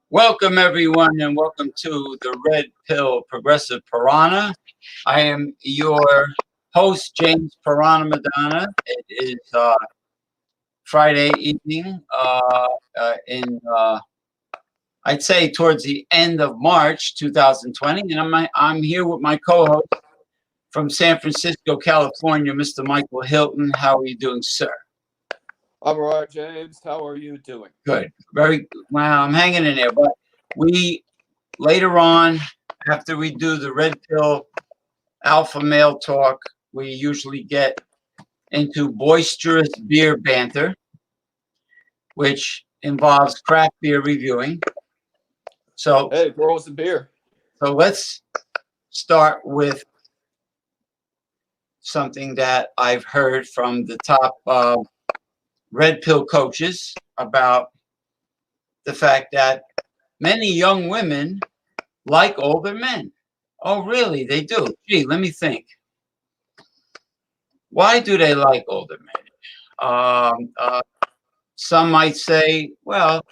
Welcome, everyone, and welcome to the Red Pill Progressive Piranha. I am your host, James Piranha Madonna. It is Friday evening I'd say towards the end of March 2020, and I'm here with my co-host from San Francisco, California, Mr. Michael Hilton. How are you doing, sir? I'm all right, James. How are you doing? Good. Very well. I'm hanging in there. But we later on, after we do the Red Pill Alpha Male Talk, we usually get into boisterous beer banter, which involves craft beer reviewing. So, hey, pour us some beer. So let's start with something that I've heard from the top Red Pill coaches about the fact that many young women like older men. Oh, really? They do? Gee, let me think. Why do they like older men? Some might say, well,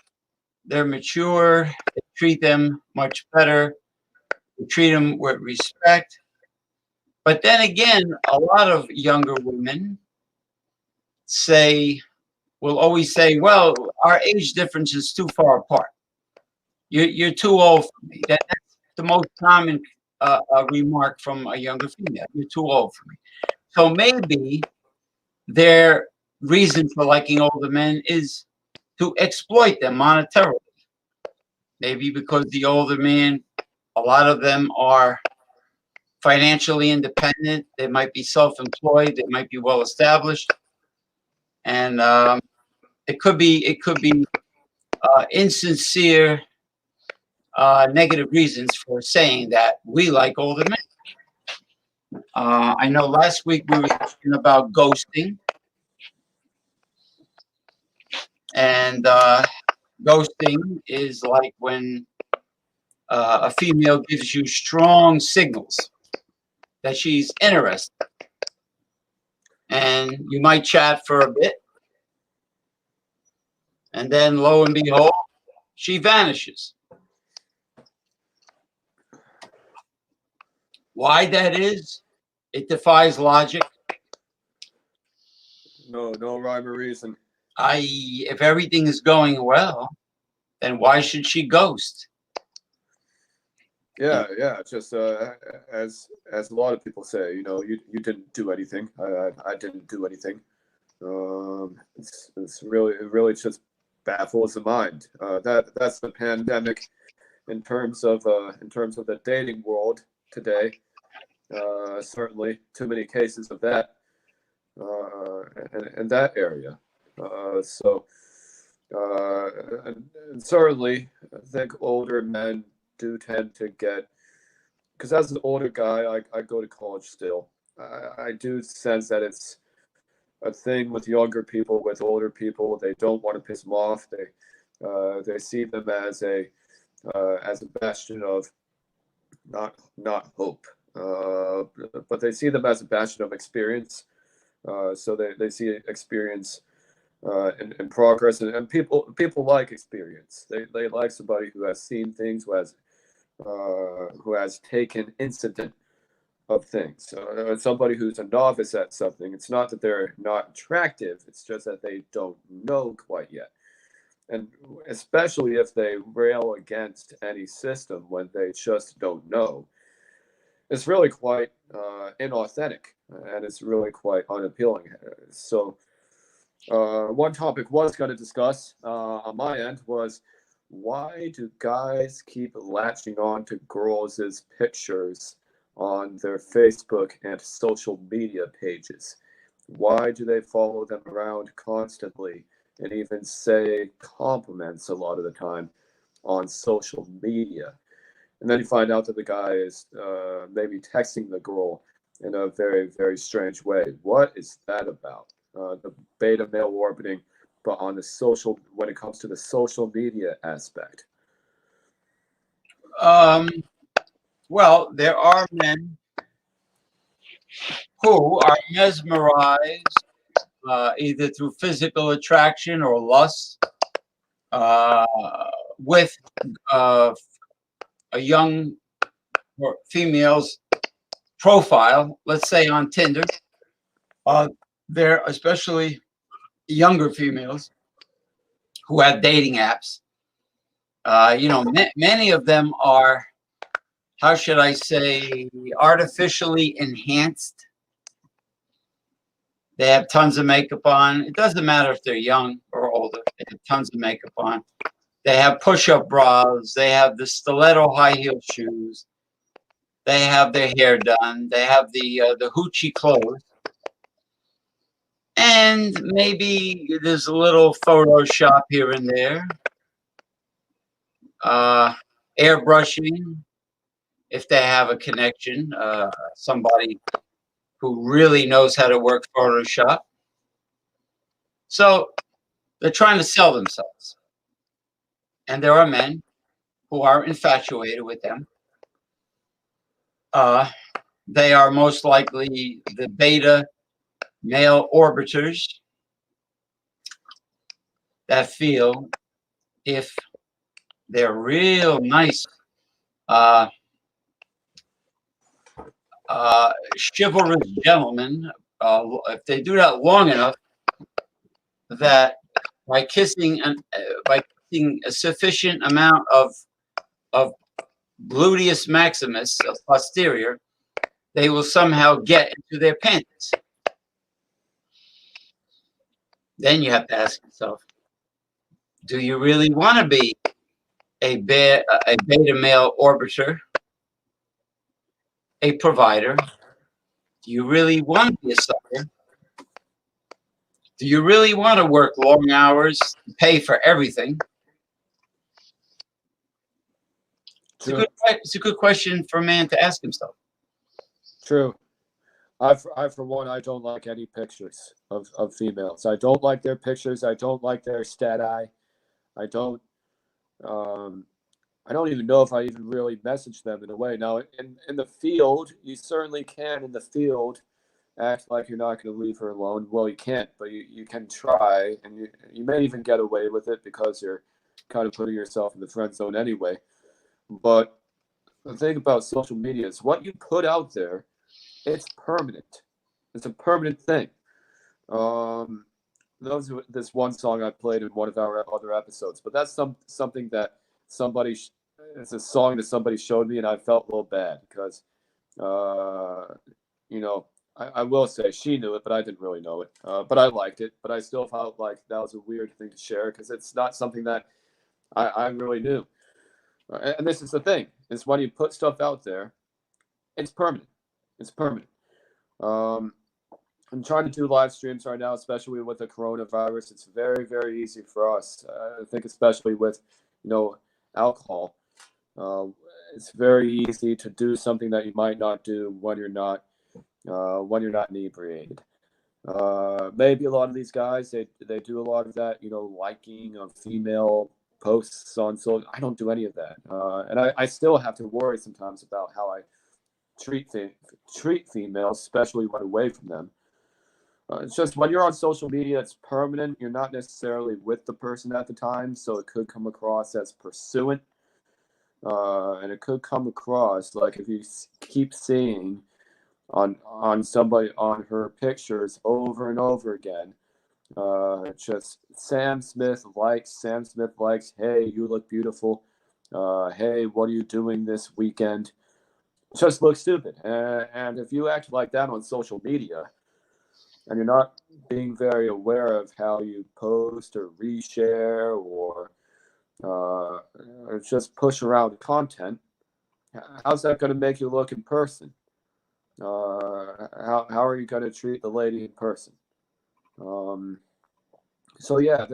they're mature, they treat them much better, they treat them with respect. But then again, a lot of younger women will always say, well, our age difference is too far apart. You're too old for me. That's the most common remark from a younger female. You're too old for me. So maybe their reason for liking older men is to exploit them monetarily. Maybe because the older men, a lot of them are financially independent. They might be self-employed. They might be well established, and it could be insincere, negative reasons for saying that we like older men. I know last week we were talking about ghosting, and ghosting is like when a female gives you strong signals that she's interested, and you might chat for a bit, and then lo and behold, she vanishes. Why that is, it defies logic. No rhyme or reason. If everything is going well, then why should she ghost? Yeah. Just as a lot of people say, you didn't do anything. I didn't do anything. It really just baffles the mind. That's the pandemic in terms of the dating world today. Certainly, too many cases of that in that area. And certainly, I think older men do tend to get, because as an older guy, I go to college still. I do sense that it's a thing with younger people, with older people. They don't want to piss them off. They see them as a bastion of not hope, but they see them as a bastion of experience. So they see experience in progress, and people like experience. They like somebody who has seen things, who has taken incident of things. Somebody who's a novice at something. It's not that they're not attractive. It's just that they don't know quite yet. And especially if they rail against any system when they just don't know, it's really quite inauthentic, and it's really quite unappealing. So One topic was going to discuss on my end was, why do guys keep latching on to girls' pictures on their Facebook and social media pages? Why do they follow them around constantly and even say compliments a lot of the time on social media? And then you find out that the guy is maybe texting the girl in a very, very strange way. What is that about? The beta male orbiting, but on the social, when it comes to the social media aspect. Well, there are men who are mesmerized either through physical attraction or lust uh, with a young or female's profile, let's say on Tinder. There, especially younger females who have dating apps. Many of them are, how should I say, artificially enhanced. They have tons of makeup on. It doesn't matter if they're young or older. They have tons of makeup on. They have push-up bras. They have the stiletto high heel shoes. They have their hair done. They have the hoochie clothes. And maybe there's a little Photoshop here and there. Airbrushing, if they have a connection, somebody who really knows how to work Photoshop. So they're trying to sell themselves. And there are men who are infatuated with them. They are most likely the beta male orbiters that feel if they're real nice, chivalrous gentlemen, if they do that long enough, that by kissing a sufficient amount of gluteus maximus, of posterior, they will somehow get into their panties. Then you have to ask yourself, do you really want to be a beta male orbiter, a provider? Do you really want to be a sucker? Do you really want to work long hours, pay for everything? It's a good question for a man to ask himself. True. I for one, I don't like any pictures of females. I don't like their pictures. I don't like their stati. I don't even know if I even really message them in a way. Now, in the field, you certainly can in the field act like you're not going to leave her alone. Well, you can't, but you can try, and you may even get away with it because you're kind of putting yourself in the friend zone anyway. But the thing about social media is what you put out there, it's permanent. It's a permanent thing. This one song I played in one of our other episodes, but that's something that it's a song that somebody showed me, and I felt a little bad because, I will say she knew it, but I didn't really know it. But I liked it, but I still felt like that was a weird thing to share because it's not something that I really knew. And this is the thing: is when you put stuff out there, it's permanent. It's permanent. I'm trying to do live streams right now, especially with the coronavirus. It's very, very easy for us. I think especially with, alcohol. It's very easy to do something that you might not do when you're not inebriated. Maybe a lot of these guys, they do a lot of that, liking of female posts on social. I don't do any of that. And I still have to worry sometimes about how I treat females, especially when away from them. It's just when you're on social media, it's permanent. You're not necessarily with the person at the time, so it could come across as pursuant. And it could come across like if you keep seeing on somebody on her pictures over and over again, just Sam Smith likes, hey, you look beautiful. Hey, what are you doing this weekend? Just looks stupid. And if you act like that on social media, and you're not being very aware of how you post or reshare or just push around content, how's that going to make you look in person? How are you going to treat the lady in person? So yeah,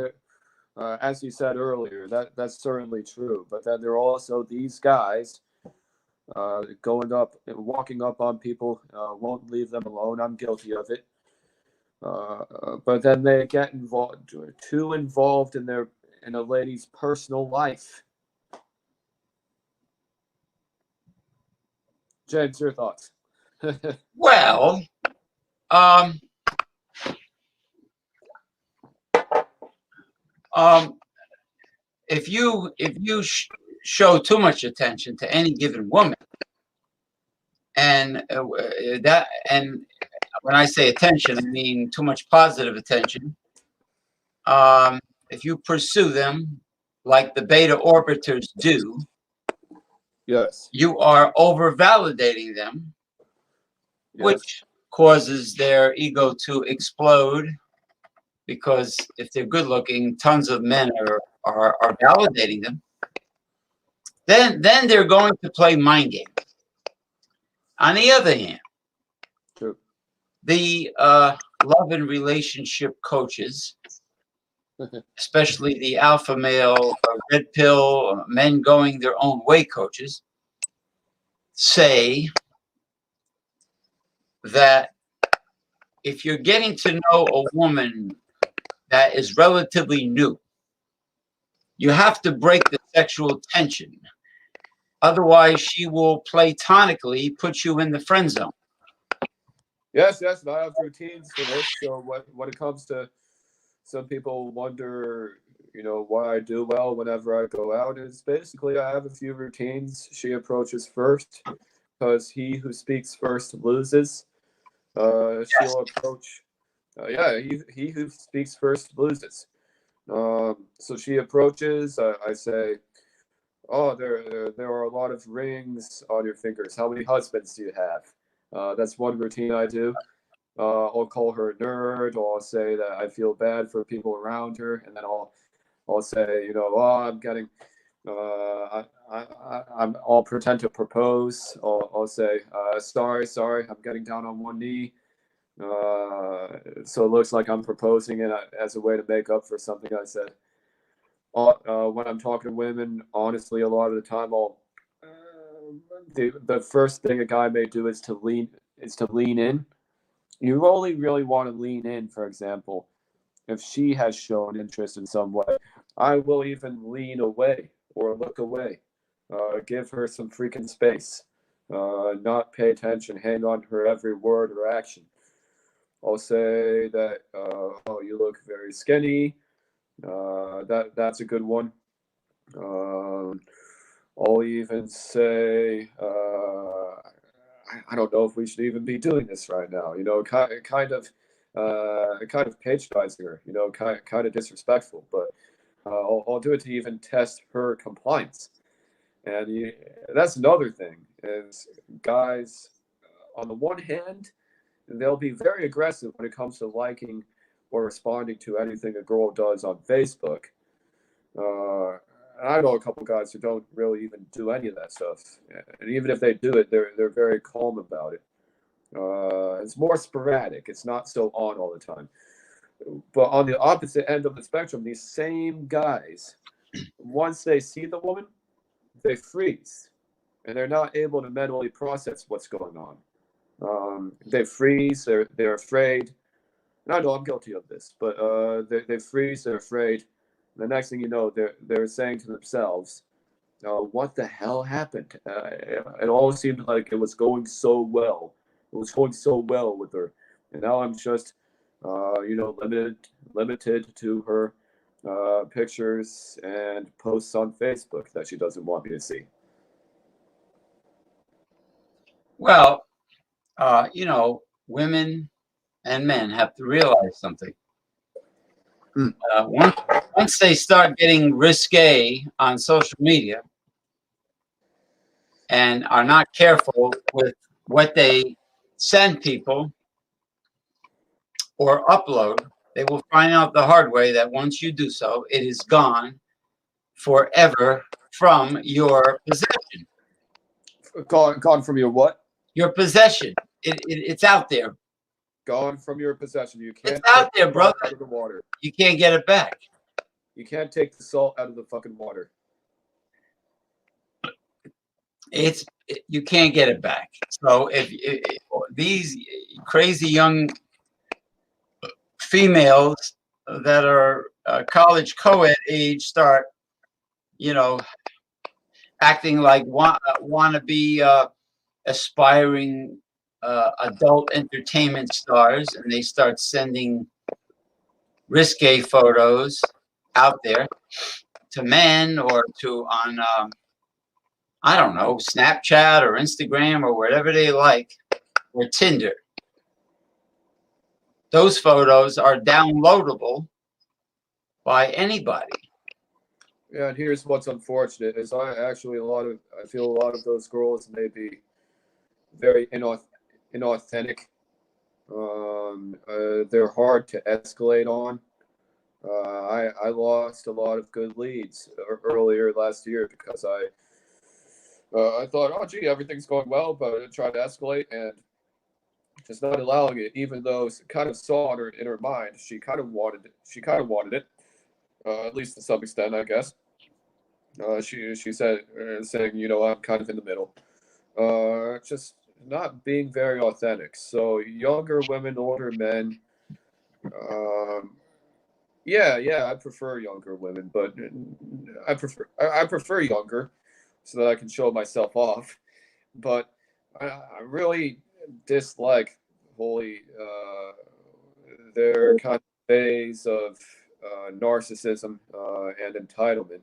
as you said earlier, that's certainly true. But then there are also these guys going up, walking up on people, won't leave them alone. I'm guilty of it. But then they get too involved in a lady's personal life. James, your thoughts? Well, um, if you show too much attention to any given woman, and when I say attention, I mean too much positive attention. If you pursue them like the beta orbiters do, Yes. you are over validating them, Yes. which causes their ego to explode. Because if they're good looking, tons of men are validating them. Then they're going to play mind games. On the other hand, True. the love and relationship coaches, especially the alpha male, red pill, men going their own way coaches, say that if you're getting to know a woman that is relatively new, you have to break the sexual tension. Otherwise, she will platonically put you in the friend zone. Yes, and I have routines for this. So when it comes to, some people wonder, why I do well whenever I go out. Is basically I have a few routines. She approaches first, because he who speaks first loses. She'll approach. Yeah, he who speaks first loses. So she approaches. I say, "Oh, there are a lot of rings on your fingers. How many husbands do you have?" That's one routine I do. I'll call her a nerd, or I'll say that I feel bad for people around her, and then I'll say, oh, I'm getting, I'll pretend to propose. I'll say, sorry, I'm getting down on one knee. So it looks like I'm proposing it as a way to make up for something I said. When I'm talking to women, honestly, a lot of the time, the first thing a guy may do is to lean in. You only really want to lean in, for example, if she has shown interest in some way. I will even lean away or look away. Give her some freaking space. Not pay attention, hang on to her every word or action. I'll say that, oh, you look very skinny. That's a good one. I'll even say, I don't know if we should even be doing this right now. Kind of patronizing her. Kind of disrespectful. But I'll do it to even test her compliance. And that's another thing is guys. On the one hand, they'll be very aggressive when it comes to liking or responding to anything a girl does on Facebook. I know a couple guys who don't really even do any of that stuff, and even if they do it, they're very calm about it. It's more sporadic. It's not so on all the time. But on the opposite end of the spectrum, these same guys, once they see the woman, they freeze, and they're not able to mentally process what's going on. They freeze. They're afraid. And I know I'm guilty of this, but they freeze. They're afraid. The next thing you know, they're saying to themselves, "What the hell happened?" It all seemed like it was going so well. It was going so well with her, and now I'm just, limited to her pictures and posts on Facebook that she doesn't want me to see. Well, women and men have to realize something. Once they start getting risque on social media and are not careful with what they send people, or upload, they will find out the hard way that once you do so, it is gone forever from your possession. Gone from your what? Your possession. It's out there. Gone from your possession. You can't. It's out there, brother. Out of the water. You can't get it back. You can't take the salt out of the fucking water. You can't get it back. So if these crazy young females that are college co-ed age start, acting like wanna be aspiring adult entertainment stars, and they start sending risque photos out there to men or on I don't know, Snapchat or Instagram or whatever they like, or Tinder. Those photos are downloadable by anybody. Yeah, and here's what's unfortunate is I feel a lot of those girls may be very inauthentic. They're hard to escalate on. I lost a lot of good leads earlier last year because I thought, oh gee, everything's going well, but I tried to escalate and just not allowing it, even though kind of saw in her mind she kind of wanted it, at least to some extent, I guess. She said, saying, I'm kind of in the middle, just not being very authentic. So younger women, older men, yeah, I prefer younger women, but I prefer younger so that I can show myself off. But I really dislike their kind of phase of narcissism and entitlement.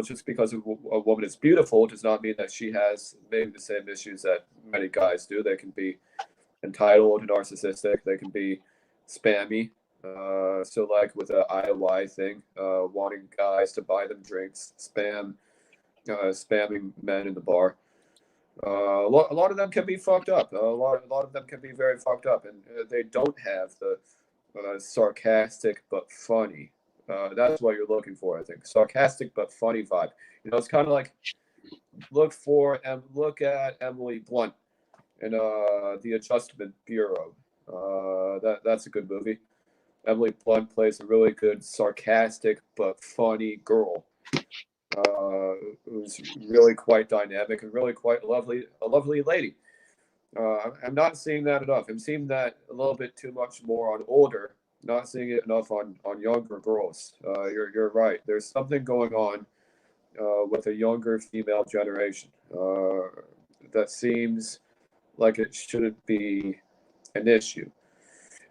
Just because a woman is beautiful does not mean that she has maybe the same issues that many guys do. They can be entitled, narcissistic. They can be spammy. So like with the IOI thing, wanting guys to buy them drinks, spamming men in the bar. A lot of them can be fucked up. A lot of them can be very fucked up, and they don't have the sarcastic but funny. That's what you're looking for, I think. Sarcastic but funny vibe. It's kind of like look at Emily Blunt in The Adjustment Bureau. That's a good movie. Emily Blunt plays a really good sarcastic but funny girl. Who's really quite dynamic and really quite a lovely lady. I'm not seeing that enough. I'm seeing that a little bit too much more on older, not seeing it enough on younger girls. You're right. There's something going on with a younger female generation that seems like it shouldn't be an issue.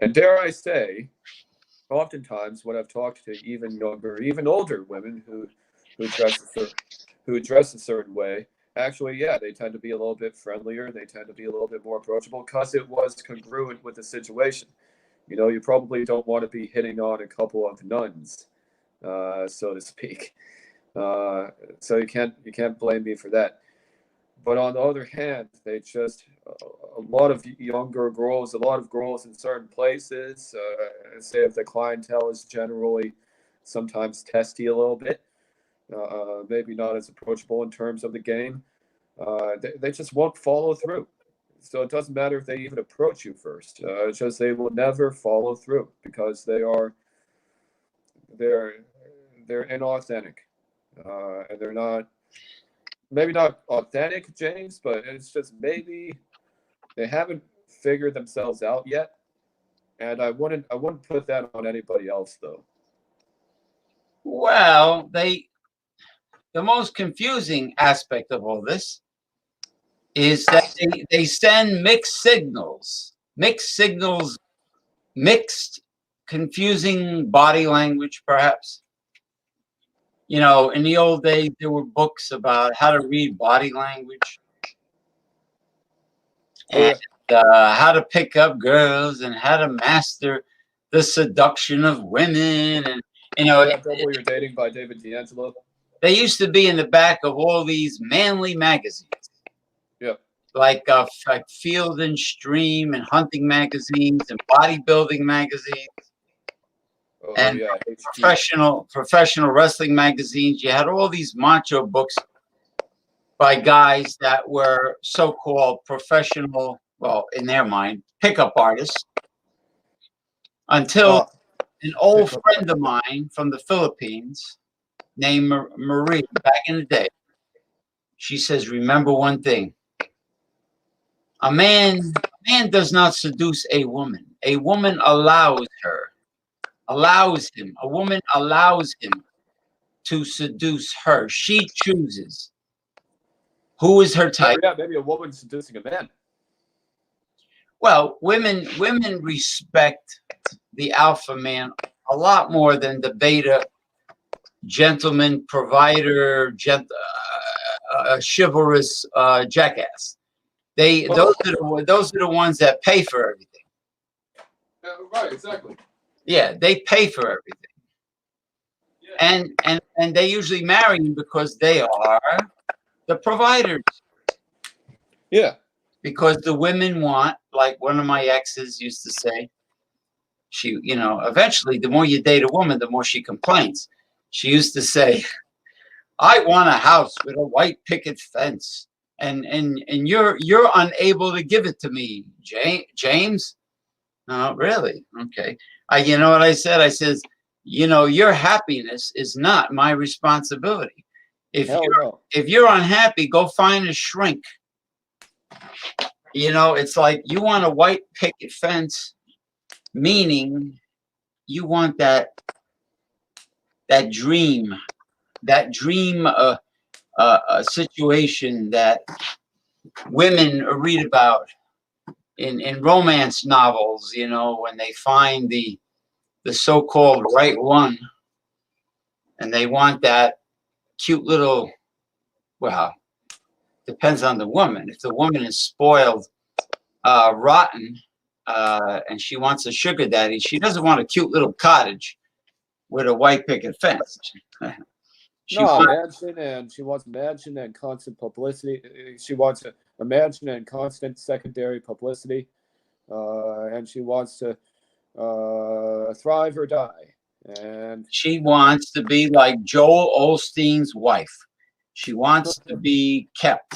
And dare I say, oftentimes when I've talked to even younger, even older women who dress a certain way, actually, yeah, they tend to be a little bit friendlier. They tend to be a little bit more approachable because it was congruent with the situation. You probably don't want to be hitting on a couple of nuns, so to speak. So you can't blame me for that. But on the other hand, they just a lot of younger girls, a lot of girls in certain places. Say if the clientele is generally sometimes testy a little bit. Maybe not as approachable in terms of the game. They just won't follow through. So it doesn't matter if they even approach you first. It's just they will never follow through because they're inauthentic, and they're not maybe not authentic, James, but it's just maybe they haven't figured themselves out yet. And I wouldn't put that on anybody else though. Well, the most confusing aspect of all this is that they send mixed confusing body language, perhaps. In the old days, there were books about how to read body language and how to pick up girls and how to master the seduction of women. And, Double Your Dating by David D'Angelo. They used to be in the back of all these manly magazines. Yeah. like Field and Stream and hunting magazines and bodybuilding magazines Oh and yeah, professional wrestling magazines. You had all these macho books by guys that were so-called professional, well, in their mind, pickup artists, until Oh, an old pickup friend of mine from the Philippines named Marie, back in the day, she says, remember one thing. A man does not seduce a woman. A woman allows him. A woman allows him to seduce her. She chooses who is her type. yeah, maybe a woman seducing a man. Well, women respect the alpha man a lot more than the beta gentleman provider, chivalrous jackass. Those are the ones that pay for everything. Yeah, right, exactly. Yeah, they pay for everything. Yeah. And they usually marry him because they are the providers. Yeah. Because the women want, like one of my exes used to say, she, eventually the more you date a woman, the more she complains. She used to say, I want a house with a white picket fence. And you're unable to give it to me, James. Oh, really? Okay. You know what I said? I says, your happiness is not my responsibility. If you're unhappy, go find a shrink. It's like you want a white picket fence, meaning you want that dream, situation that women read about in romance novels. When they find the so-called right one, and they want that cute little. Well, depends on the woman. If the woman is spoiled, rotten, and she wants a sugar daddy, she doesn't want a cute little cottage with a white picket fence. She wants mansion and constant publicity. She wants a mansion and constant secondary publicity, and she wants to thrive or die. And she wants to be like Joel Osteen's wife. She wants to be kept.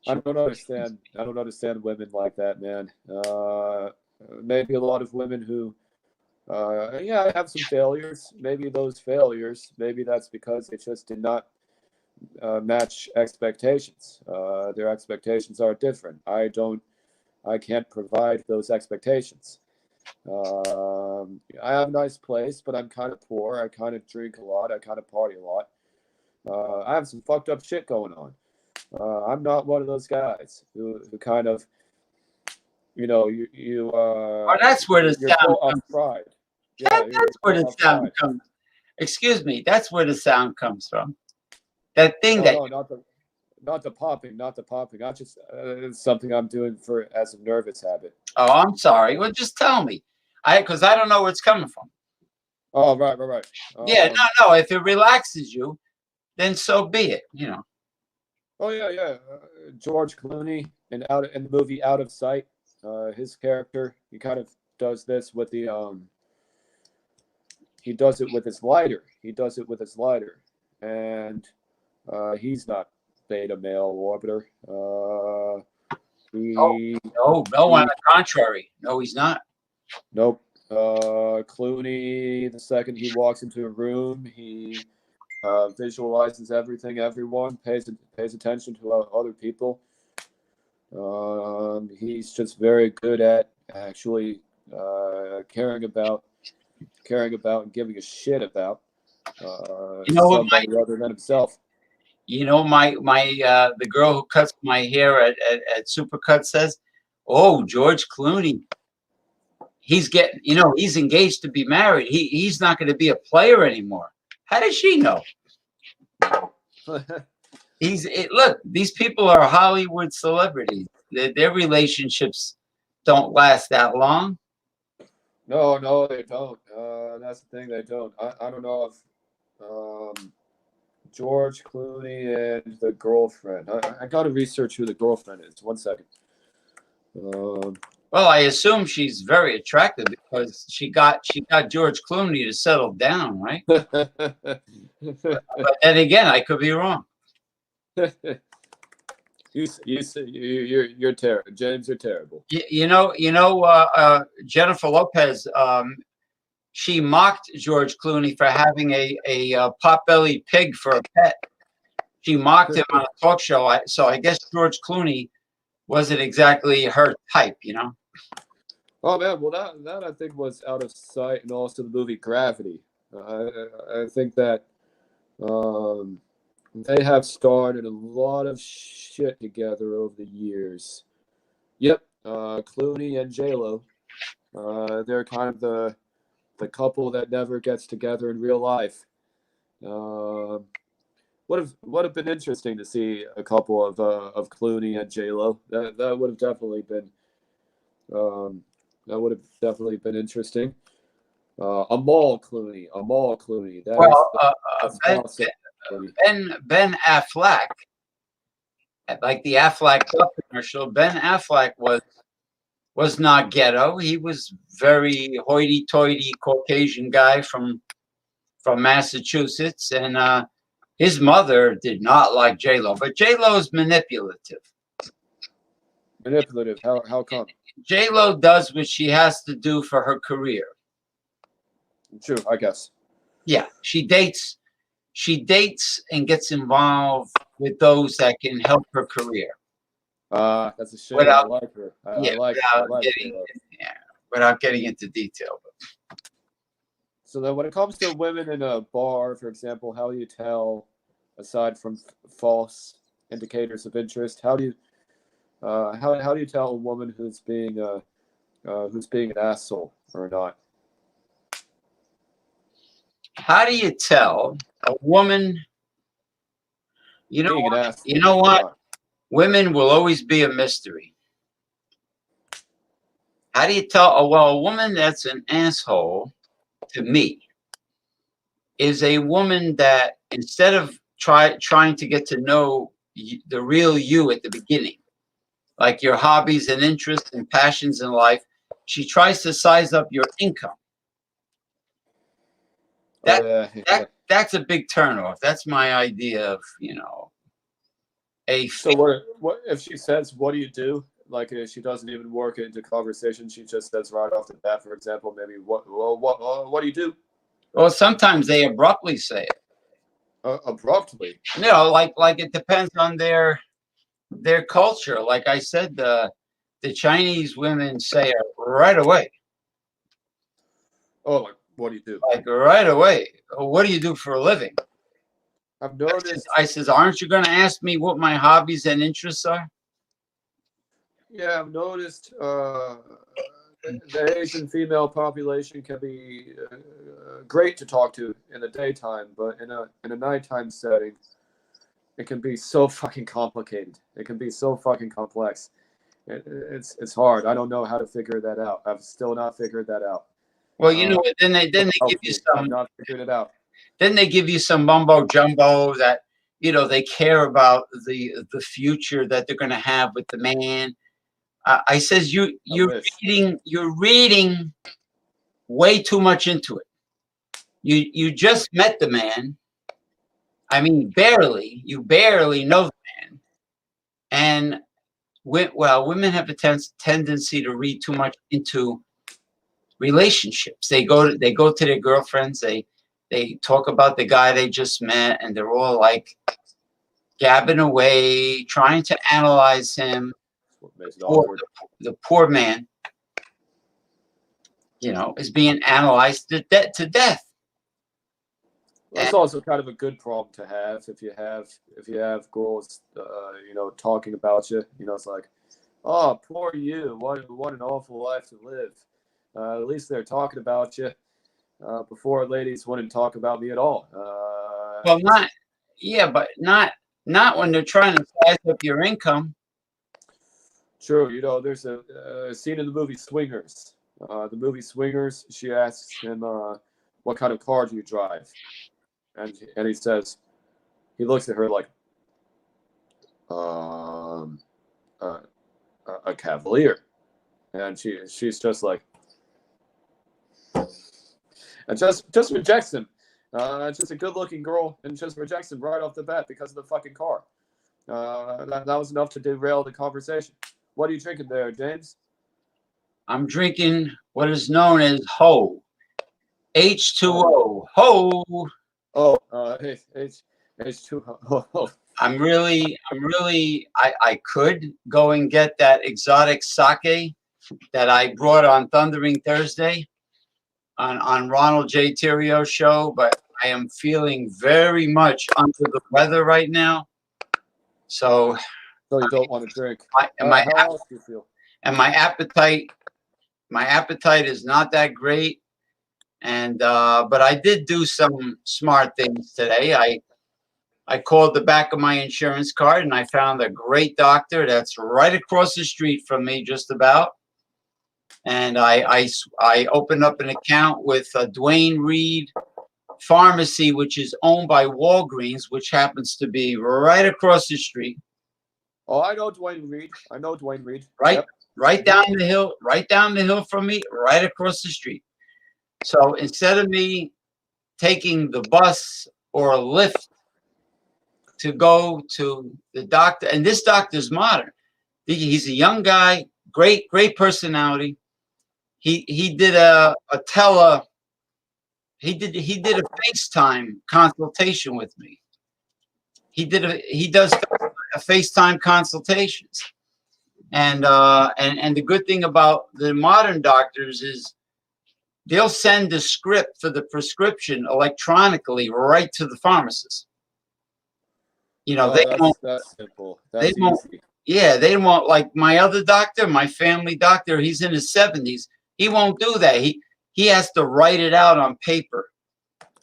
I don't understand women like that, man. Maybe a lot of women who, have some failures. Maybe those failures, maybe that's because they just did not match expectations. Their expectations are different. I can't provide those expectations. I have a nice place, but I'm kind of poor. I kind of drink a lot. I kind of party a lot. I have some fucked up shit going on. I'm not one of those guys who kind of, that's where the sound comes. Pride. Yeah, that's where the sound comes. Excuse me, that's where the sound comes from. That thing not the popping. I just it's something I'm doing as a nervous habit. Oh, I'm sorry. Well, just tell me, because I don't know where it's coming from. Oh, right. Yeah, no. If it relaxes you, then so be it. Oh yeah. George Clooney in the movie Out of Sight, his character, he kind of does this with the he does it with his lighter. And he's not beta male orbiter. No, on the contrary. No, he's not. Nope. Clooney, the second he walks into a room, he visualizes everyone, pays attention to other people. He's just very good at actually caring about and giving a shit about somebody other than himself. The girl who cuts my hair at Supercut says, "Oh, George Clooney, he's engaged to be married. He's not going to be a player anymore." How does she know? Look, these people are Hollywood celebrities. Their relationships don't last that long. No, they don't. That's the thing, they don't. I don't know if George Clooney and the girlfriend. I got to research who the girlfriend is. 1 second. Well, I assume she's very attractive because she got George Clooney to settle down, right? But then again, I could be wrong. You're terrible, James. You're terrible. Jennifer Lopez. She mocked George Clooney for having a potbelly pig for a pet. She mocked him on a talk show. So I guess George Clooney wasn't exactly her type, Oh man, well that I think was Out of Sight, and also the movie Gravity. I think that they have started a lot of shit together over the years. Yep, Clooney and J-Lo. They're kind of the couple that never gets together in real life. Would have been interesting to see a couple of Clooney and J-Lo. That would have definitely been interesting. Amal Clooney. Ben Affleck, like the Affleck commercial. Ben Affleck was not ghetto. He was very hoity-toity Caucasian guy from Massachusetts, and his mother did not like J-Lo, but J-Lo is manipulative. Manipulative? How come? J-Lo does what she has to do for her career. True, I guess. Yeah, she dates and gets involved with those that can help her career. That's a shame. I like her. Without getting into detail. So then when it comes to women in a bar, for example, how do you tell, aside from false indicators of interest, how do you tell a woman who's being an asshole or not? How do you tell a woman? You know what? Women will always be a mystery. How do you tell? A woman that's an asshole, to me, is a woman that instead of trying to get to know the real you at the beginning, like your hobbies and interests and passions in life, she tries to size up your income. That's a big turnoff. That's my idea of, So what if she says, "What do you do?" Like if she doesn't even work into conversation, she just says right off the bat, for example, maybe what do you do? Well, sometimes they abruptly say it. Abruptly? Like it depends on their culture. Like I said, the Chinese women say it right away. Oh, like, what do you do? Like right away. What do you do for a living? I've noticed. I says, aren't you going to ask me what my hobbies and interests are? Yeah, I've noticed the Asian female population can be great to talk to in the daytime, but in a nighttime setting, it can be so fucking complicated. It can be so fucking complex. It's hard. I don't know how to figure that out. I've still not figured that out. Well, then they give you some. I've not figured it out. Then they give you some mumbo jumbo that they care about the future that they're going to have with the man. I says you're reading way too much into it. You just met the man. I mean, barely. You barely know the man, and women have a tendency to read too much into relationships. They go to their girlfriends. They talk about the guy they just met, and they're all like gabbing away, trying to analyze him. The poor man, is being analyzed to death. Well, it's also kind of a good problem to have if you have girls, talking about you. It's like, oh, poor you. What an awful life to live. At least they're talking about you. Before ladies wouldn't talk about me at all. But not when they're trying to size up your income. True. There's a scene in the movie Swingers. The movie Swingers, she asks him, what kind of car do you drive? And he says, he looks at her like, a cavalier, and she's just like, and just rejects him. Just a good-looking girl, and just rejects him right off the bat because of the fucking car. That was enough to derail the conversation. What are you drinking there, James? I'm drinking what is known as Ho. H2O. Ho. Oh, H2O. I could go and get that exotic sake that I brought on Thundering Thursday on Ronald J. Terrio's show, but I am feeling very much under the weather right now. So you don't want to drink. How else do you feel? And my appetite is not that great. And but I did do some smart things today. I called the back of my insurance card and I found a great doctor that's right across the street from me, just about. And I opened up an account with Dwayne Reed Pharmacy, which is owned by Walgreens, which happens to be right across the street. Oh, I know Dwayne Reed. Right, yep. right down the hill from me, right across the street. So instead of me taking the bus or a Lyft to go to the doctor, and this doctor's modern. He's a young guy, great personality. He did a FaceTime consultation with me. He does FaceTime consultations, and the good thing about the modern doctors is they'll send the script for the prescription electronically right to the pharmacist. That's simple. That's easy. Yeah, they won't, like my other doctor, my family doctor, he's in his 70s. He won't do that. He has to write it out on paper.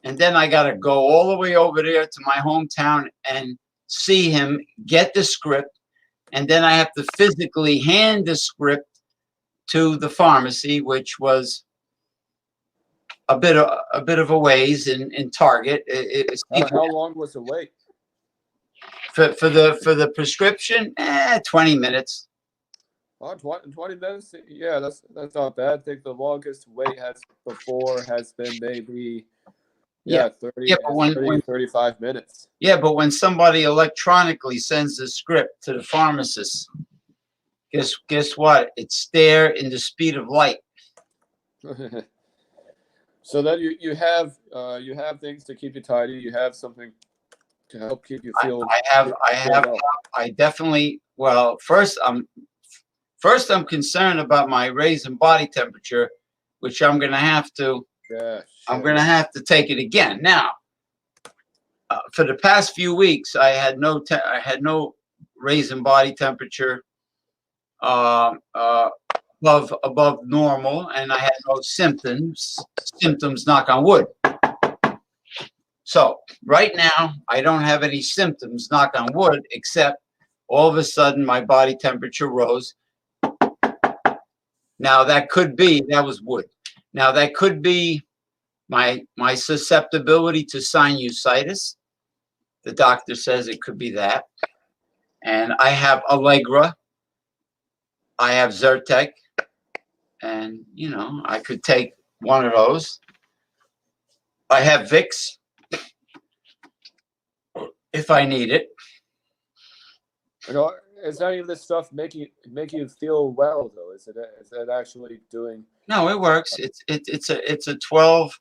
And then I got to go all the way over there to my hometown and see him, get the script, and then I have to physically hand the script to the pharmacy, which was a bit of a ways in Target. How long was the wait? For the prescription, 20 minutes. Oh, 20 minutes? Yeah, that's not bad. I think the longest wait has been maybe 35 minutes. Yeah, but when somebody electronically sends the script to the pharmacist, guess what? It's there in the speed of light. So then you have things to keep you tidy. You have something to help keep you feel. I definitely. Well, first I'm concerned about my raising body temperature, which I'm going to have to. Yeah, I'm going to have to take it again. Now, for the past few weeks, I had no raising body temperature above normal, and I had no symptoms. Knock on wood. So right now, I don't have any symptoms, knock on wood, except all of a sudden my body temperature rose. Now that was wood. Now that could be my susceptibility to sinusitis. The doctor says it could be that. And I have Allegra. I have Zyrtec. And, I could take one of those. I have Vicks if I need it. Is any of this stuff make you feel well though? Is it actually doing? No, it works. It's a 12.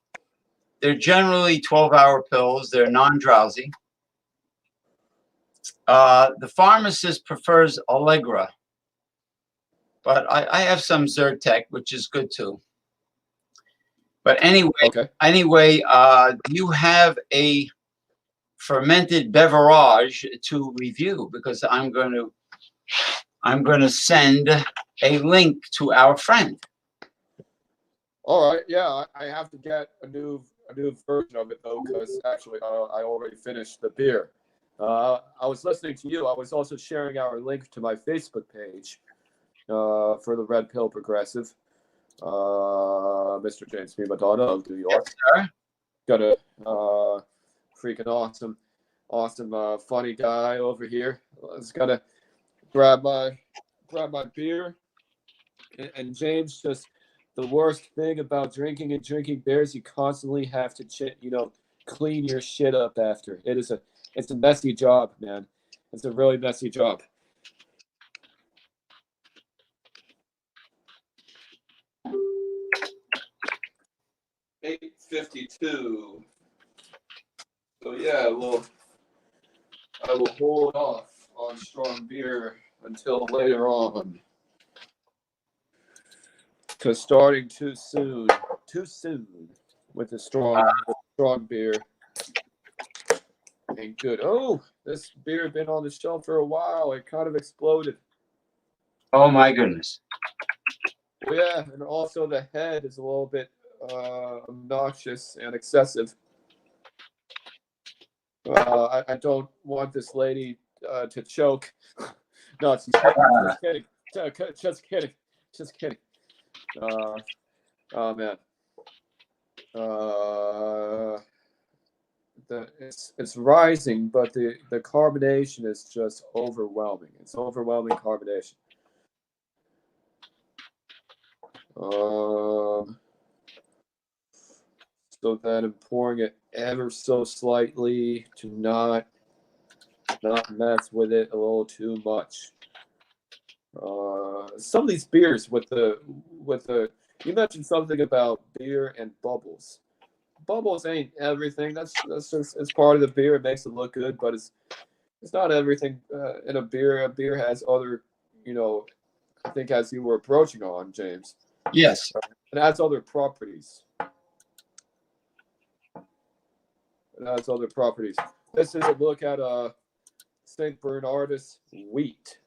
They're generally 12-hour pills. They're non-drowsy. The pharmacist prefers Allegra, but I have some Zyrtec, which is good too. But anyway, okay. Do you have a fermented beverage to review? Because I'm going to send a link to our friend. All right. Yeah, I have to get a new version of it though, because actually I already finished the beer. I was listening to you. I was also sharing our link to my Facebook page for the Red Pill Progressive. Mr. James B. Madonna of New York. Yes, sir. Got a freaking awesome awesome, funny guy over here. I was gonna grab my beer, and James, just the worst thing about drinking beers, you constantly have to clean your shit up after. It's a messy job, man. It's a really messy job. $8.52. So yeah, I will hold off on strong beer until later on. Because starting too soon with the strong beer ain't good. Oh, this beer had been on the shelf for a while. It kind of exploded. Oh my goodness. Oh, yeah, and also the head is a little bit obnoxious and excessive. I don't want this lady to choke. No, just kidding. Just kidding. Oh man. It's rising, but the carbonation is just overwhelming. It's overwhelming carbonation. So then I'm pouring it ever so slightly to not mess with it a little too much. Some of these beers with the you mentioned something about beer and bubbles. Bubbles ain't everything. That's just it's part of the beer. It makes it look good, but it's not everything in a beer. A beer has other, I think as you were approaching on, James. Yes. It has other properties. This is a look at St. Bernardus wheat.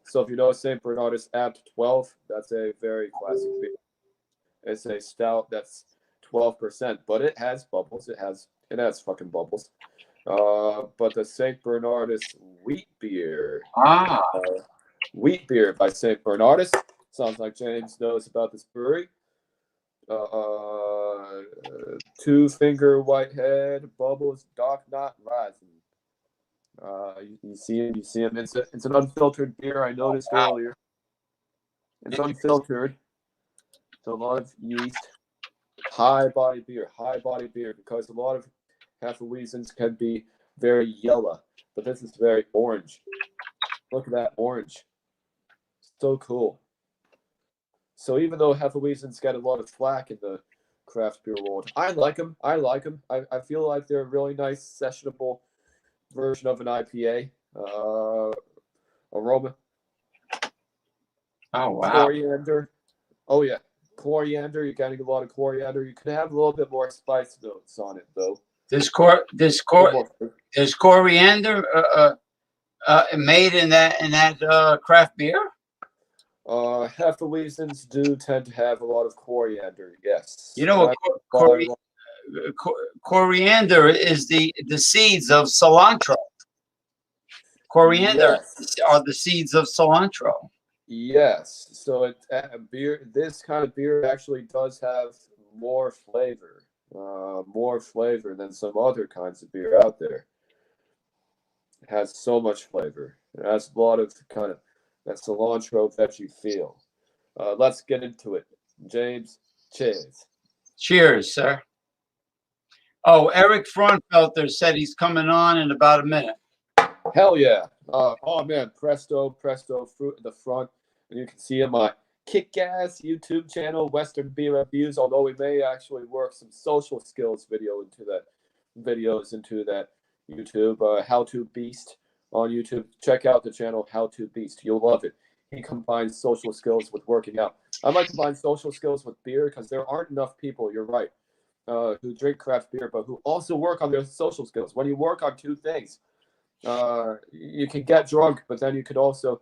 So if you know St. Bernardus Abt 12, that's a very classic beer. It's a stout that's 12%, but it has bubbles. It has fucking bubbles. But the St. Bernardus wheat beer. Wheat beer by St. Bernardus. Sounds like James knows about this brewery. 2-finger whitehead, bubbles, dark knot rising. You see him. It's an unfiltered beer. I noticed earlier. It's unfiltered. It's a lot of yeast. High body beer, because a lot of Hefeweizens can be very yellow, but this is very orange. Look at that orange. So cool. So even though Hefeweizens get a lot of flack in the craft beer world, I like them. I feel like they're a really nice, sessionable version of an IPA. Aroma. Oh, wow. Coriander. Oh, yeah. Coriander. You're getting a lot of coriander. You could have a little bit more spice notes on it, though. There's coriander made in that craft beer? Hefeweizens do tend to have a lot of coriander, yes. You know what coriander is the seeds of cilantro. Coriander are the seeds of cilantro. Yes. So this kind of beer actually does have more flavor than some other kinds of beer out there. It has so much flavor. It has a lot of kind of that cilantro veggie feel. Let's get into it. James, cheers. Cheers, sir. Oh, Eric Fraunfelter said he's coming on in about a minute. Hell yeah. Oh man, presto, fruit in the front. And you can see in my kick-ass YouTube channel, Western Beer Reviews, although we may actually work some social skills videos into that YouTube. How to Beast on YouTube. Check out the channel How to Beast. You'll love it. He combines social skills with working out. I might combine social skills with beer because there aren't enough people, you're right, who drink craft beer, but who also work on their social skills. When you work on two things, you can get drunk, but then you could also,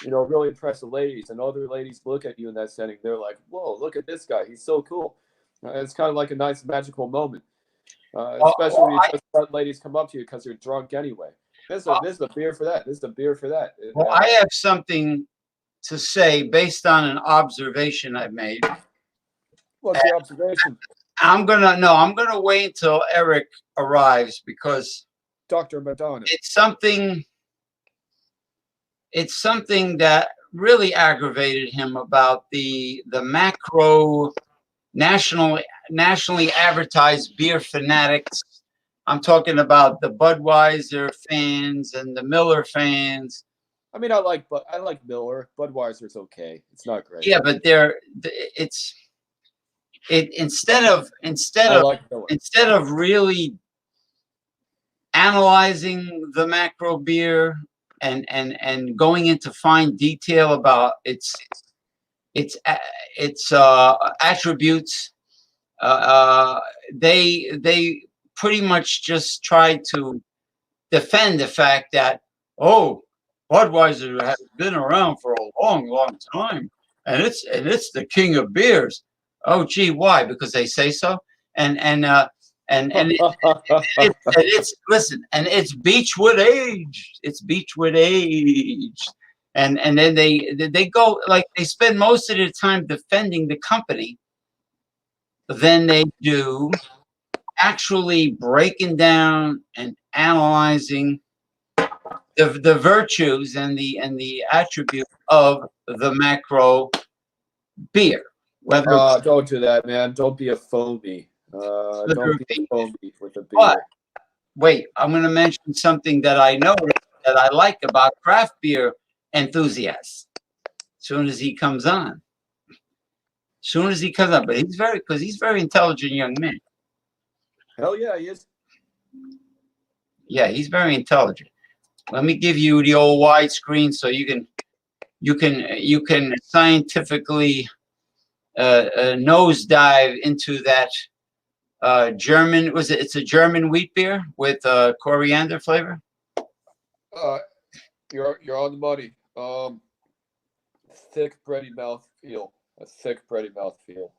really impress the ladies, and other ladies look at you in that setting. They're like, whoa, look at this guy. He's so cool. It's kind of like a nice magical moment, especially when you just let ladies come up to you because you're drunk anyway. This is a beer for that. This is a beer for that. Well, I have something to say based on an observation I've made. What's the observation? I'm gonna wait until Eric arrives because Dr. Madonna. It's something that really aggravated him about the macro nationally advertised beer fanatics. I'm talking about the Budweiser fans and the Miller fans. I mean, I like Miller. Budweiser's okay. It's not great. Yeah, but instead of really analyzing the macro beer and going into fine detail about its attributes, they pretty much just try to defend the fact that, oh, Budweiser has been around for a long time, and it's the king of beers. Oh, gee, why? Because they say so. And it's listen, and it's Beechwood aged. It's Beechwood aged. And then they go, like, they spend most of their time defending the company than they do actually breaking down and analyzing the virtues and the attributes of the macro beer. Whether don't do that, man. Don't be a phony. Don't be a phony with the beer. But wait, I'm going to mention something that I know that I like about craft beer enthusiasts. Soon as he comes on, but he's very intelligent young man. Hell yeah, he is. Yeah, he's very intelligent. Let me give you the old widescreen so you can scientifically nosedive into that German. It's a German wheat beer with coriander flavor. You're on the money. Thick bready mouthfeel. A thick bready mouthfeel.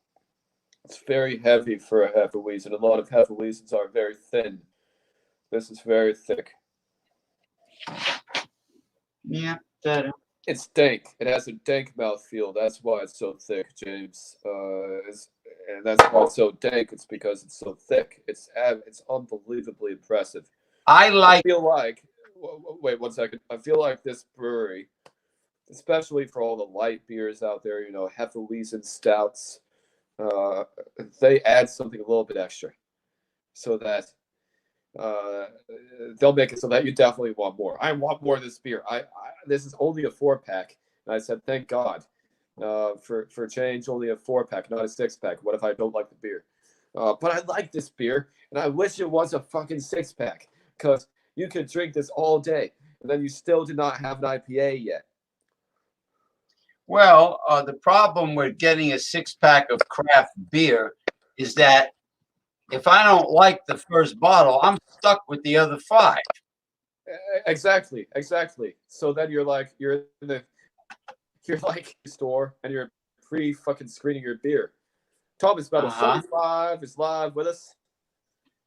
It's very heavy for a Hefeweizen. A lot of Hefeweizens are very thin. This is very thick. Yeah, it's dank. It has a dank mouthfeel. That's why it's so thick, James. And that's why it's so dank. It's because it's so thick. It's unbelievably impressive. I feel like. Wait 1 second. I feel like this brewery, especially for all the light beers out there, Hefeweizen stouts, they add something a little bit extra, so that they'll make it so that you definitely want more. I want more of this beer. This is only a 4-pack, and I said thank God for change. Only a 4-pack, not a 6-pack. What if I don't like the beer? But I like this beer, and I wish it was a fucking 6-pack, because you could drink this all day, and then you still do not have an IPA yet. Well, the problem with getting a 6-pack of craft beer is that if I don't like the first bottle, I'm stuck with the other 5. Exactly. So then you're like the store, and you're pre-fucking screening your beer. Thomas Metal 75 is live with us.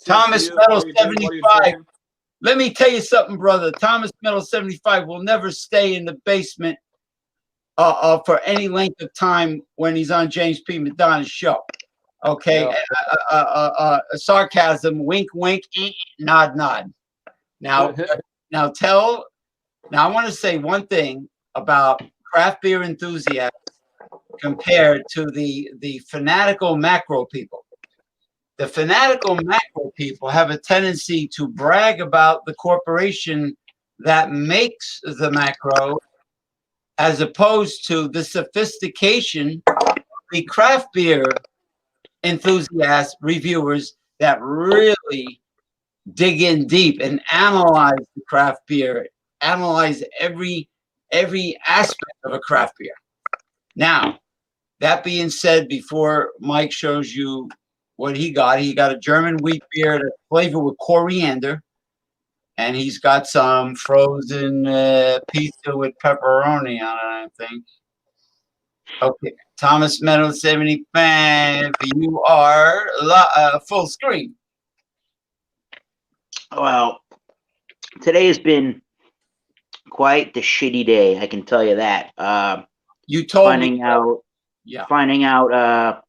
Thomas Metal 75. Let me tell you something, brother. Thomas Metal 75 will never stay in the basement for any length of time when he's on James P. Madonna's show. Okay, sarcasm, wink, wink, nod, nod. Now I want to say one thing about craft beer enthusiasts compared to the fanatical macro people. The fanatical macro people have a tendency to brag about the corporation that makes the macro, as opposed to the sophistication of the craft beer enthusiast reviewers that really dig in deep and analyze the craft beer, analyze every aspect of a craft beer. Now, that being said, before Mike shows you what he got a German wheat beer that's flavored with coriander, and he's got some frozen pizza with pepperoni on it, I think. Okay, Thomas Metal 75, you are full screen. Well, today has been quite the shitty day, I can tell you that. You told finding me. Out, yeah. Finding out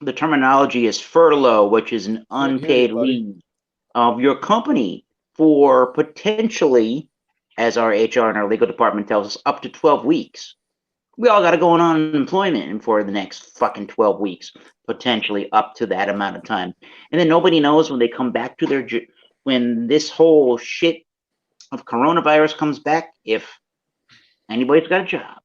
the terminology is furlough, which is an unpaid leave of your company. for potentially, as our HR and our legal department tells us, up to 12 weeks. We all got to go on unemployment for the next fucking 12 weeks, potentially up to that amount of time. And then nobody knows when they come back to their, when this whole shit of coronavirus comes back, if anybody's got a job.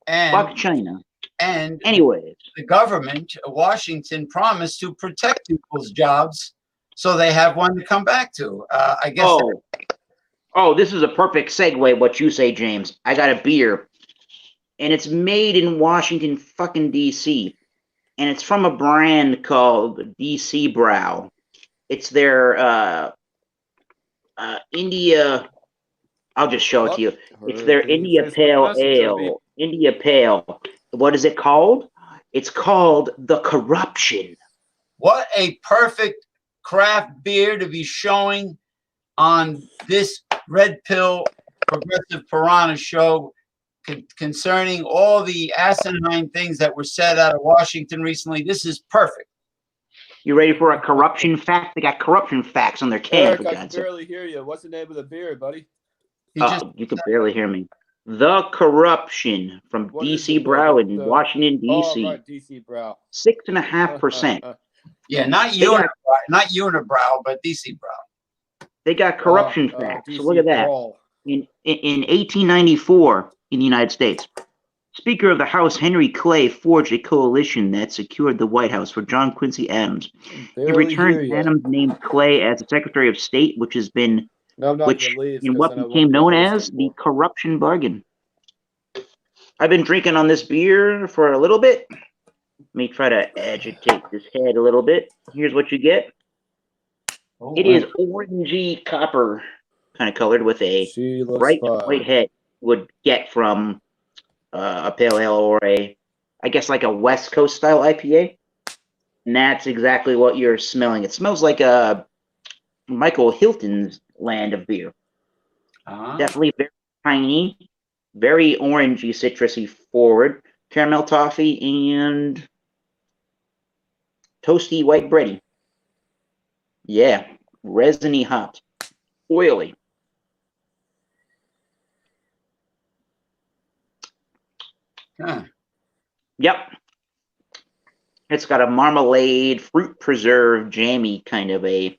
And fuck China. And anyways, the government, Washington, promised to protect people's jobs so they have one to come back to. I guess. Oh, this is a perfect segue. What you say, James? I got a beer, and it's made in Washington, fucking D.C., and it's from a brand called DC Brow. It's their India. I'll just show it to you. It's their India Pale Ale. India Pale. What is it called? It's called The Corruption. What a perfect craft beer to be showing on this Red Pill Progressive Piranha show concerning all the asinine things that were said out of Washington recently. This is perfect. You ready for a corruption fact? They got corruption facts on their can. Eric, I can barely hear you. What's the name of the beer, buddy? You can barely hear me. The Corruption from DC Brow in Washington, D.C. Oh, right, DC Brow. 6.5%. Yeah, not unibrow, but DC Brow. They got corruption facts. So look at that. In 1894, in the United States, Speaker of the House Henry Clay forged a coalition that secured the White House for John Quincy Adams. He returned Adams named Clay as the Secretary of State, which has been in what became known as the corruption bargain. I've been drinking on this beer for a little bit. Let me try to agitate this head a little bit. Here's what you get. It is orangey copper kind of colored with a bright white head. Would get from a pale ale or I guess like a West Coast style IPA. And that's exactly what you're smelling. It smells like a Michael Hilton's land of beer. Definitely very tiny, very orangey, citrusy forward, caramel toffee, and toasty white bready. Yeah, resiny hopped, oily. Yep. It's got a marmalade, fruit preserve, jammy kind of a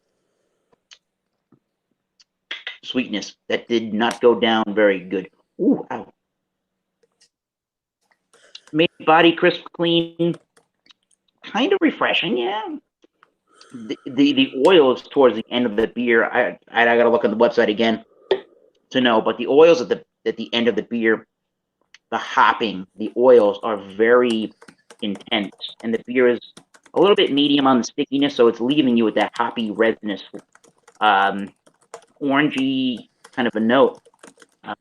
sweetness that did not go down very good. Ooh, ow. Made body crisp, clean, kind of refreshing, yeah. The oils towards the end of the beer, I gotta look on the website again to know, but the oils at the end of the beer, the hopping, the oils are very intense, and the beer is a little bit medium on the stickiness, so it's leaving you with that hoppy resinous, orangey kind of a note,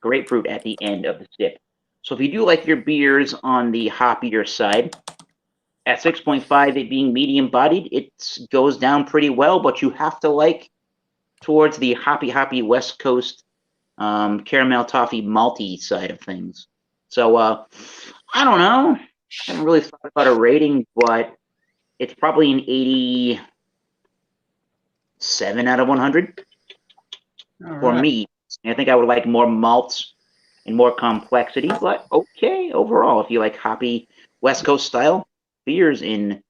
grapefruit at the end of the sip. So if you do like your beers on the hoppier side, at 6.5, it being medium bodied, it goes down pretty well, but you have to like towards the hoppy West Coast caramel toffee malty side of things. So I don't know. I haven't really thought about a rating, but it's probably an 87 out of 100 for me. I think I would like more malts and more complexity, but okay overall. If you like hoppy West Coast style beers in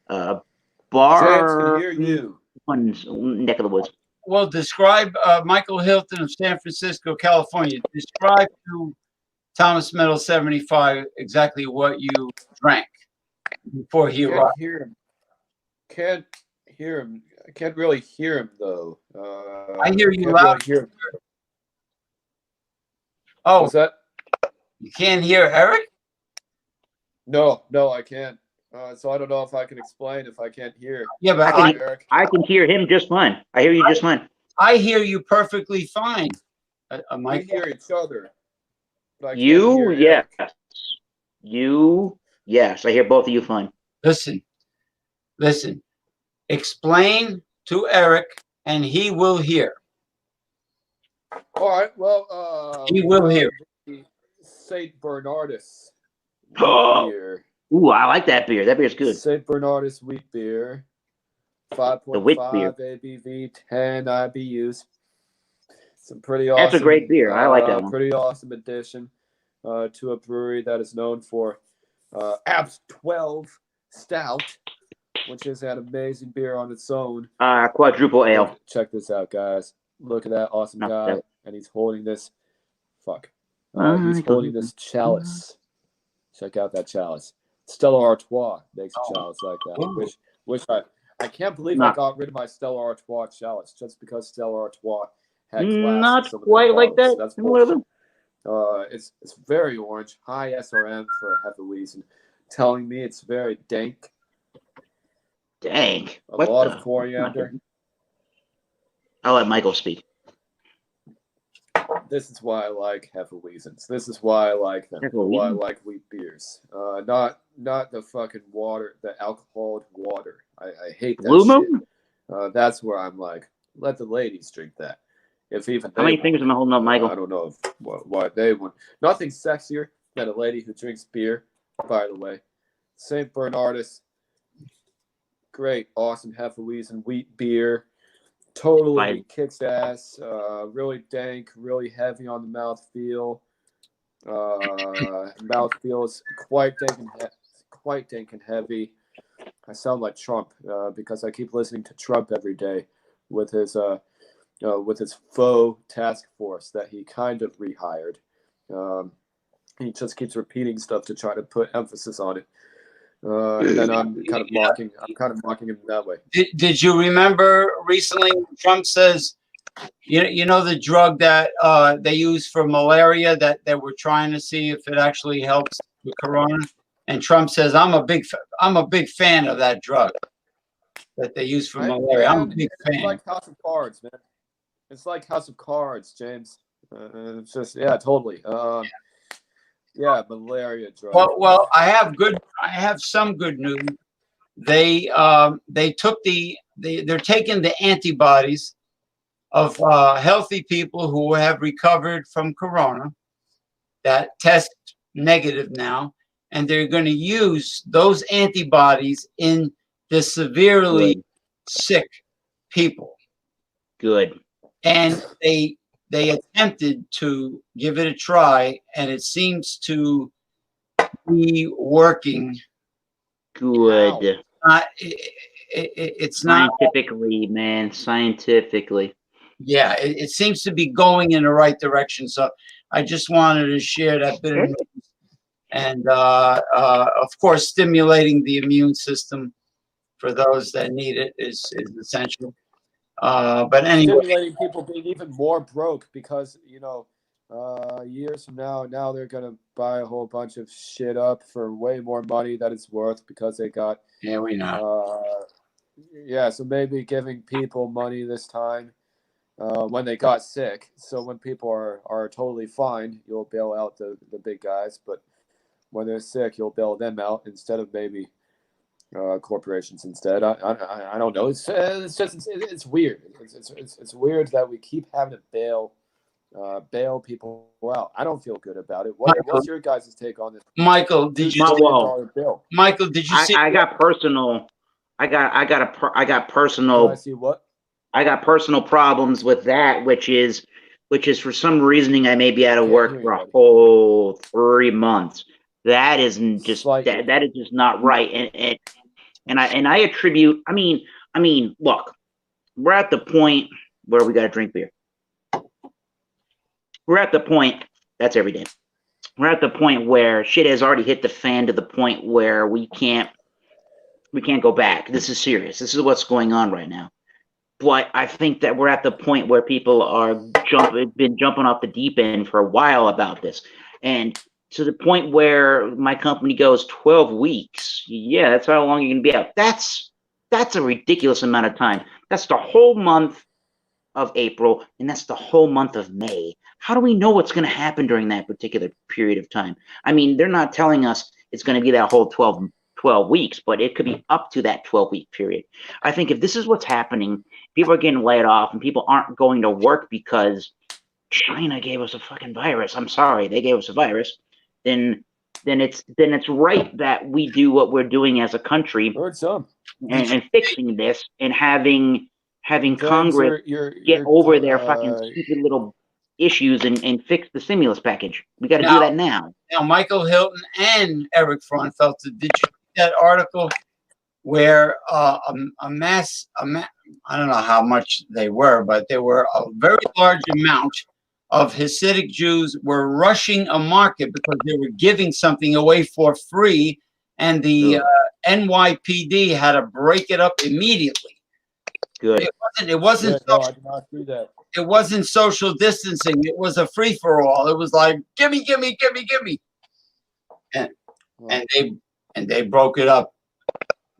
bar one's neck of the woods. Well, describe Michael Hilton of San Francisco, California. Describe to Thomas Meadow 75 exactly what you drank before he arrived. Can't hear him. I can't really hear him though. I hear you loud. Really oh, what's that? You can't hear Eric? No, I can't. So I don't know if I can explain if I can't hear. Yeah, but I can hear him just fine. I hear you just fine. I hear you perfectly fine. We hear each other. You, yes. You, yes. I hear both of you fine. Listen. Explain to Eric, and he will hear. All right. Well, he will hear. St. Bernardus beer. Ooh, I like that beer. That beer's good. St. Bernardus wheat beer. 5.5 ABV, 10 IBUs. Some pretty awesome. That's a great beer. I like that one. Pretty awesome addition to a brewery that is known for Abs 12 Stout, which is an amazing beer on its own. Quadruple ale. Check this out, guys. Look at that awesome guy, and he's holding this. He's holding this chalice. Check out that chalice. Stella Artois makes a chalice like that. Which I can't believe I got rid of my Stella Artois chalice just because Stella Artois had glass. Not quite like that. That's bullshit. It's very orange, high SRM for a Hefeweizen, telling me it's very dank. Dank. A lot of coriander. I'll let Michael speak. This is why I like Hefeweizens. This is why I like them. Why I like wheat beers. Not the fucking water, the alcoholic water. I hate that Blue shit. Moon? That's where I'm like, let the ladies drink that. If even how many fingers am I holding up, Michael? I don't know why they would. Nothing sexier than a lady who drinks beer. By the way, St. Bernardus, great, awesome Hefeweizen wheat beer. Totally kicks ass. Really dank, really heavy on the mouthfeel. Mouthfeel is quite dank and heavy. I sound like Trump because I keep listening to Trump every day with his faux task force that he kind of rehired. He just keeps repeating stuff to try to put emphasis on it. And I'm kind of mocking him that way. Did you remember recently Trump says, you know the drug that they use for malaria that we're trying to see if it actually helps with corona? And Trump says, I'm a big fan of that drug that they use for malaria. I'm a big fan. It's like House of Cards, man. It's like House of Cards, James. It's just totally. Yeah, malaria drug. Well, I have some good news. They took they're taking the antibodies of healthy people who have recovered from corona that test negative now, and they're going to use those antibodies in the severely sick people. Good. And they attempted to give it a try, and it seems to be working. Good. It's scientifically, man. Scientifically. Yeah, it seems to be going in the right direction. So I just wanted to share that bit of news. And of course, stimulating the immune system for those that need it is essential. But anyway, stimulating people being even more broke because years from now they're gonna buy a whole bunch of shit up for way more money than it's worth because they got. Yeah, we know. So maybe giving people money this time when they got sick. So when people are totally fine, you'll bail out the big guys, but when they're sick, you'll bail them out instead of maybe corporations instead. I don't know. It's weird. It's weird that we keep having to bail people out. I don't feel good about it. What's your guys' take on this? Michael, did you see? I got personal. I got personal. I see what? I got personal problems with that, which is for some reasoning I may be out of work for a whole 3 months. That isn't just that is just not right. And I attribute. I mean, look, we're at the point where we got to drink beer. We're at the point that's every day. We're at the point where shit has already hit the fan to the point where we can't go back. This is serious. This is what's going on right now. But I think that we're at the point where people are been jumping off the deep end for a while about this, and to the point where my company goes 12 weeks. Yeah, that's how long you're going to be out. That's a ridiculous amount of time. That's the whole month of April, and that's the whole month of May. How do we know what's going to happen during that particular period of time? I mean, they're not telling us it's going to be that whole 12 weeks, but it could be up to that 12-week period. I think if this is what's happening, people are getting laid off and people aren't going to work because China gave us a fucking virus. I'm sorry, they gave us a virus. Then then it's right that we do what we're doing as a country and fixing this and having Congress get over their fucking stupid little issues and fix the stimulus package. We got to do that now. Now, Michael Hilton and Eric Frauenfelder, did you read that article where I don't know how much they were, but there were a very large amount of Hasidic Jews were rushing a market because they were giving something away for free, and the NYPD had to break it up immediately. Good. It wasn't. No, I did not do that. It wasn't social distancing. It was a free for all. It was like gimme, and they broke it up.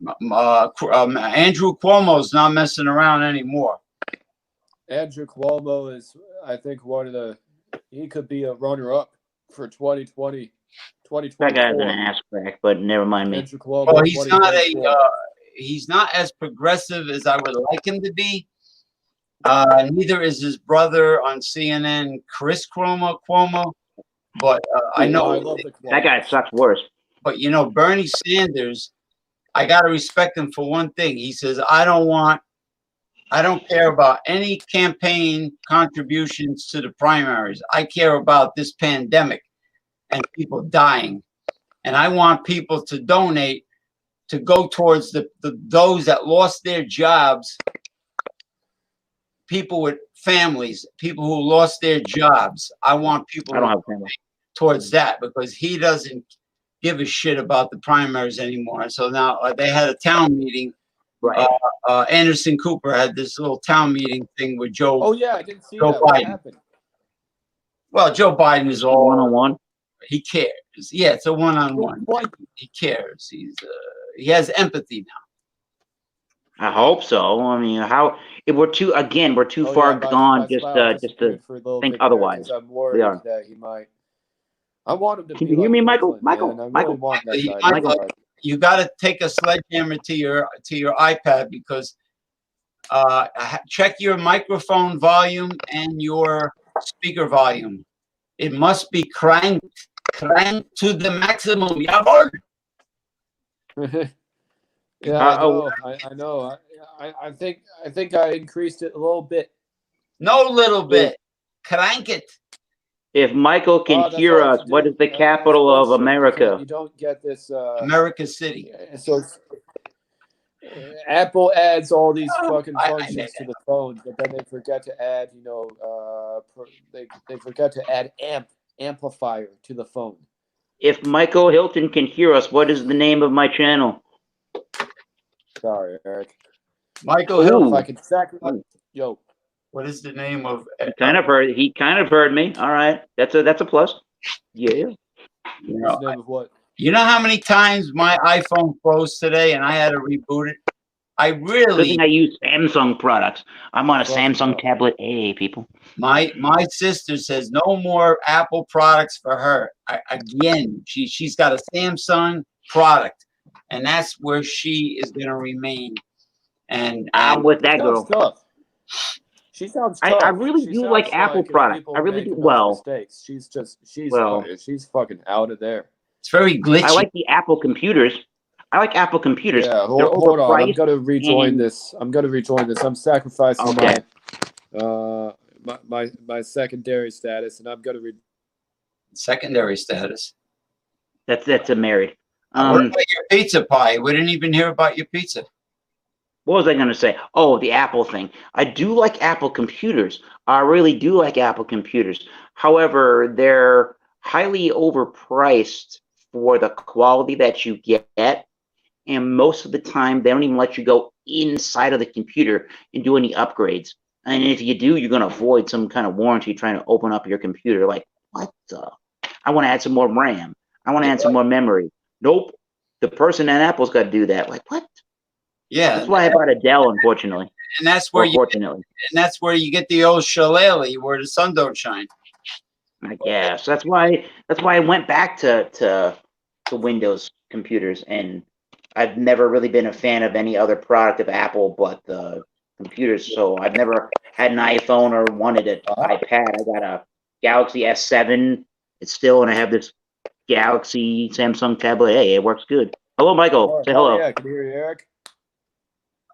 Andrew Cuomo's not messing around anymore. Andrew Cuomo is, I think, he could be a runner-up for 2020. That guy's an ass crack, but never mind me. Andrew Cuomo, well, he's not as progressive as I would like him to be. Neither is his brother on CNN, Chris Cuomo. But I know that guy sucks worse. But you know, Bernie Sanders, I gotta respect him for one thing. He says, I don't care about any campaign contributions to the primaries. I care about this pandemic and people dying. And I want people to donate to go towards those that lost their jobs, people with families, people who lost their jobs. I want people towards that because he doesn't give a shit about the primaries anymore. And so now they had a town meeting. Right. Anderson Cooper had this little town meeting thing with Joe. Oh yeah, I didn't see Joe that. Biden. What happened? Well, Joe Biden is all one-on-one. He cares. Yeah, it's a one-on-one. He cares. He has empathy now. I hope so. I mean, we're too far gone just to think otherwise. I'm worried that he might. I want him to. Can you hear me, Michael? Michael. You got to take a sledgehammer to your iPad because check your microphone volume and your speaker volume. It must be cranked to the maximum. Yeah, I know. I think I increased it a little bit. No little bit. Crank it. If Michael can hear us, what is the capital of America? You don't get this. America City. So Apple adds all these fucking functions to the phone, but then they forget to add, they forget to add amplifier to the phone. If Michael Hilton can hear us, what is the name of my channel? Sorry, Eric. Michael Hilton. If I can sacrifice, what is the name of? He kind of heard me. All right, that's a plus. Yeah. You know how many times my iPhone froze today, and I had to reboot it. I use Samsung products. I'm on a Samsung tablet A, people. My sister says no more Apple products for her. Again, she's got a Samsung product, and that's where she is going to remain. And I'm with that girl. Tough. She sounds tough. I really do like Apple products. I really do. Well, mistakes. She's fucking out of there. It's very glitchy. I like the Apple computers. Yeah, hold on. I'm gonna rejoin this. I'm sacrificing my secondary status, and I'm gonna secondary status. That's a married. What about your pizza pie? We didn't even hear about your pizza. What was I going to say? Oh, the Apple thing. I do like Apple computers. I really do like Apple computers. However, they're highly overpriced for the quality that you get. And most of the time, they don't even let you go inside of the computer and do any upgrades. And if you do, you're going to avoid some kind of warranty trying to open up your computer. Like, what the? I want to add some more RAM. I want to add some more memory. Nope. The person at Apple's got to do that. Like, what? Yeah, that's why I bought a Dell, unfortunately. And that's where you get the old shillelagh where the sun don't shine. I guess that's why I went back to Windows computers, and I've never really been a fan of any other product of Apple but the computers. So I've never had an iPhone or wanted an iPad. I got a Galaxy S7. It's still, and I have this Galaxy Samsung tablet. Hey, it works good. Hello, Michael. Say hello. Yeah, I can hear you, Eric.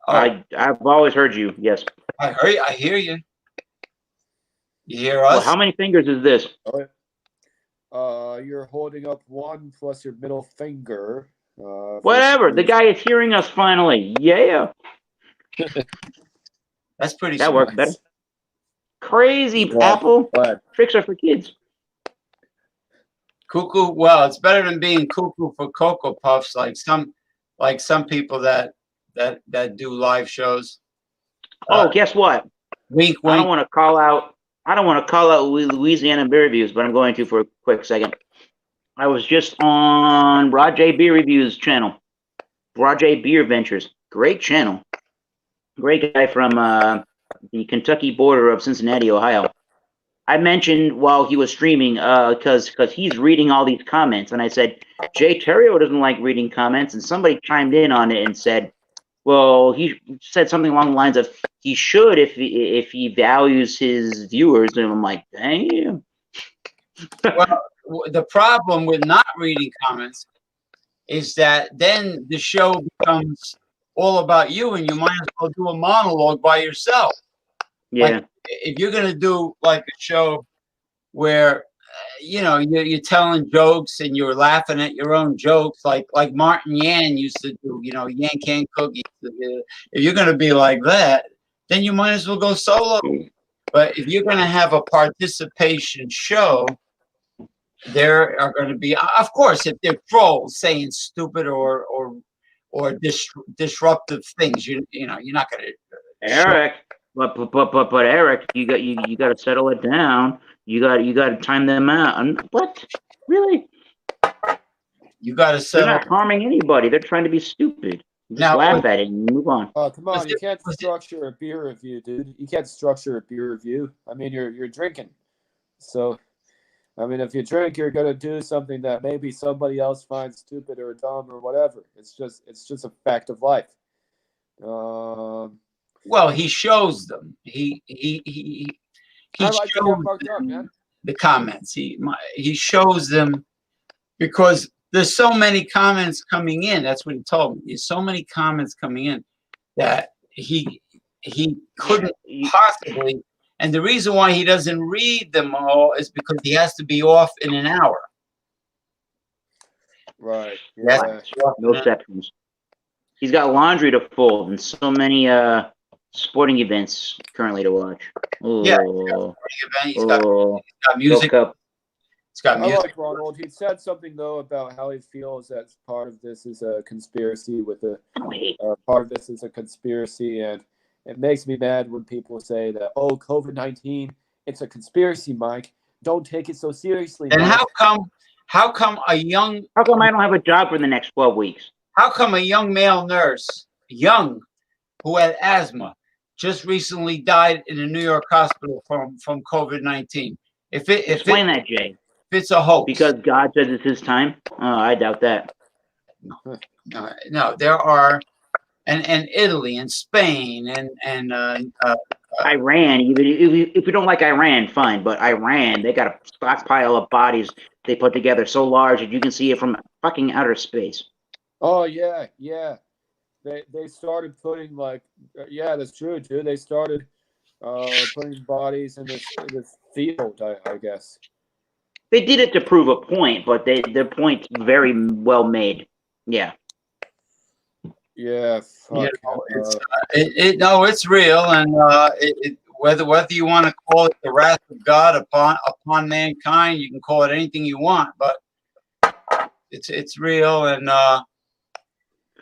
I've always heard you. Yes. I heard you. I hear you. You hear us? Well, how many fingers is this? You're holding up one plus your middle finger. Whatever. The guy is hearing us finally. Yeah. That's pretty. That smart. works better. Crazy Yeah, Apple. Tricks are for kids. Cuckoo. Well, it's better than being cuckoo for Cocoa Puffs, like some people that do live shows. Oh, guess what? Wink, wink. I don't want to call out Louisiana beer reviews, but I'm going to for a quick second. I was just on Rajay Beer Reviews channel. Rajay Beer Ventures. Great channel. Great guy from the Kentucky border of Cincinnati, Ohio. I mentioned while he was streaming, because he's reading all these comments, and I said, Jay Terrio doesn't like reading comments, and somebody chimed in on it and said, well, he said something along the lines of he should if he values his viewers, and I'm like, damn. Well, the problem with not reading comments is that then the show becomes all about you, and you might as well do a monologue by yourself. Yeah. Like, if you're gonna do like a show where you're telling jokes and you're laughing at your own jokes, like Martin Yan used to do, Yan Can Cook. If you're gonna be like that, then you might as well go solo. But if you're gonna have a participation show, there are going to be, of course, if they're trolls saying stupid or disruptive things, you're not going to. Eric, but Eric, you got to settle it down. You got to time them out. What? Really? You got to settle. They're not harming anybody. They're trying to be stupid. You just laugh at it and move on. Oh, come on! You can't structure a beer review, dude. You can't structure a beer review. I mean, you're drinking, so. I mean, if you drink, you're gonna do something that maybe somebody else finds stupid or dumb or whatever. It's just a fact of life. Well, he shows them. He like to shows get fucked up, man. The comments. He shows them because there's so many comments coming in. That's what he told me. There's so many comments coming in that he couldn't possibly. And the reason why he doesn't read them all is because he has to be off in an hour. Right. Yeah. No exceptions. He's got laundry to fold and so many sporting events currently to watch. Ooh. Yeah, he's got music. He's got music. I like Ronald. He said something though about how he feels that part of this is a conspiracy part of this is a conspiracy, and it makes me mad when people say that, oh, COVID-19, it's a conspiracy, Mike. Don't take it so seriously. And Mike. how come I don't have a job for the next 12 weeks? How come a young male nurse, who had asthma, just recently died in a New York hospital from COVID-19? Explain that, Jay. If it's a hoax. Because God says it's his time? I doubt that. No, there are. And Italy and Spain and Iran. Even if you don't like Iran, fine. But Iran, they got a stockpile of bodies they put together so large that you can see it from fucking outer space. Oh yeah. They started putting that's true too. They started putting bodies in this field, I guess. They did it to prove a point, but their point's very well made. Yeah. Yeah, fuck. It's real, and whether you want to call it the wrath of God upon mankind, you can call it anything you want, but it's real, and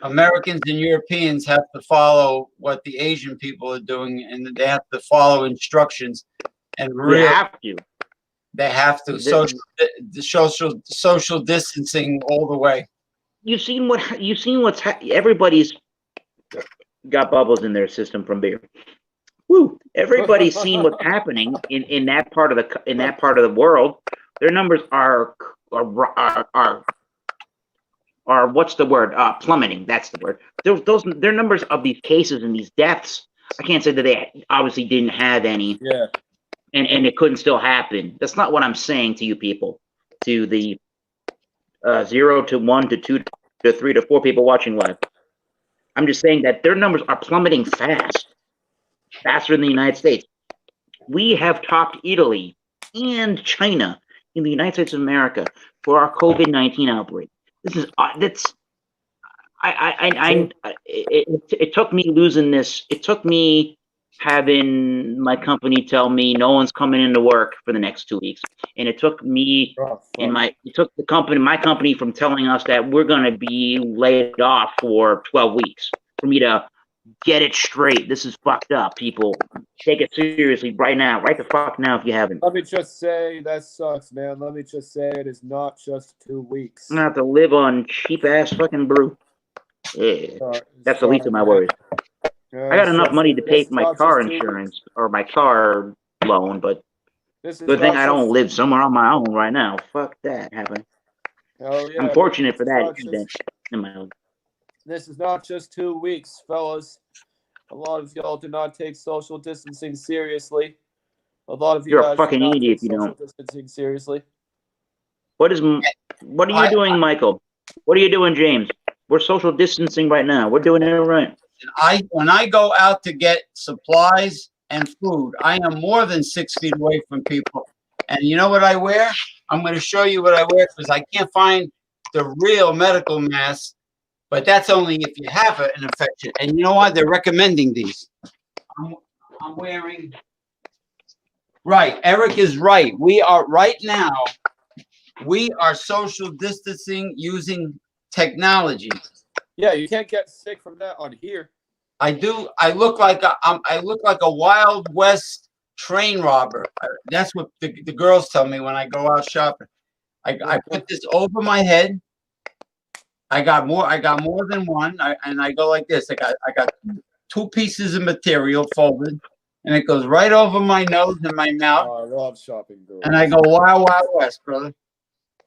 Americans and Europeans have to follow what the Asian people are doing, and they have to follow instructions, and really they have to social distancing all the way. You've seen everybody's got bubbles in their system from beer. Woo! Everybody's seen what's happening in that part of the world. Their numbers are what's the word? Plummeting. That's the word. Their numbers of these cases and these deaths. I can't say that they obviously didn't have any. Yeah. And it couldn't still happen. That's not what I'm saying to you people, to the 0 to 1 to 2 to 3 to 4 people watching live. I'm just saying that their numbers are plummeting faster than the United States. We have topped Italy and China in the United States of America for our COVID-19 outbreak. This is it took me losing this. It took me having my company tell me no one's coming into work for the next 2 weeks, and it took me it took my company from telling us that we're going to be laid off for 12 weeks for me to get it straight. This is fucked up, people. Take it seriously right now. Right the fuck now if you haven't. Let me just say that sucks, man. Let me just say it is not just 2 weeks. I'm gonna have to live on cheap ass fucking brew. Yeah, that's the least of my worries. I got enough money to pay for my car insurance or my car loan, but good thing I don't live somewhere on my own right now. Fuck that happening. Oh, yeah, I'm fortunate for that event in my own. This is not just 2 weeks, fellas. A lot of y'all do not take social distancing seriously. A lot of you You're guys a fucking do not idiot take if you social don't. Distancing seriously. What are you doing, Michael? What are you doing, James? We're social distancing right now. We're doing it right. When I go out to get supplies and food, I am more than 6 feet away from people. And you know what I wear? I'm going to show you what I wear because I can't find the real medical mask. But that's only if you have an infection. And you know what? They're recommending these. I'm wearing. Right. Eric is right. We are right now. We are social distancing using technology. Yeah, you can't get sick from that on here. I do. I look like a Wild West train robber. That's what the girls tell me when I go out shopping. I put this over my head. I got more than one, and I go like this. I got 2 pieces of material folded, and it goes right over my nose and my mouth. Oh, I love shopping girls. And I go Wild Wild West, brother.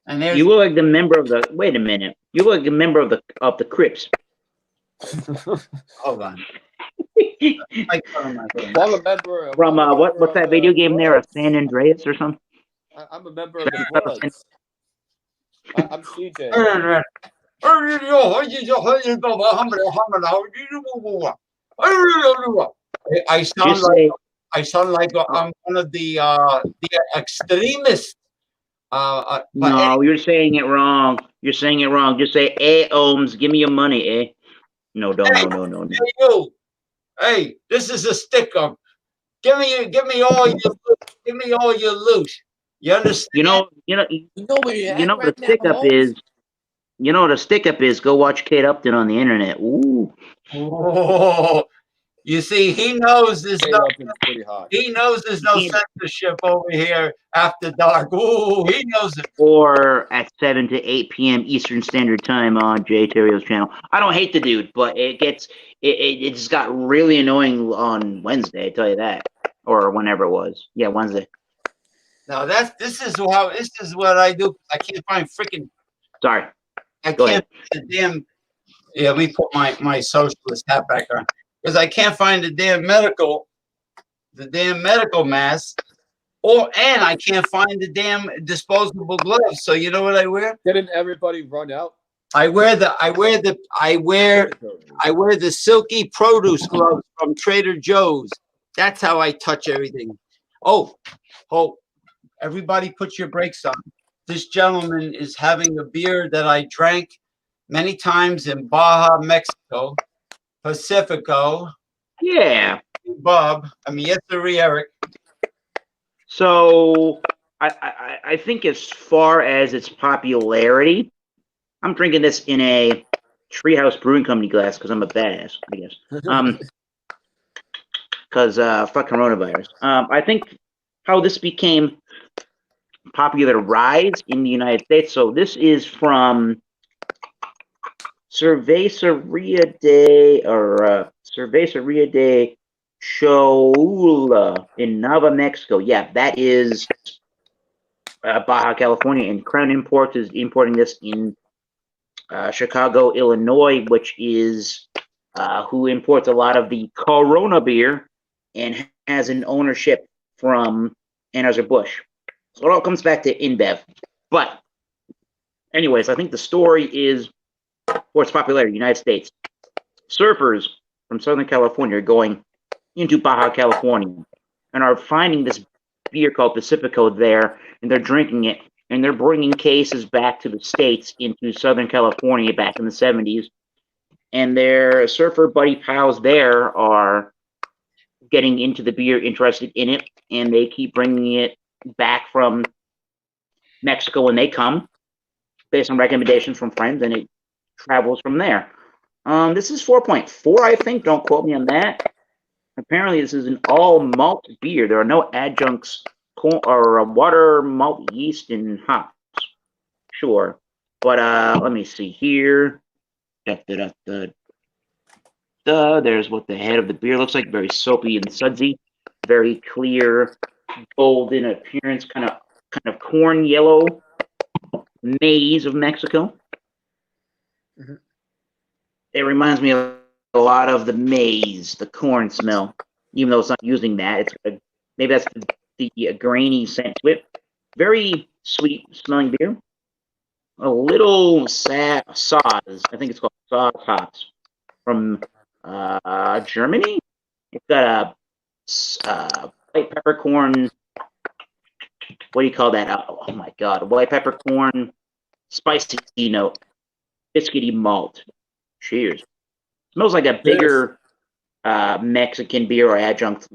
And there's you look like the member of the. Wait a minute. You look like a member of the Crips. Hold on. I'm a member From what's that video game there? San Andreas or something? I'm a member of the Bloods. I'm CJ. I sound like I'm one of the extremists. No, you're saying it wrong. You're saying it wrong. Just say, "Hey, Ohms, give me your money, eh?" No. Hey, you. Hey, this is a sticker. Give me all your loot. You understand? You know what the stick up is. You know what a stick up is? Go watch Kate Upton on the internet. Ooh. Oh, you see, he knows there's no. Pretty hot. He knows there's no censorship over here after dark. Ooh, he knows it. Or at 7 to 8 p.m. Eastern Standard Time on Jay Terrio's channel. I don't hate the dude, but it just got really annoying on Wednesday. I tell you that, or whenever it was. Yeah, Wednesday. No, this is what I do. I can't find freaking. Sorry. I can't the damn. Yeah, let me put my socialist hat back on because I can't find the damn medical mask, and I can't find the damn disposable gloves. So you know what I wear? Didn't everybody run out? I wear the silky produce gloves from Trader Joe's. That's how I touch everything. Oh, everybody put your brakes on. This gentleman is having a beer that I drank many times in Baja, Mexico, Pacifico. Yeah. Bob. I mean, yes, sir, Eric. So I think as far as its popularity, I'm drinking this in a Treehouse Brewing Company glass because I'm a badass, I guess. Because fuck coronavirus. I think how this became popularized in the United States. So this is from Cerveceria de Cholula in Nava, Mexico. Yeah, that is Baja California, and Crown Imports is importing this in Chicago, Illinois, which is who imports a lot of the Corona beer and has an ownership from Anheuser-Busch. So it all comes back to InBev. But Anyways, I think the story is, for its popularity, United States. Surfers from Southern California are going into Baja California and are finding this beer called Pacifico there, and they're drinking it, and they're bringing cases back to the States into Southern California back in the 70s, and their surfer buddy pals there are getting into the beer, interested in it, and they keep bringing it back from Mexico when they come, based on recommendations from friends, and it travels from there. This is 4.4, I think. Don't quote me on that. Apparently, this is an all malt beer. There are no adjuncts or water, malt, yeast, and hops. Sure, but let me see here. There's what the head of the beer looks like. Very soapy and sudsy. Very clear, golden appearance. Kind of corn yellow maize of Mexico. Mm-hmm. It reminds me of a lot of the maize, the corn smell. Even though it's not using that, maybe that's the grainy scent to it. Very sweet smelling beer. A little sauce. I think it's called sauce hops from Germany. It's got a white peppercorn. What do you call that? Oh my God! A white peppercorn, spicy note, biscuity malt. Cheers. Smells like a bigger Mexican beer or adjunct.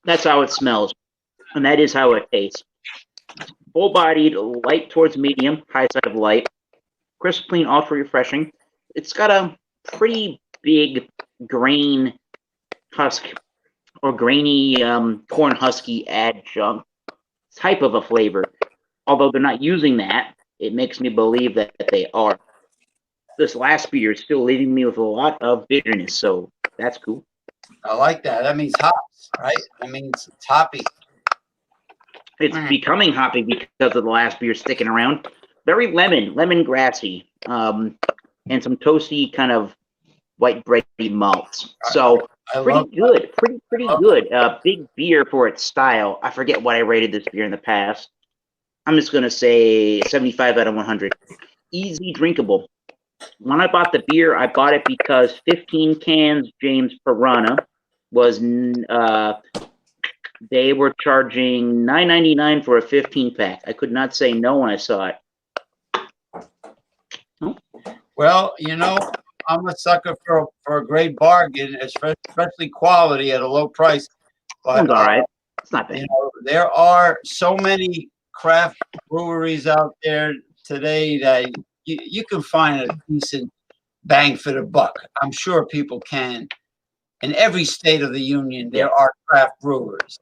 That's how it smells, and that is how it tastes. Full-bodied, light towards medium, high side of light, crisp, clean, ultra refreshing. It's got a pretty big grain husk or grainy corn husky adjunct type of a flavor. Although they're not using that, it makes me believe that they are. This last beer is still leaving me with a lot of bitterness, so that's cool. I like that. That means hops, right? That means it's hoppy. It's becoming hoppy because of the last beer sticking around. Very lemongrassy, and some toasty kind of white bready malts. So pretty good, pretty good. Big beer for its style. I forget what I rated this beer in the past. I'm just going to say 75 out of 100. Easy drinkable. When I bought the beer, I bought it because 15 cans James Piranha was, they were charging $9.99 for a 15-pack. I could not say no when I saw it. Oh. Well, you know, I'm a sucker for a great bargain, especially quality at a low price. But, all right. It's not bad. You know, there are so many craft breweries out there today that you can find a decent bang for the buck. I'm sure people can. In every state of the union, there are craft brewers.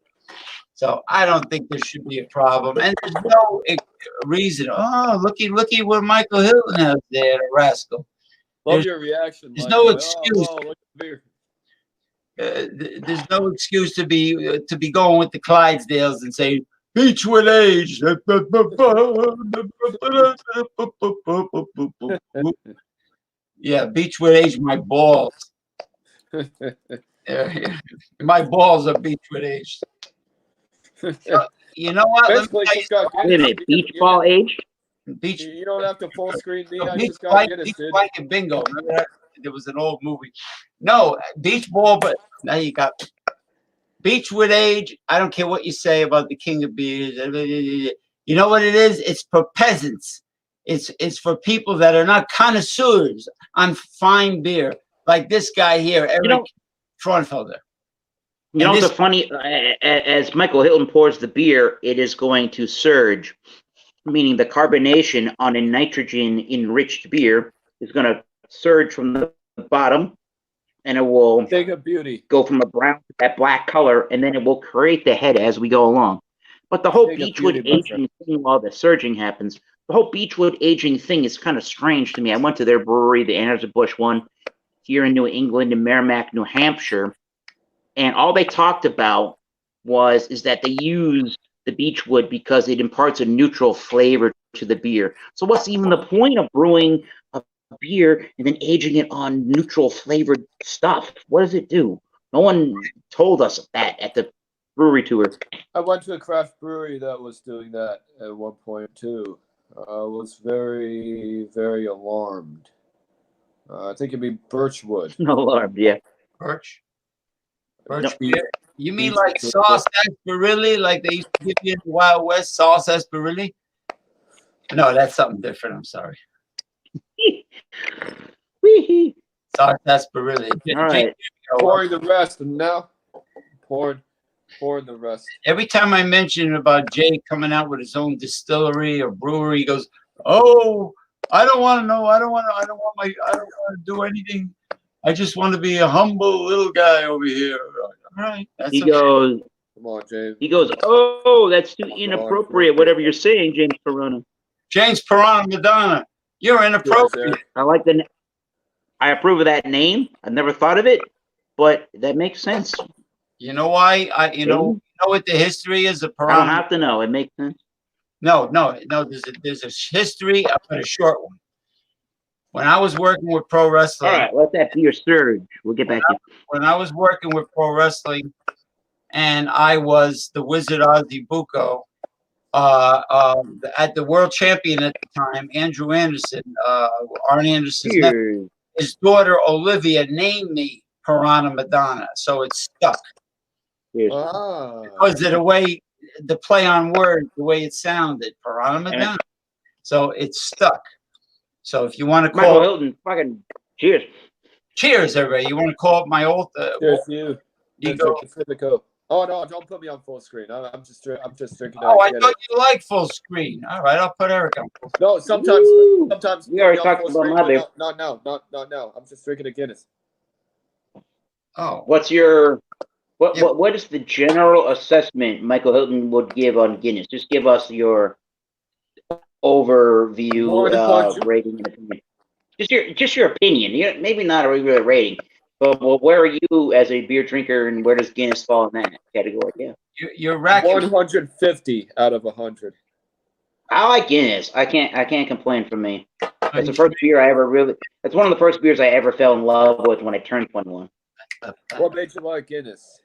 So I don't think there should be a problem. And there's no reason. Oh, looky what Michael Hilton has there, the rascal. Love your reaction. There's Michael. no excuse. Oh, look at the beer. There's no excuse to be going with the Clydesdales and say Beechwood Age. Yeah, Beechwood Age my balls. My balls are Beechwood Age. You know what? Wait a minute, beach ball age? Beach. You don't have to full screen me. I beach just gotta get it, beach dude. blanket bingo. Remember that? There was an old movie. No, beach ball, but now you got Beechwood Age. I don't care what you say about the king of beers. You know what it is? It's for peasants. It's for people that are not connoisseurs on fine beer, like this guy here, Eric Frauenfelder. You know, the funny, as Michael Hilton pours the beer, it is going to surge, meaning the carbonation on a nitrogen-enriched beer is going to surge from the bottom, and it will go from a brown to that black color, and then it will create the head as we go along. But the whole Beechwood aging thing, while the surging happens, the whole Beechwood aging thing is kind of strange to me. I went to their brewery, the Anheuser-Busch one, here in New England, in Merrimack, New Hampshire, and all they talked about is that they use the Beechwood because it imparts a neutral flavor to the beer. So what's even the point of brewing a beer and then aging it on neutral flavored stuff? What does it do? No one told us that at the brewery tour. I went to a craft brewery that was doing that at one point too. I was very, very alarmed. I think it'd be Birchwood. Alarmed, yeah. Birch Nope. beer. You mean like sauce sarsaparilla, like they used to give you in the Wild West, sauce sarsaparilla? No, that's something different. I'm sorry. Wee-hee. Sauce sarsaparilla. All right. Pouring the rest, and now pouring the rest. Every time I mention about Jay coming out with his own distillery or brewery, he goes, "Oh, I don't want to know. I don't want to do anything. I just want to be a humble little guy over here." All right. That's He okay. goes, Come on, James. he goes, oh, that's too inappropriate, whatever you're saying, James Piranha. James Piranha-Do, you're inappropriate. I like I approve of that name. I never thought of it, but that makes sense. You know why? You know what the history is of I Piranha? don't have to know. It makes sense. No. There's a history. I'll put a short one. When I was working with pro wrestling, All right, let that be your surge. We'll get back to you. when I was working with pro wrestling, and I was the Wizard Ozzy Bucco, at the world champion at the time, Andrew Anderson, Arn Anderson's nephew, his daughter Olivia named me Piranha Madonna, so it stuck. Because of the way, the play on words, the way it sounded, Piranha Madonna. So it stuck. So if you want to Michael call Hilton, fucking cheers. Cheers, everybody. You want to call up my old Cheers to you. ego? Oh no! Don't put me on full screen. I'm just drinking. Oh, I thought you liked full screen. All right, I'll put Eric on full screen. No, sometimes. We already talked about my beer. Not now. I'm just drinking a Guinness. Oh, What's your what is the general assessment Michael Hilton would give on Guinness? Just give us your overview, rating, and opinion. Just your opinion. Maybe not a regular rating, but where are you as a beer drinker, and where does Guinness fall in that category? Yeah, you're racking 150 out of 100. I like Guinness. I can't complain from me. That's the first beer I ever really. That's one of the first beers I ever fell in love with when I turned 21. What made you like Guinness?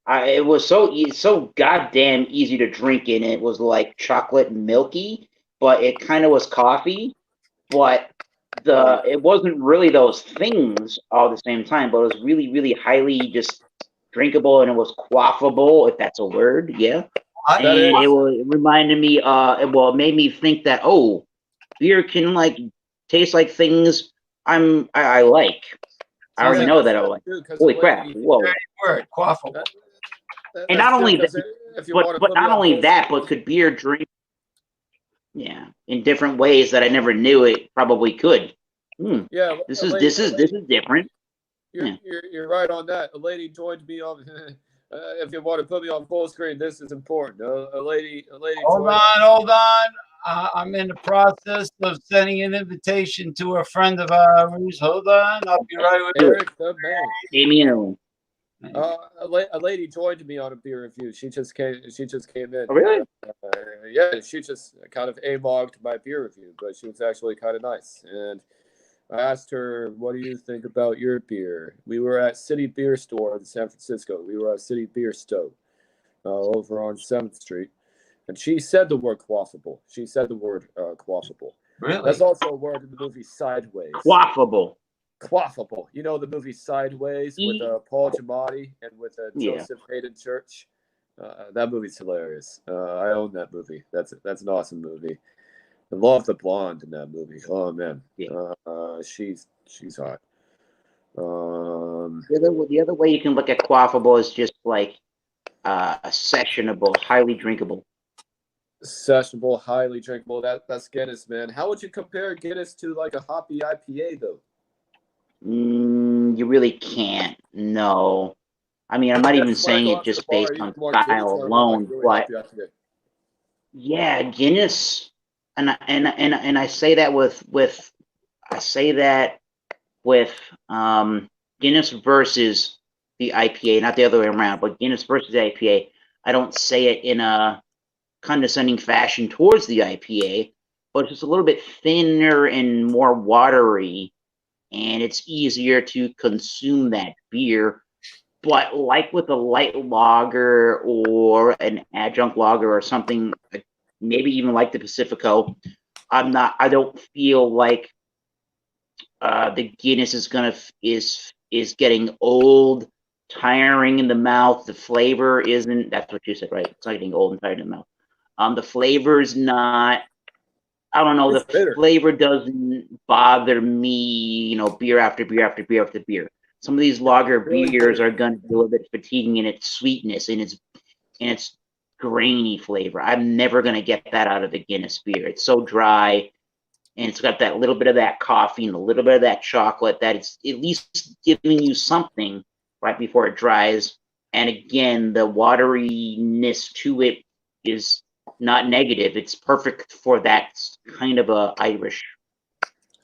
It was so goddamn easy to drink, and it was like chocolate and milky, but it kind of was coffee. But it wasn't really those things all at the same time, but it was really, really highly just drinkable, and it was quaffable, if that's a word, yeah. And it reminded me, it made me think that, oh, beer can like taste like things I like. I already know that I like. Holy crap! Whoa! Word, quaffable. And not only that, but not only that, but could beer drink? Yeah, in different ways that I never knew it probably could. Yeah, this is different. You're right on that. A lady joined me on. If you want to put me on full screen, this is important. A lady. Hold on. I'm in the process of sending an invitation to a friend of ours. Hold on, I'll be right with Eric the man. Amy. A lady joined me on a beer review. She just came in. Oh, really? Yeah, she just kind of A-logged my beer review, but she was actually kind of nice. And I asked her, "What do you think about your beer?" We were at City Beer Store in San Francisco. We were at City Beer Store over on 7th Street. And she said the word quaffable. She said the word quaffable. Really? That's also a word in the movie Sideways. Quaffable. You know the movie Sideways with Paul Giamatti and with Joseph Hayden Church? That movie's hilarious. I own that movie. That's an awesome movie. I love the blonde in that movie. Oh, man. Yeah. She's hot. The other way you can look at quaffable is just like sessionable, highly drinkable. Sessionable, highly drinkable. That's Guinness, man. How would you compare Guinness to like a hoppy IPA, though? You really can't. No. I mean, I'm not even saying it just based on style alone, but yeah, Guinness, and I say that with Guinness versus the IPA, not the other way around, but Guinness versus the IPA. I don't say it in a condescending fashion towards the IPA, but it's just a little bit thinner and more watery, and it's easier to consume that beer. But like with a light lager or an adjunct lager or something, maybe even like the Pacifico, I don't feel like the Guinness is getting old, tiring in the mouth. The flavor isn't. That's what you said, right? It's not getting old and tired in the mouth. The flavor's not. I don't know. It's The bitter. flavor doesn't bother me. Beer after beer after beer after beer. Some of these lager beers are going to be a little bit fatiguing in its sweetness and its grainy flavor. I'm never going to get that out of a Guinness beer. It's so dry, and it's got that little bit of that coffee and a little bit of that chocolate that it's at least giving you something right before it dries. And again, the wateriness to it is not negative. It's perfect for that kind of a Irish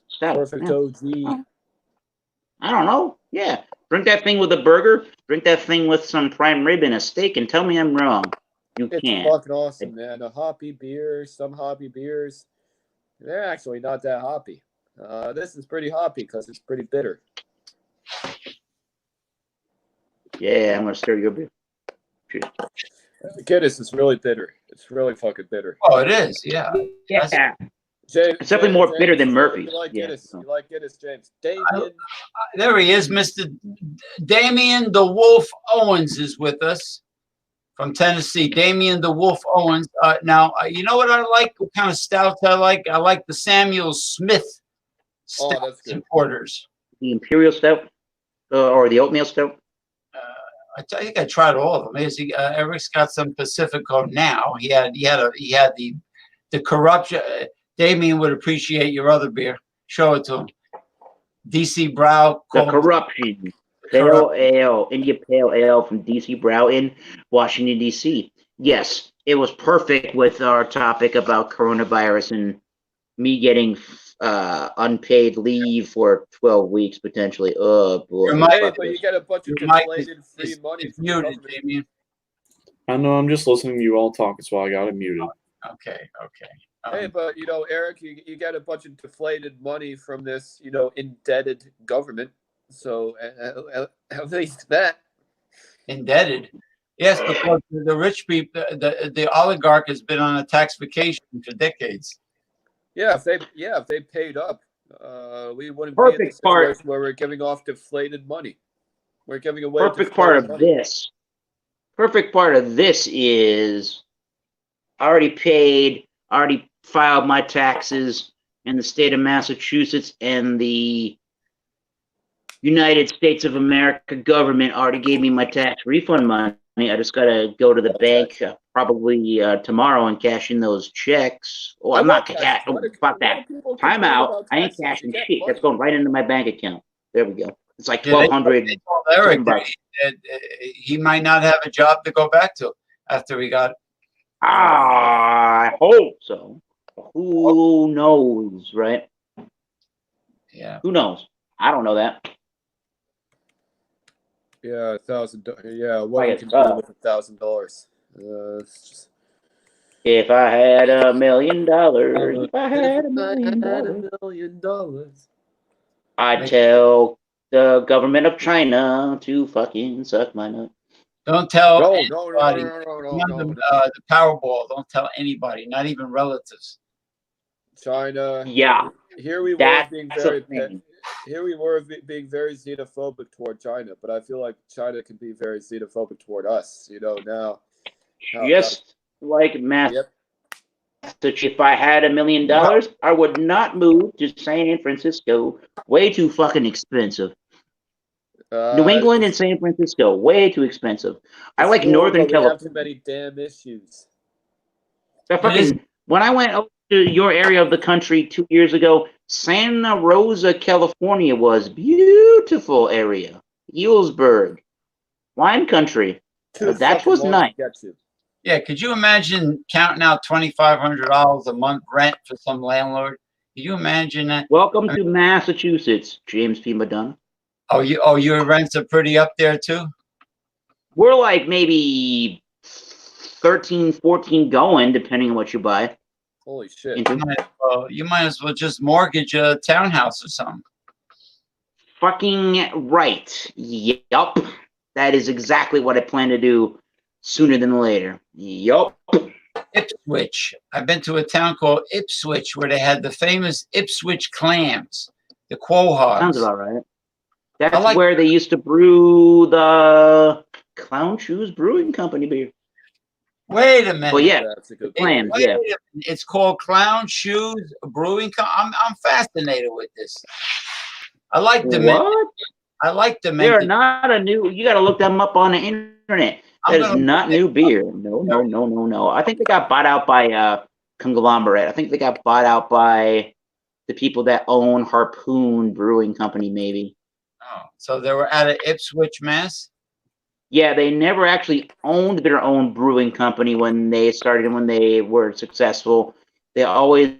stout. Perfect OG. I don't know. Yeah. Drink that thing with a burger. Drink that thing with some prime rib and a steak and tell me I'm wrong. You It's can't. fucking awesome, man. A hoppy beer, some hoppy beers, they're actually not that hoppy. This is pretty hoppy because it's pretty bitter. Yeah, I'm going to stir your beer. Cheers. Guinness is really bitter. It's really fucking bitter. Oh, it is. Yeah. Yeah. James, It's definitely more bitter than Murphy's. You like Guinness? Yeah. You like Guinness, James? Damien. There he is, Mr. Damien the Wolf Owens is with us from Tennessee. Damien the Wolf Owens. Now, you know what I like? What kind of stouts I like? I like the Samuel Smith stouts and porters. The Imperial Stout or the Oatmeal Stout? I think I tried all of them. Eric's got some Pacifico now. He had the corruption. Damien would appreciate your other beer. Show it to him. DC Brow. The Corruption. Pale Ale, India Pale Ale from DC Brow in Washington, D.C. Yes, it was perfect with our topic about coronavirus and me getting unpaid leave for 12 weeks potentially. Oh, boy. But you get a bunch of deflated free money from muted, Damien. I know, I'm just listening to you all talk, so I got it muted. Okay. Hey, but Eric, you get a bunch of deflated money from this, indebted government. So at least that. Indebted. Yes, because the rich people, the oligarch has been on a tax vacation for decades. Yeah, if they paid up, we wouldn't Perfect be in a situation where we're giving off deflated money. We're giving away. Perfect part of this. Perfect part of this is already filed my taxes in the state of Massachusetts, and the United States of America government already gave me my tax refund money. I just got to go to the bank probably tomorrow and cash in those checks. Oh, I'm not cash. Oh, fuck that. Time out. I ain't cashing shit. That's going right into my bank account. There we go. It's like $1,200. Eric, he might not have a job to go back to after he got. I hope so. Who knows, right? Yeah. Who knows? I don't know that. Yeah, $1,000. Yeah, what you can do with $1,000? If I had $1 million, if I had $1 million, I'd tell the government of China to fucking suck my nut. Don't tell anybody. No. The Powerball. Don't tell anybody, not even relatives. China. Yeah. Here we were being very xenophobic toward China, but I feel like China can be very xenophobic toward us. Now. Just like Massachusetts, if I had $1 million, I would not move to San Francisco. Way too fucking expensive. New England and San Francisco, way too expensive. I like Northern California. We have too many damn issues. When I went over to your area of the country 2 years ago, Santa Rosa, California was beautiful area. Healdsburg, wine country. That was nice. Yeah, could you imagine counting out $2,500 a month rent for some landlord? Can you imagine that? Welcome to Massachusetts, James P. Madonna. Your rents are pretty up there too? We're like maybe 13, 14 going, depending on what you buy. Holy shit. You might as well just mortgage a townhouse or something. Fucking right. Yup. That is exactly what I plan to do sooner than later. Yup. Ipswich. I've been to a town called Ipswich where they had the famous Ipswich clams, the quahogs. Sounds about right. That's like where they used to brew the Clown Shoes Brewing Company beer. Wait a minute. Well, yeah, That's a good clams, Wait yeah. a minute. It's called Clown Shoes Brewing Company. I'm fascinated with this. I like the What? I like the They're not a new. You got to look them up on the internet. That is not new beer. No. I think they got bought out by conglomerate. I think they got bought out by the people that own Harpoon Brewing Company, maybe. Oh, so they were out of Ipswich, Mass. Yeah, they never actually owned their own brewing company when they started and when they were successful. They always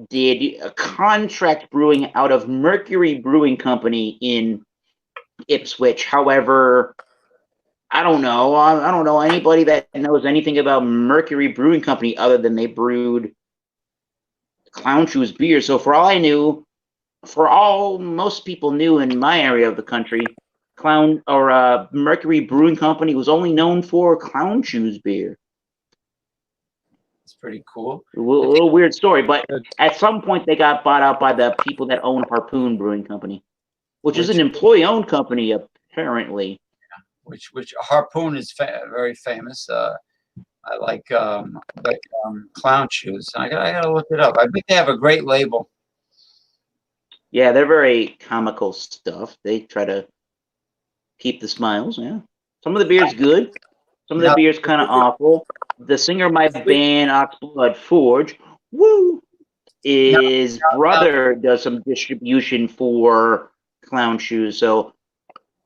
did a contract brewing out of Mercury Brewing Company in Ipswich. However, I don't know. I don't know anybody that knows anything about Mercury Brewing Company other than they brewed Clown Shoes beer. So for all I knew, most people knew in my area of the country, Mercury Brewing Company was only known for Clown Shoes beer. It's pretty cool. A little weird story, but at some point they got bought out by the people that own Harpoon Brewing Company, which is an employee-owned company apparently. Which Harpoon is very famous. I like Clown Shoes. I gotta look it up. I think they have a great label. Yeah, they're very comical stuff. They try to keep the smiles. Yeah, some of the beer's good. Some of the beer's kind of awful. The singer of my band, Oxblood Forge, his brother does some distribution for Clown Shoes. So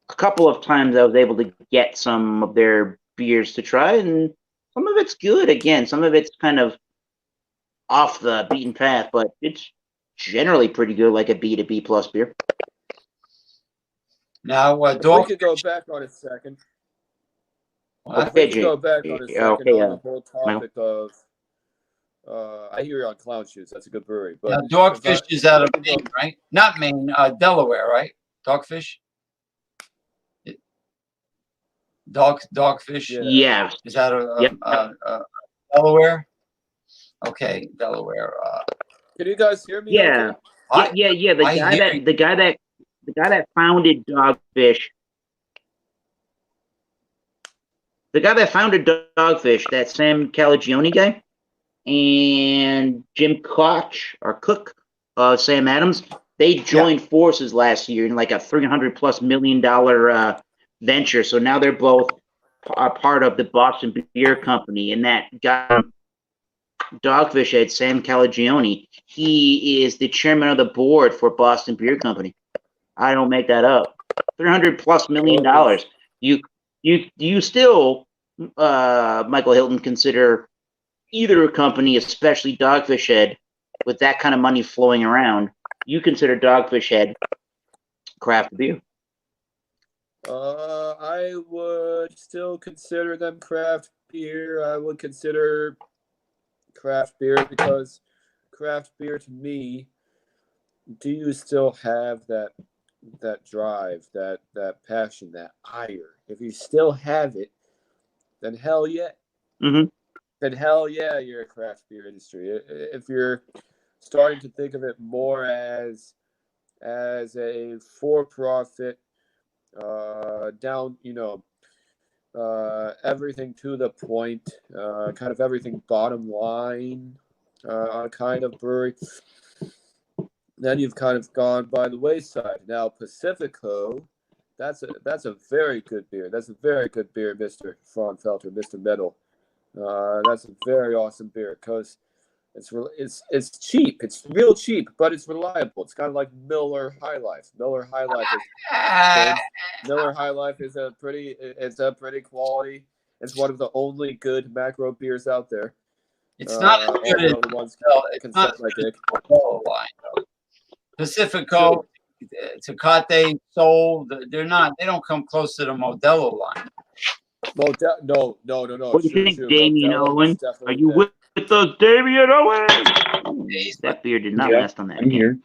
a couple of times I was able to get some of their beers to try, and some of it's good. Again, some of it's kind of off the beaten path, but it's generally pretty good, like a B to B plus beer. Now, we could go back on a second. What? We could go back on a second on the whole topic of. I hear you're on Clown Shoes. That's a good brewery. But Dogfish is out of Maine, right? Not Maine, Delaware, right? Dogfish. Dogfish. Yeah. Is out of Delaware. Okay, Delaware. Can you guys hear me? Yeah. Okay? Yeah. The guy that founded Dogfish. The guy that founded Dogfish, that Sam Calagione guy, and Jim Koch or Cook, Sam Adams, they joined forces last year in like a $300+ million venture. So now they're both a part of the Boston Beer Company, and that guy, Dogfish head, Sam Calagione, he is the chairman of the board for Boston Beer Company. I don't make that up. $300+ million. You still, Michael Hilton, consider either company, especially Dogfish Head, with that kind of money flowing around, you consider Dogfish Head craft beer? I would still consider them craft beer. I would consider craft beer because craft beer to me, do you still have that drive, that passion, that ire? If you still have it, then hell yeah. Mm-hmm. Then hell yeah, you're a craft beer industry. If you're starting to think of it more as a for-profit, down, everything to the point, kind of everything bottom line, kind of brewery, then you've kind of gone by the wayside. Now Pacifico, that's a very good beer. That's a very good beer, Mr. Fraunfelter, Mr. Metal. That's a very awesome beer because it's cheap. It's real cheap, but it's reliable. It's kind of like Miller High Life. Miller High Life is a pretty quality. It's one of the only good macro beers out there. It's not as good as it's not as good as Modelo line though. Pacifico, Tecate, Sol, they don't come close to the Modelo line. No. What do you think, Damien Owens? Are you with us, Damien Owens? That beer did not last on that. I'm here.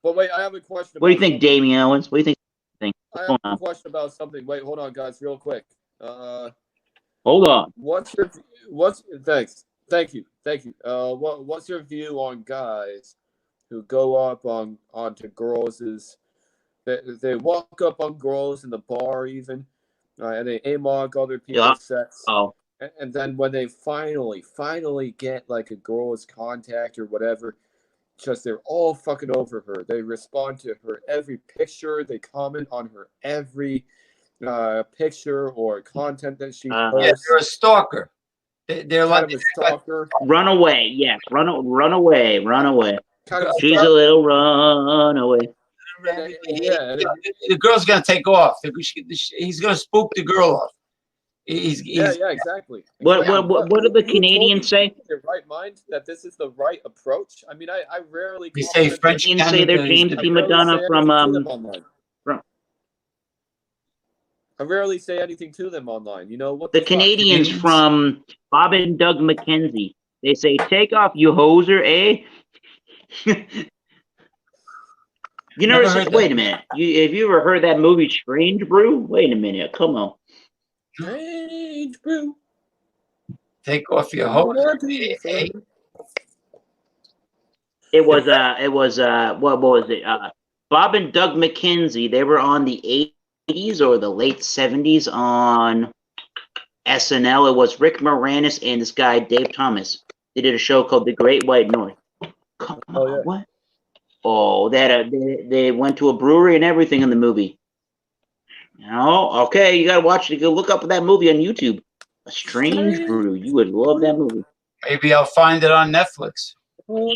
But wait, I have a question. What do you think, Damien Owens? What do you think? thing. I have a question about something. Wait, hold on, guys, real quick. Hold on. Thank you. What's your view on guys who go up onto girls' they walk up on girls in the bar even, and they amok other people's sex. Oh. And then when they finally get like a girl's contact or whatever, just they're all fucking over her. They respond to her every picture. They comment on her every picture or content that she posts. Yeah, they're a stalker. They're like a stalker. Run away, yes. Run away. Kind of She's a little runaway. Yeah, the girl's gonna take off. He's gonna spook the girl off. Yeah, exactly. What do the Canadians say? In their right mind that this is the right approach. I mean, I rarely. You say French Canadians say they're James P. Madonna from I rarely say anything to them online. You know what? The Canadians from Bob and Doug McKenzie. They say, "Take off, you hoser, eh?" You never said, wait a minute. Have you ever heard that movie Strange Brew? Wait a minute. Come on. Strange Brew. Take off your hoser. It was what was it? Bob and Doug McKenzie. They were on the 80s or the late 70s on SNL. It was Rick Moranis and this guy Dave Thomas. They did a show called The Great White North. Come on, yeah. what? Oh, they went to a brewery and everything in the movie. Okay, you gotta watch it. Go look up that movie on YouTube. A Strange Brew. You would love that movie. Maybe I'll find it on Netflix.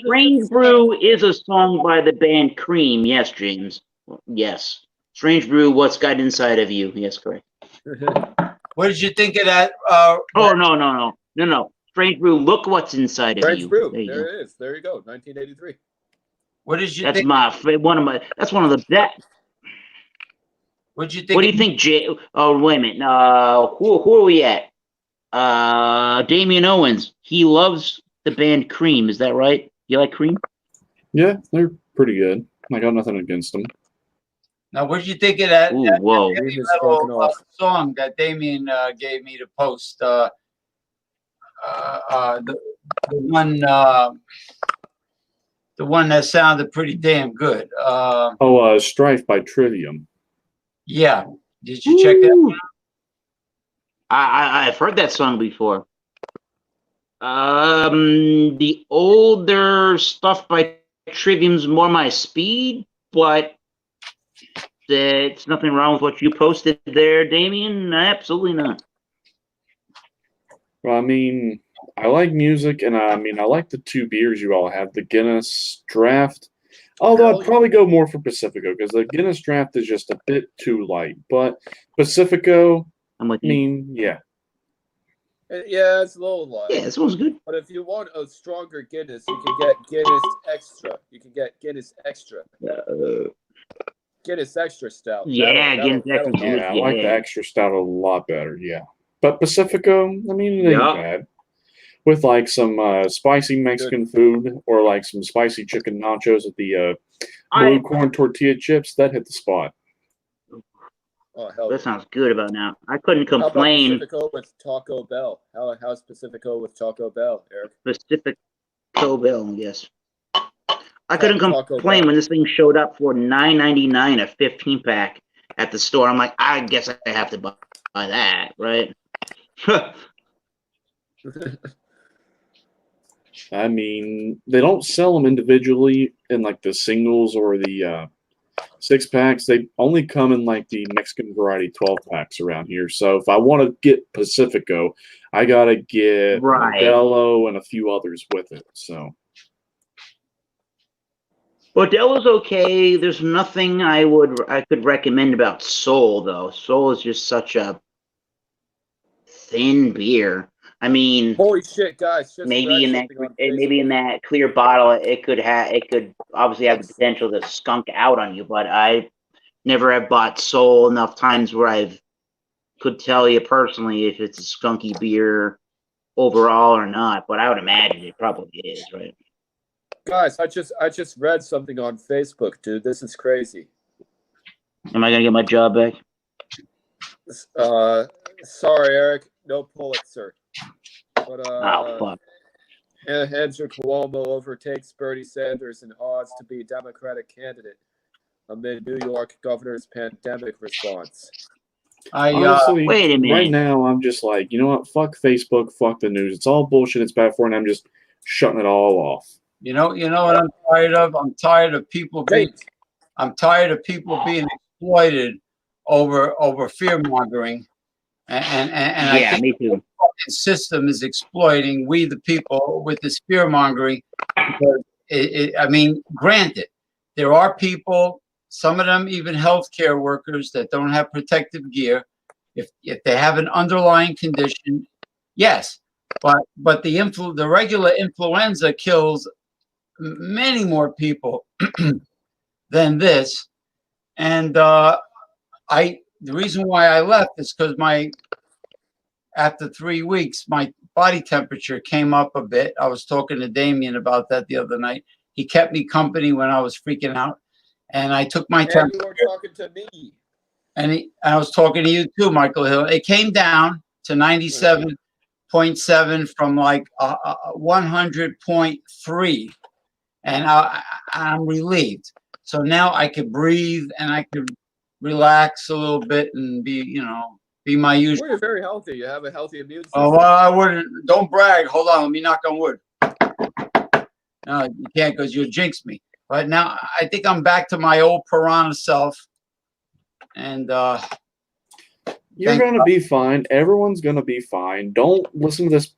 Strange Brew is a song by the band Cream. Yes, James. Yes. Strange Brew, What's Got Inside of You. Yes, correct. What did you think of that? No. Strange Brew, Look What's Inside of You. Strange Brew. There it is. There you go. 1983. What did you think? That's one of the best. What did you think? What do you think, Jay? Oh, wait a minute. Who are we at? Damian Owens. He loves the band Cream. Is that right? You like Cream? Yeah, they're pretty good. I got nothing against them. Now, what did you think of that, whoa. little song that Damien gave me to post? The one that sounded pretty damn good. Strife by Trivium. Yeah. Did you check that one out? I've heard that song before. The older stuff by Trivium's more my speed, but it's nothing wrong with what you posted there, Damien. Absolutely not. Well, I mean, I like music, and I like the two beers you all have, the Guinness Draft. Although I'd probably go more for Pacifico, because the Guinness Draft is just a bit too light. But Pacifico, yeah. Yeah, it's a little light. Yeah, this one's good. But if you want a stronger Guinness, you can get Guinness Extra. Guinness Extra Stout. Yeah, Guinness Extra Stout. Yeah, I like the Extra Stout a lot better, yeah. But Pacifico, it ain't bad. With like some spicy Mexican food or like some spicy chicken nachos with the blue corn tortilla chips, that hit the spot. Oh, hell that sounds good about now. I couldn't complain. How about Pacifico with Taco Bell? How's Pacifico with Taco Bell, Eric? Pacifico Bell, yes. I couldn't complain when this thing showed up for $9.99 a 15-pack at the store. I'm like, I guess I have to buy that, right? I mean, they don't sell them individually in like the singles or the 6-packs. They only come in like the Mexican variety 12-packs around here. So if I want to get Pacifico, I gotta get Modelo and a few others with it. So Modelo's okay. There's nothing I could recommend about Sol though. Sol is just such a thin beer. I mean, holy shit, guys! Maybe in that clear bottle, it could obviously have the potential to skunk out on you. But I never have bought Sol enough times where I could tell you personally if it's a skunky beer overall or not. But I would imagine it probably is, right? Guys, I just read something on Facebook, dude. This is crazy. Am I gonna get my job back? Sorry, Eric, no Pulitzer. But Oh fuck. Andrew Cuomo overtakes Bernie Sanders in odds to be Democratic candidate amid New York governor's pandemic response. Honestly, wait a minute. right now I'm just like, you know what? Fuck Facebook, fuck the news. It's all bullshit. It's bad for it, and I'm just shutting it all off. You know what I'm tired of? I'm tired of people being exploited over fear mongering, and Yeah, I think me too. the system is exploiting we the people with this fear mongering. I mean, granted, there are people, some of them even healthcare workers, that don't have protective gear. If they have an underlying condition, yes, but the regular influenza kills many more people than this. And the reason why I left is because after 3 weeks, my body temperature came up a bit. I was talking to Damien about that the other night. He kept me company when I was freaking out, and I took my temperature. You were talking to me. And I was talking to you too, Michael Hill. It came down to 97.7 from like 100.3. And I'm relieved. So now I could breathe and I could relax a little bit and be my usual. Well, you're very healthy. You have a healthy immune system. Oh, well, I wouldn't. Don't brag. Hold on. Let me knock on wood. No, you can't because you'll jinx me. But now I think I'm back to my old piranha self. And you're going to be fine. Everyone's going to be fine. Don't listen to this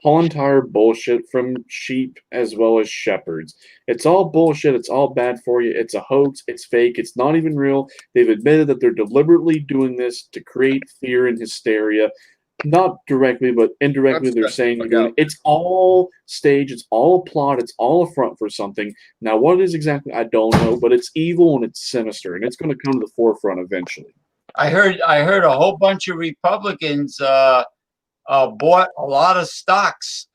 whole entire bullshit from sheep as well as shepherds. It's all bullshit. It's all bad for you. It's a hoax. It's fake. It's not even real. They've admitted that they're deliberately doing this to create fear and hysteria. Not directly, but indirectly, they're saying they're doing it. It's all staged. It's all a plot. It's all a front for something. Now, what it is exactly, I don't know, but it's evil and it's sinister, and it's going to come to the forefront eventually. I heard a whole bunch of Republicans bought a lot of stocks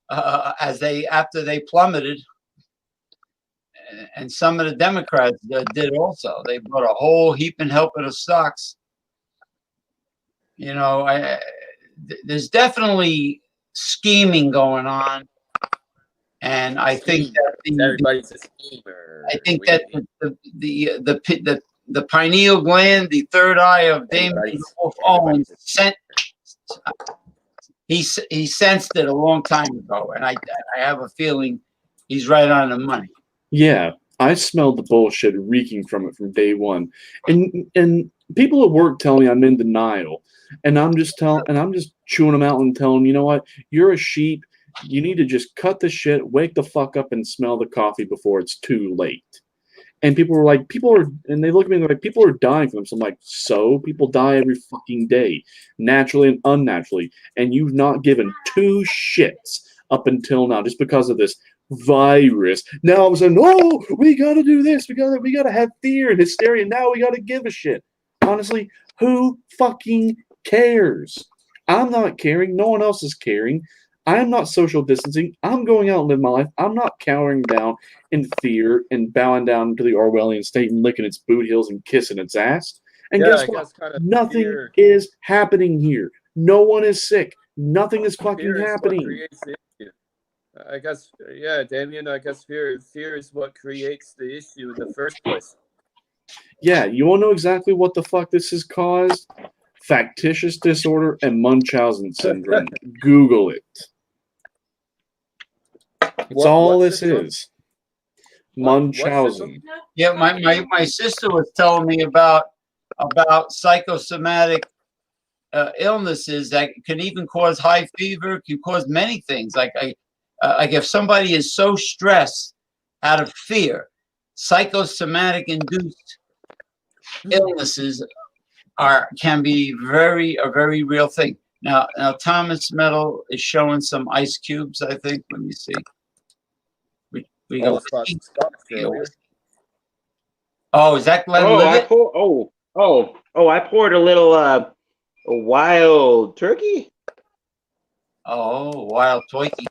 after they plummeted, and some of the Democrats did also. They bought a whole heap and helping of stocks. There's definitely scheming going on, and I think that everybody's a schemer. I think that the pineal gland, the third eye of Damien Wolf Owens, he sensed it a long time ago, and I have a feeling he's right on the money. Yeah, I smelled the bullshit reeking from it from day one, and people at work tell me I'm in denial, and I'm just chewing them out and telling them, you know what, you're a sheep. You need to just cut the shit, wake the fuck up, and smell the coffee before it's too late. And they look at me and they're like, people are dying from this. I'm like, so? People die every fucking day, naturally and unnaturally. And you've not given two shits up until now just because of this virus. Now all of a sudden, oh, we gotta do this. We gotta have fear and hysteria. Now we gotta give a shit. Honestly, who fucking cares? I'm not caring. No one else is caring. I'm not social distancing. I'm going out and living my life. I'm not cowering down in fear and bowing down to the Orwellian state and licking its boot heels and kissing its ass. And guess what? Nothing is happening here. No one is sick. Nothing is fucking happening. I guess, yeah, Damien, I guess fear is what creates the issue in the first place. Yeah, you want to know exactly what the fuck this has caused? Factitious disorder and Munchausen syndrome. Google it. It's all this is. Munchausen. Yeah, my sister was telling me about psychosomatic illnesses that can even cause high fever, can cause many things. Like if somebody is so stressed out of fear, psychosomatic induced illnesses can be a very real thing. Now Thomas Metal is showing some ice cubes, I think. Let me see. We go. Oh, is that Glenn Livett? I poured a little a wild turkey. Oh, wild turkey.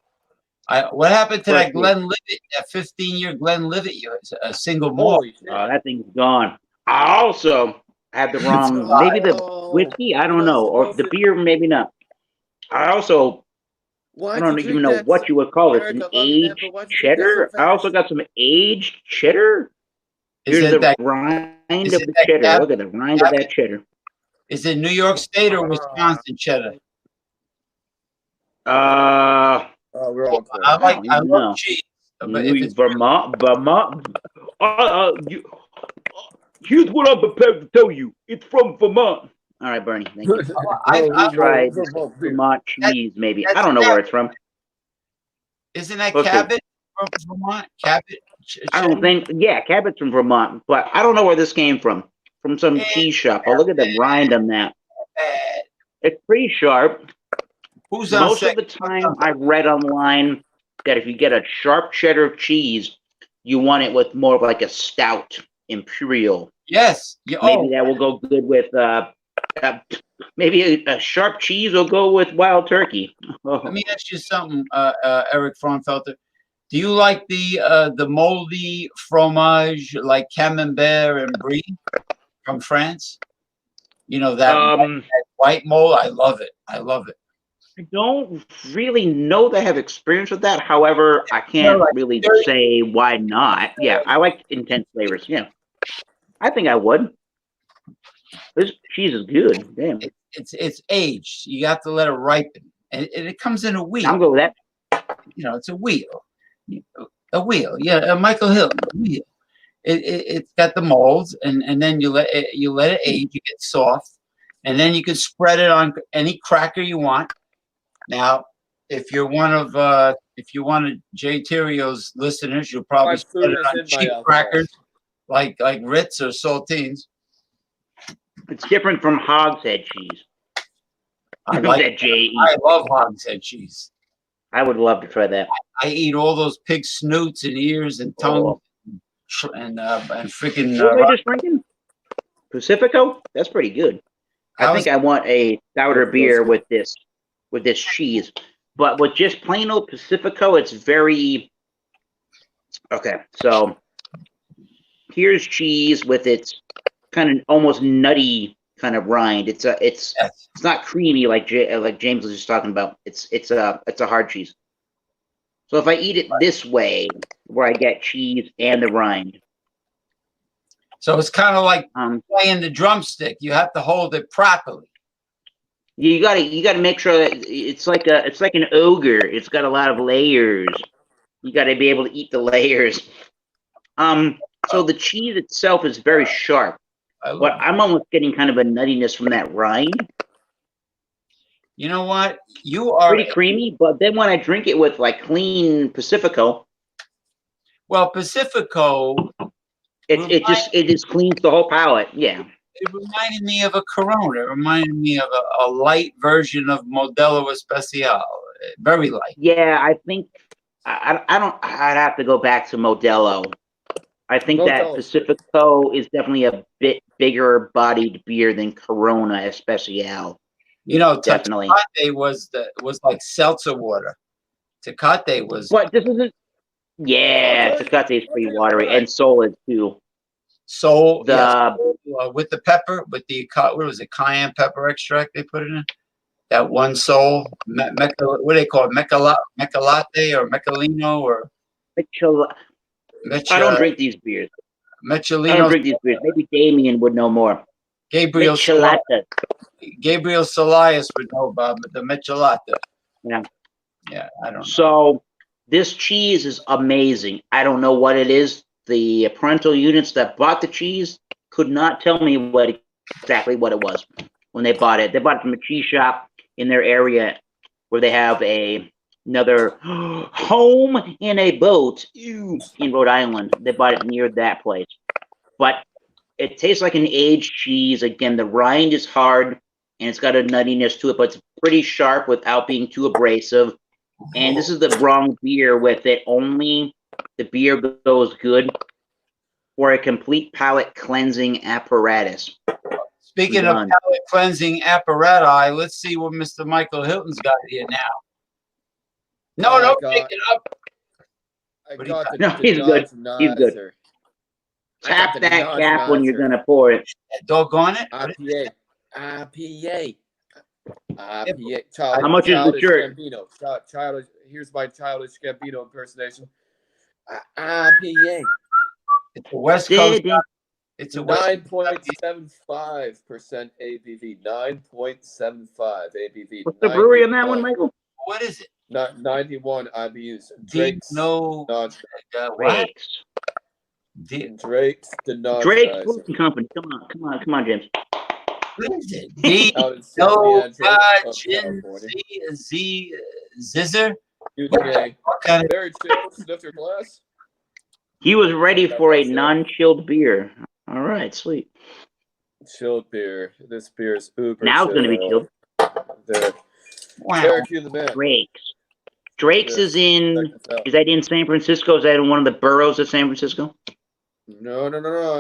What happened to that Glenn Livett, that 15-year Glenn Livett? A single malt. Oh, that thing's gone. I also had the wrong, maybe the whiskey, I don't know, or the beer, maybe not. I also, I don't even know what you would call it, an aged cheddar. I also got some aged cheddar. Here's the rind of the cheddar. Look at the rind of that cheddar. Is it New York State or Wisconsin cheddar? We're all close. I love cheese. But if it's Vermont. Here's what I'm prepared to tell you. It's from Vermont. All right, Bernie. Thank you. I tried Vermont cheese, maybe. I don't know where it's from. Isn't that Cabot from Vermont? Cabot? I don't think. Yeah, Cabot's from Vermont, but I don't know where this came from. From some cheese shop. Oh, look at the rind on that. It's pretty sharp. Who's on Most of the time, I read online that if you get a sharp cheddar cheese, you want it with more of like a stout imperial. Yes. Maybe that will go good with maybe a sharp cheese will go with wild turkey. Let me ask you something, Eric Fraunfelter. Do you like the moldy fromage like Camembert and Brie from France? You know that white mold. I love it. I love it. I don't really know that I have experience with that. However, I can't really say why not. Yeah, I like intense flavors. Yeah, I think I would. This cheese is good. Damn. It's aged. You have to let it ripen, and it comes in a wheel. I'm good with that. You know, it's a wheel. A wheel. Yeah, Michael Hilton. A wheel. It's got the molds, and then you let it age. You get soft, and then you can spread it on any cracker you want. Now, if you're one of Jay Terrio's listeners, you'll probably spread it on cheap crackers like Ritz or Saltines. It's different from hogshead cheese. I love hogshead cheese. I would love to try that. I eat all those pig snoots and ears and tongues and freaking. What are they just drinking? Pacifico? That's pretty good. I think I want a stouter beer with this cheese, but with just plain old Pacifico, it's very okay. So here's cheese with its kind of almost nutty kind of rind. It's not creamy like James was just talking about. It's a hard cheese. So if I eat it this way, where I get cheese and the rind. So it's kind of like playing the drumstick. You have to hold it properly. You gotta make sure that it's like an ogre. It's got a lot of layers. You gotta be able to eat the layers. So the cheese itself is very sharp, but I'm almost getting kind of a nuttiness from that rind. You know what? You are pretty creamy, but then when I drink it with like clean Pacifico, well, Pacifico, it just cleans the whole palate. Yeah. It reminded me of a Corona. It reminded me of a light version of Modelo Especial. Very light. Yeah, I think I'd have to go back to Modelo. I think that Pacifico is definitely a bit bigger bodied beer than Corona Especial. You know, definitely. Tecate was like seltzer water. Tecate was. What? This isn't. Yeah, Tecate is pretty watery, and Sol is too. Sol, with the pepper, with the what was it, cayenne pepper extract they put it in. That one Sol, what do they call it, Mechalate or Mechalino or. I don't drink these beers. Mechalino. I don't drink these beers. Maybe Damien would know more. Gabriel Solias would know about the Mechalata. Yeah. Yeah, I don't know. So this cheese is amazing. I don't know what it is. The parental units that bought the cheese could not tell me exactly what it was when they bought it. They bought it from a cheese shop in their area where they have another home in a boat in Rhode Island. They bought it near that place. But it tastes like an aged cheese. Again, the rind is hard and it's got a nuttiness to it, but it's pretty sharp without being too abrasive. And this is the wrong beer with it. Only the beer goes good for a complete palate cleansing apparatus. Speaking of palate cleansing apparatus, let's see what Mr. Michael Hilton's got here now. No, pick it up. He's good. He's good. tap the that cap when you're gonna pour it. Doggone it. IPA. How much is the shirt? Gambino. Here's my childish Gambino impersonation. IPA. It's a West Coast. It's a 9.75% ABV. 9.75 ABV. What's the brewery on that one, Michael? What is it? 91 IBUs. Drake's. Drake's. Drake's the non Drake's Brewing Company. Come on, James. What is it? Zizzer? Very chill. Sniff your glass. He was ready for a non-chilled beer. All right, sweet. Chilled beer. This beer is uber. Now it's going to be chilled. Derek, you the man. Drake's is that in San Francisco? Is that in one of the boroughs of San Francisco? No.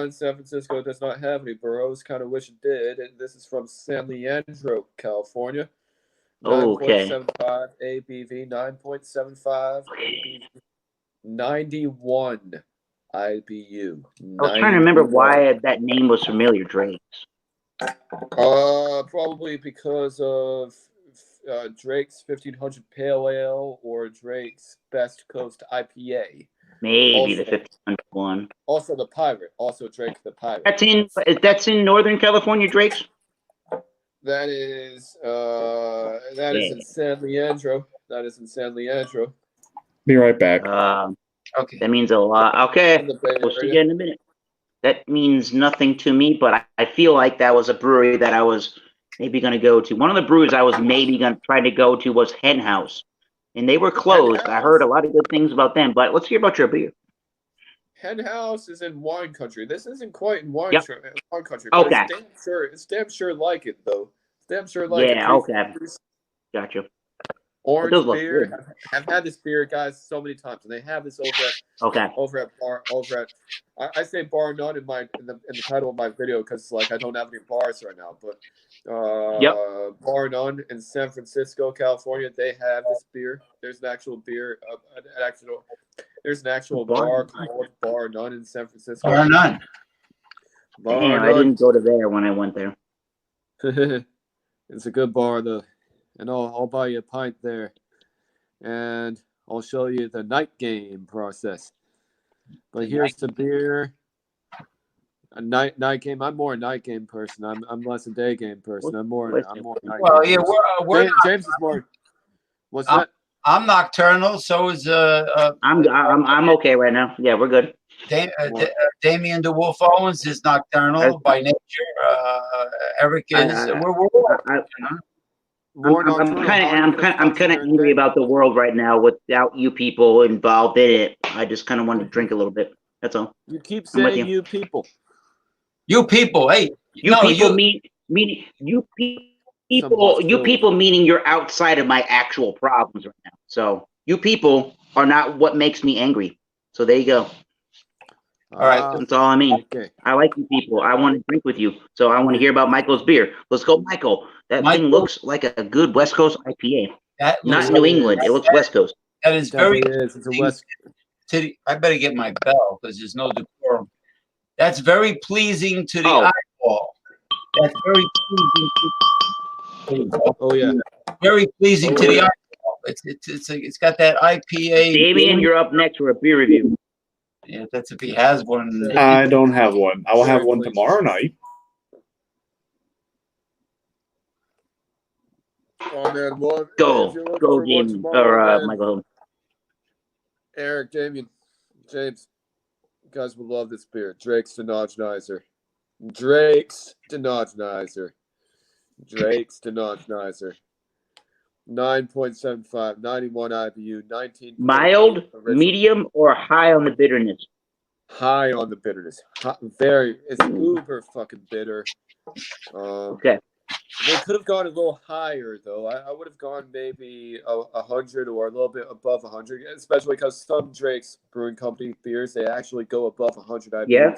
In San Francisco, it does not have any boroughs. Kind of wish it did. And this is from San Leandro, California. 9.75 ABV. 9.75 ABV. 91 IBU. I was trying to remember why that name was familiar, Drake's. Probably because of Drake's 1500 Pale Ale or Drake's Best Coast IPA. Maybe the 1500 one. Also the Pirate. Also Drake the Pirate. That's in Northern California, Drake's? That is in San Leandro. Be right back. Okay. That means a lot. Okay. We'll see you in a minute. That means nothing to me, but I feel like that was a brewery that I was maybe going to go to. One of the breweries I was maybe going to try to go to was Hen House, and they were closed. I heard a lot of good things about them, but let's hear about your beer. Hen House is in wine country. This isn't quite in wine country. Okay. It's damn sure like it, though. It's damn sure like it. Yeah, okay. Gotcha. Orange beer. I've had this beer, guys, so many times, and they have this over at I say Bar None in the title of my video because I don't have any bars right now, but Bar None in San Francisco, California, they have this beer. There's an actual beer, there's an actual bar called Bar None in San Francisco. Bar None. Damn, I didn't go to there when I went there. It's a good bar though. And I'll buy you a pint there, and I'll show you the night game process. But here's the beer. A night game. I'm more a night game person. I'm less a day game person. I'm more night game. Well, yeah, we're James is more. What's that? I'm nocturnal. So is I'm okay right now. Yeah, we're good. Damien DeWolf Owens is nocturnal by nature. Eric is. I'm kind of angry about the world right now without you people involved in it. I just kind of wanted to drink a little bit. That's all. You keep saying you people. You people, hey. Meaning you people meaning you're outside of my actual problems right now. So you people are not what makes me angry. So there you go. All right. That's all I mean. Okay. I like you people. I want to drink with you. So I want to hear about Michael's beer. Let's go, Michael. That thing looks like a good West Coast IPA. Not New England. It looks West Coast. That is very. It's a West. I better get my bell because there's no decorum. That's very pleasing to the eyeball. That's very pleasing. Oh yeah. Very pleasing to the eyeball. It's got that IPA. Damien, you're up next for a beer review. Yeah, that's if he has one. I don't have one. I will have one tomorrow night. Oh man, well, go, Damien or Michael. Eric, Damien, James, you guys will love this beer. Drake's Denogenizer. 9.75, 91 IBU, 19. Mild, medium, or high on the bitterness? High on the bitterness. It's uber fucking bitter. Okay. They could have gone a little higher, though. I would have gone maybe 100 or a little bit above 100, especially because some Drake's Brewing Company beers, they actually go above 100 IBUs. Yeah.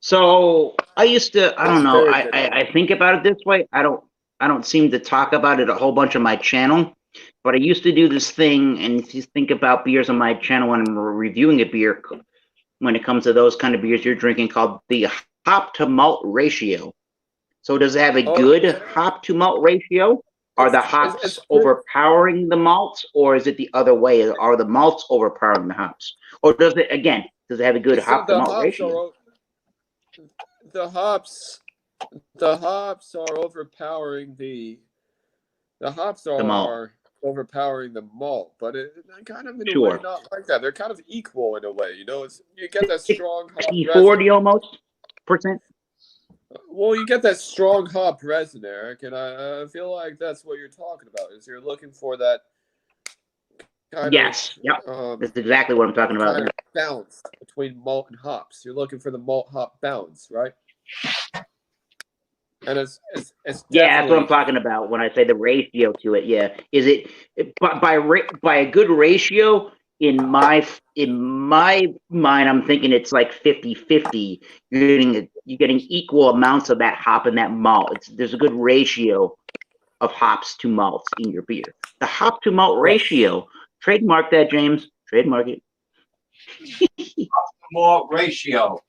So I don't know. I think about it this way. I don't seem to talk about it a whole bunch on my channel, but I used to do this thing, and if you think about beers on my channel when I'm reviewing a beer, when it comes to those kind of beers you're drinking called the hop to malt ratio. So does it have a good hop to malt ratio? Are the hops overpowering the malts, or is it the other way? Are the malts overpowering the hops? Or does it have a good hop to malt ratio? The hops are overpowering the overpowering the malt, but it kind of in a way not like that. They're kind of equal in a way, you know. You get that strong hop 40 almost percent. Well, you get that strong hop resin, Eric, and I feel like that's what you're talking about. Is you're looking for that kind of that's exactly what I'm talking about. Kind of balance between malt and hops. You're looking for the malt hop balance, right? And it's that's what I'm talking about when I say the ratio to it. Yeah, is it by a good ratio? In my mind, I'm thinking it's like 50-50. You're getting equal amounts of that hop and that malt. There's a good ratio of hops to malts in your beer. The hop to malt ratio. Trademark that, James. Trademark it. Hop to malt ratio.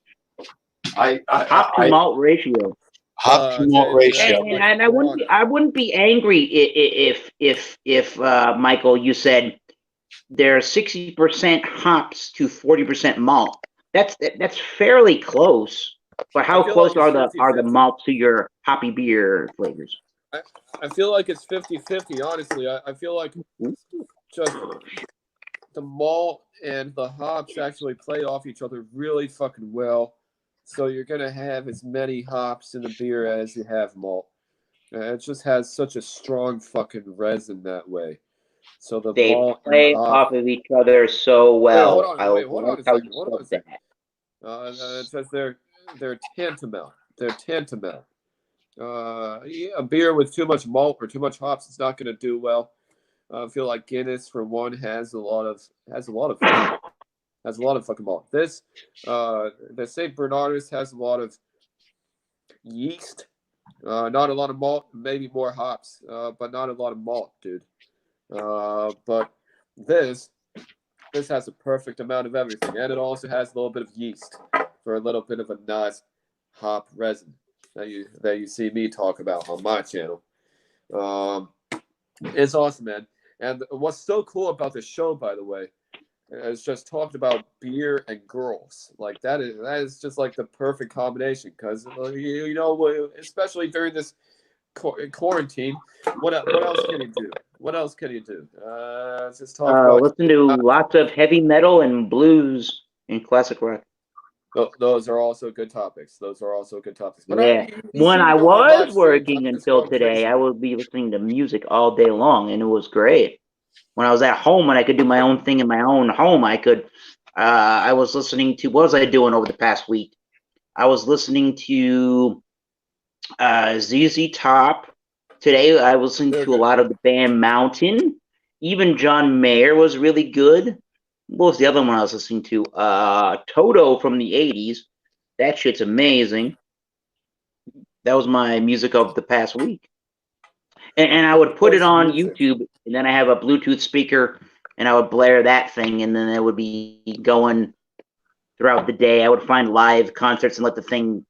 Hop to malt ratio. Hop to malt ratio. And I wouldn't be angry if Michael, you said there's 60% hops to 40% malt. That's fairly close. But how close are the malts to your hoppy beer flavors? I feel like it's 50-50, honestly. I feel like just the malt and the hops actually play off each other really fucking well. So you're going to have as many hops in the beer as you have malt. It just has such a strong fucking resin that way. So they play off of each other so well. Wait, hold on a second. It says they're tantamount. They're tantamount. A beer with too much malt or too much hops is not going to do well. I feel like Guinness, for one, has a lot of fucking malt. This the St. Bernardus has a lot of yeast. Not a lot of malt, maybe more hops, but not a lot of malt, dude. But this has a perfect amount of everything, and it also has a little bit of yeast for a little bit of a nice hop resin that you see me talk about on my channel. It's awesome, man. And what's so cool about this show, by the way, is just talking about beer and girls. Like that is just like the perfect combination, because you know, especially during this quarantine, what else can you do? What else can you do? Just talk about listen to lots of heavy metal and blues and classic rock. Those are also good topics. But when I was working until today, I would be listening to music all day long, and it was great. When I was at home and I could do my own thing in my own home, I was listening to, what was I doing over the past week? I was listening to ZZ Top. Today I was listening to a lot of the band Mountain. Even John Mayer was really good. What was the other one I was listening to? Toto from the 80s. That shit's amazing. That was my music of the past week. And I would put it on YouTube, and then I have a Bluetooth speaker, and I would blare that thing, and then it would be going throughout the day. I would find live concerts and let the thing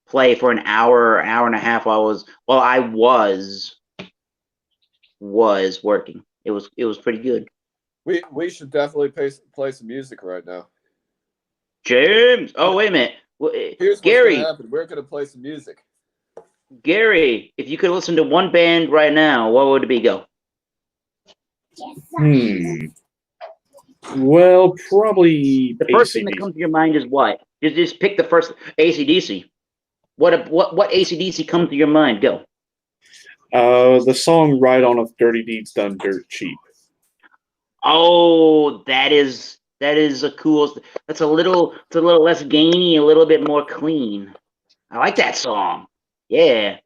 play for an hour or hour and a half while I was working. It was pretty good. We should definitely play some music right now. James, oh wait a minute. Here's Gary, what's gonna happen. We're gonna play some music. Gary, if you could listen to one band right now, what would it be? Go. Well, probably the first thing that comes to your mind is what? Just pick the first. AC/DC. What AC/DC comes to your mind? Go. The song "Ride On" of Dirty Deeds Done Dirt Cheap. Oh, that is a cool. That's a little less gainy, a little bit more clean. I like that song. Yeah.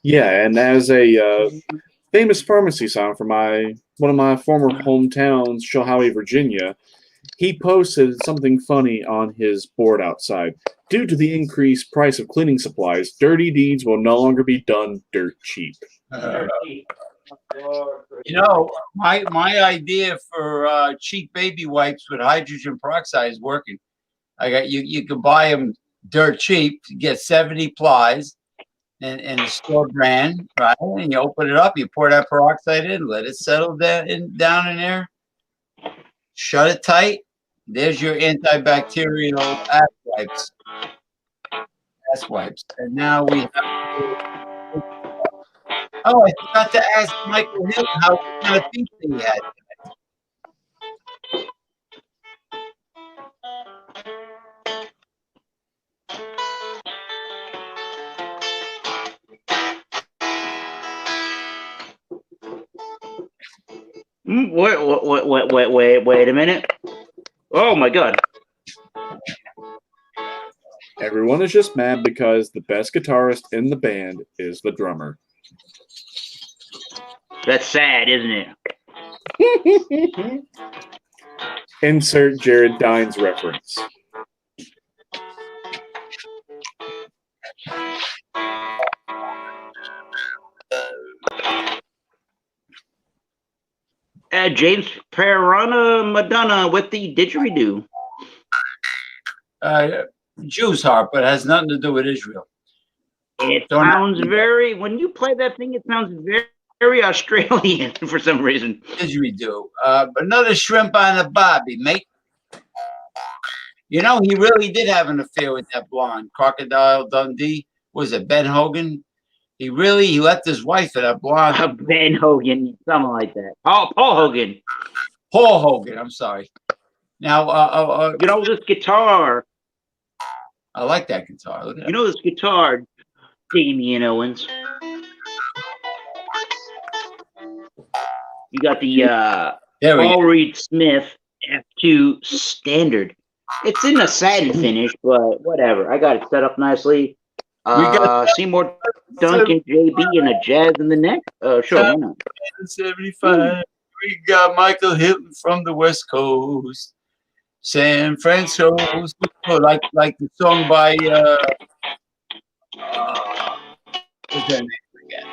Yeah, and as a famous pharmacy song from one of my former hometowns, Shohowie, Virginia, he posted something funny on his board outside. Due to the increased price of cleaning supplies, dirty deeds will no longer be done dirt cheap. You know, my idea for cheap baby wipes with hydrogen peroxide is working. I got you. You could buy them dirt cheap. You get 70 plies in the store brand, right? And you open it up. You pour that peroxide in. Let it settle down in there. Shut it tight. There's your antibacterial ass wipes. And now we have. Oh, I forgot to ask Michael Hill what kind of pizza he had. Wait a minute. Oh my God. Everyone is just mad because the best guitarist in the band is the drummer. That's sad, isn't it? Insert Jared Dines reference. James Piranha-Do with the didgeridoo. Jews harp, but it has nothing to do with Israel. It sounds very, when you play that thing, it sounds very, very Australian for some reason. Didgeridoo. Another shrimp on the bobby, mate. You know, he really did have an affair with that blonde. Crocodile Dundee. Was it Ben Hogan? He left his wife for that blonde. Ben Hogan, something like that. Oh, Paul Hogan. Paul Hogan, I'm sorry. Now, you know this guitar. I like that guitar. Look at you know this guitar, Damian Owens. You got the Paul Reed Smith F2 Standard. It's in a satin finish, but whatever. I got it set up nicely. We got Seymour Duncan, JB, and a jazz in the neck. Sure, why not? 75. We got Michael Hilton from the West Coast, San Francisco. Like the song by what's that name again?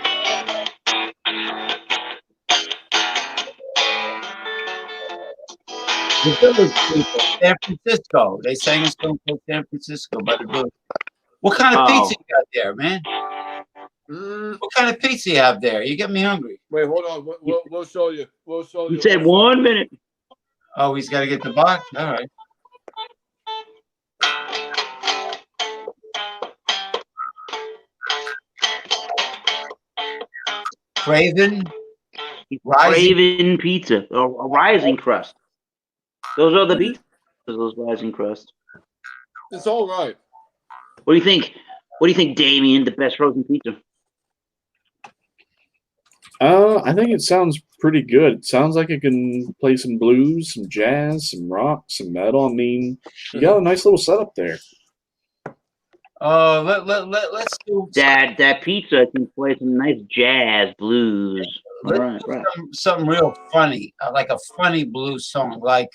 The Village People, San Francisco. They sang a song called San Francisco by the Village. What kind of pizza you got there, man? What kind of pizza you have there? You get me hungry. Wait, hold on. We'll show you. We'll show you. You said 1 minute. Oh, he's got to get the box? All right. Craven pizza. A rising crust. Those are the pizzas, those rising crust. It's all right. What do you think? What do you think, Damien? The best frozen pizza? I think it sounds pretty good. It sounds like it can play some blues, some jazz, some rock, some metal. I mean, you got a nice little setup there. Let's do that pizza can play some nice jazz, blues. Right. Something real funny, like a funny blues song. Like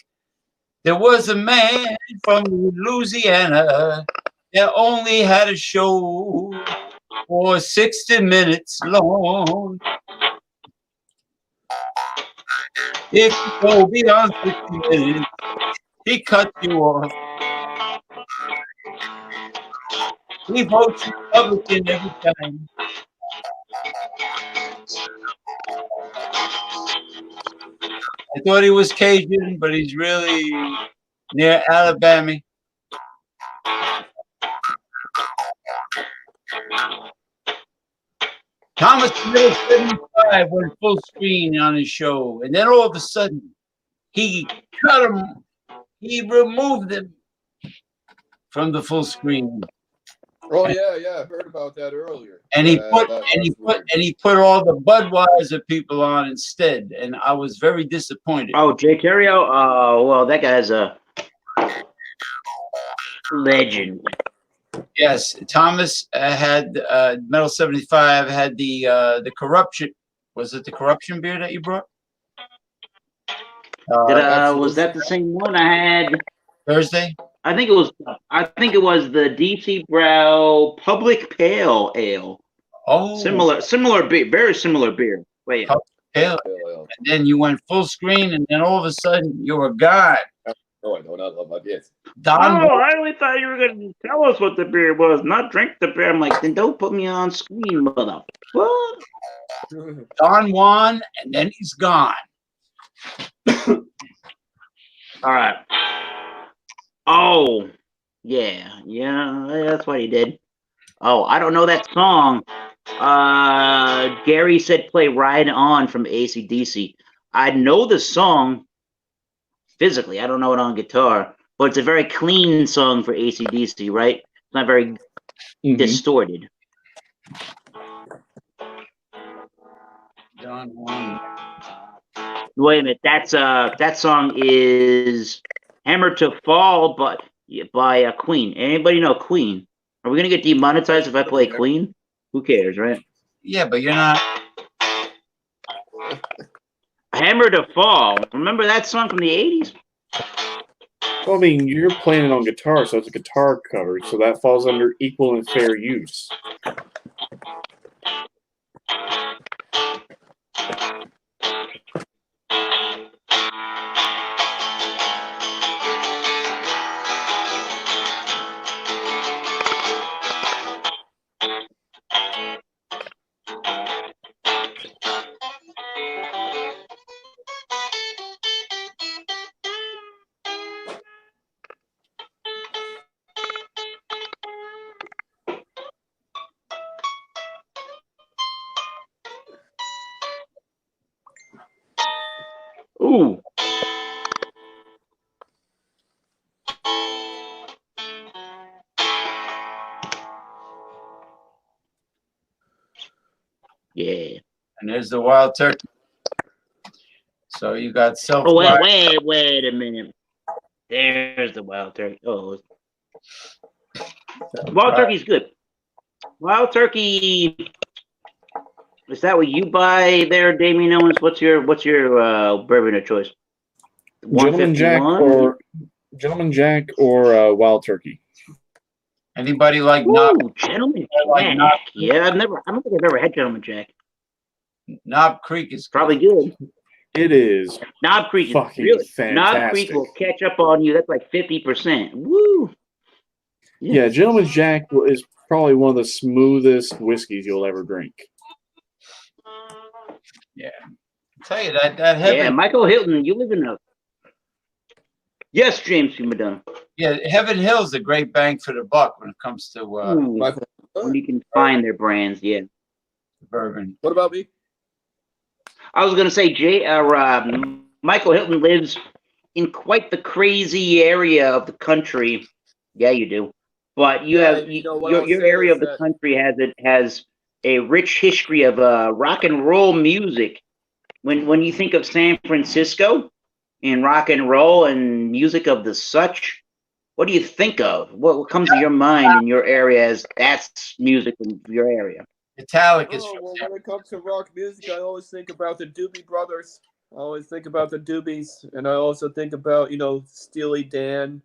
there was a man from Louisiana that only had a show for 60 minutes long. If you go beyond 60 minutes, he cut you off. He votes Republican every time. I thought he was Cajun, but he's really near Alabama. Thomas Middle 75 went full screen on his show, and then all of a sudden, he cut him. He removed him from the full screen. Oh yeah, I heard about that earlier. And he put all the Budweiser people on instead, and I was very disappointed. Oh, Jay Terrio. Oh, well, that guy's a legend. Yes, Thomas had Metal 75 had the corruption. Was it the corruption beer that you brought? Was that the same one I had Thursday? I think it was the DC Brow Public Pale Ale. Oh, similar beer, very similar beer. Wait, Pale Ale. And then you went full screen, and then all of a sudden you were gone. No, I do not love IPAs. Don I really thought you were going to tell us what the beer was, not drink the beer. I'm like, then don't put me on screen, mother. What? Don Juan, and then he's gone. All right. Oh, yeah, that's what he did. Oh, I don't know that song. Gary said play Ride On from AC/DC. I know the song physically. I don't know it on guitar, but it's a very clean song for AC/DC, right? It's not very distorted. Don Juan. Wait a minute. That song is "Hammer to Fall," but by Queen. Anybody know Queen? Are we gonna get demonetized if I play Queen? Who cares, right? Yeah, but you're not. Hammer to Fall. Remember that song from the 80s? Well, I mean, you're playing it on guitar, so it's a guitar cover, so that falls under equal and fair use. Ooh. Yeah. And there's the wild turkey. So you got self. Oh, wait a minute. There's the wild turkey. Oh. Wild turkey's good. Wild turkey. Is that what you buy there, Damien Owens? What's your bourbon of choice? Gentleman Jack or Wild Turkey. Anybody like Gentleman Jack? Yeah, I don't think I've ever had Gentleman Jack. Knob Creek is probably good. It is. Knob Creek is fucking really fantastic. Knob Creek will catch up on you. That's like 50%. Woo! Yeah, Gentleman Jack is probably one of the smoothest whiskeys you'll ever drink. Yeah, I'll tell you that Heaven. Yeah, Michael Hilton, you live in a. Yes, James P. Madonna. Yeah, Heaven Hill's a great bang for the buck when it comes to when you can find their brands. Yeah, bourbon. What about me? I was gonna say, Michael Hilton lives in quite the crazy area of the country. Yeah, you do. But your area of the country has a rich history of rock and roll music. When you think of San Francisco and rock and roll and music of the such, what do you think of? What comes to your mind in your area as that's music in your area? Metallic is. Well, when it comes to rock music, I always think about the Doobie Brothers. I always think about the Doobies, and I also think about Steely Dan.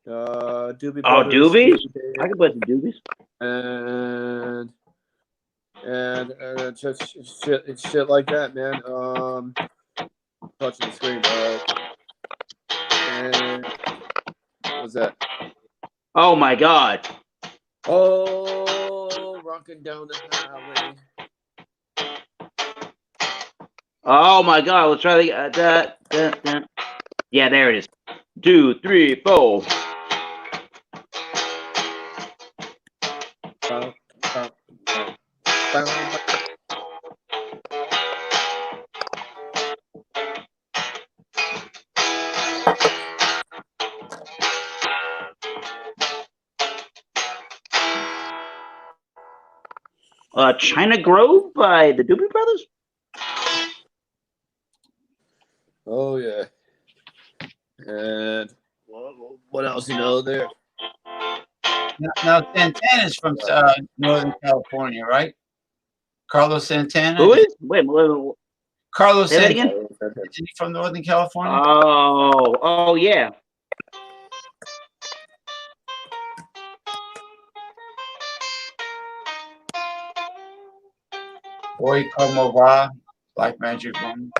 Doobie Brothers. Oh, Doobies? I can play some Doobies. And just shit like that, man. Touching the screen. And what was that? Oh my God! Oh, rocking down the highway. Oh my God! Let's try the Yeah, there it is. 2, 3, 4. China Grove by the Doobie Brothers. Oh yeah. And what else there? Now Santana's from Northern California, right? Carlos Santana. Who is? Wait. Carlos Say that Santana. again? Is he from Northern California? Oh yeah. Boy Como Va, Black Magic Woman.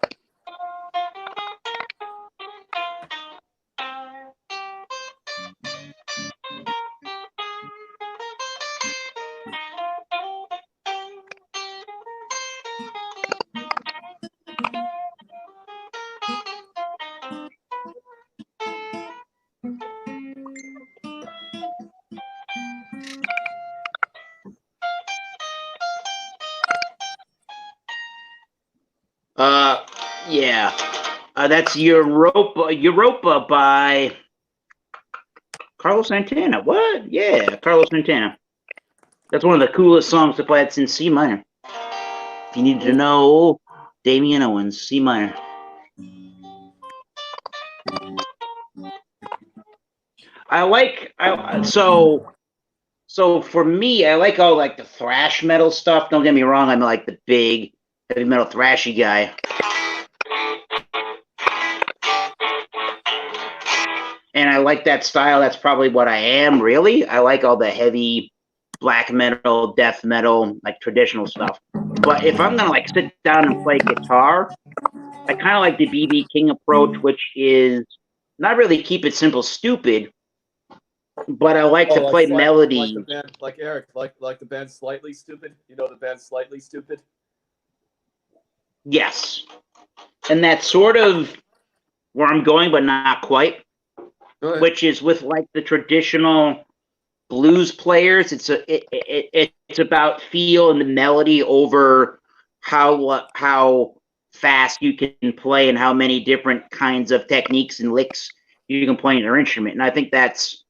Yeah. That's Europa by Carlos Santana. What? Yeah, Carlos Santana. That's one of the coolest songs to play. It's in C minor. If you need to know, Damian Owens, C minor. So for me, I like all like the thrash metal stuff. Don't get me wrong, I'm like the big heavy metal thrashy guy. And I like that style. That's probably what I am, really. I like all the heavy black metal, death metal, like traditional stuff. But if I'm gonna like sit down and play guitar, I kind of like the BB King approach, which is not really keep it simple, stupid, but I like to play melody. Like the band, like Eric, like the band Slightly Stupid. You know the band Slightly Stupid? Yes. And that's sort of where I'm going, but not quite. Which is with like the traditional blues players. It's about feel and the melody over how fast you can play and how many different kinds of techniques and licks you can play in your instrument. And I think that's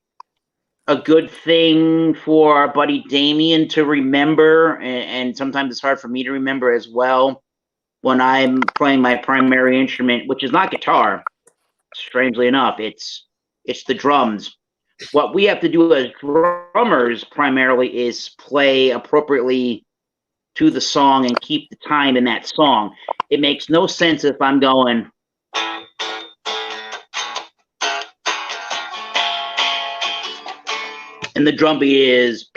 a good thing for our buddy Damien to remember, and sometimes it's hard for me to remember as well when I'm playing my primary instrument, which is not guitar. Strangely enough, it's the drums. What we have to do as drummers primarily is play appropriately to the song and keep the time in that song. It makes no sense if I'm going and the drum beat is.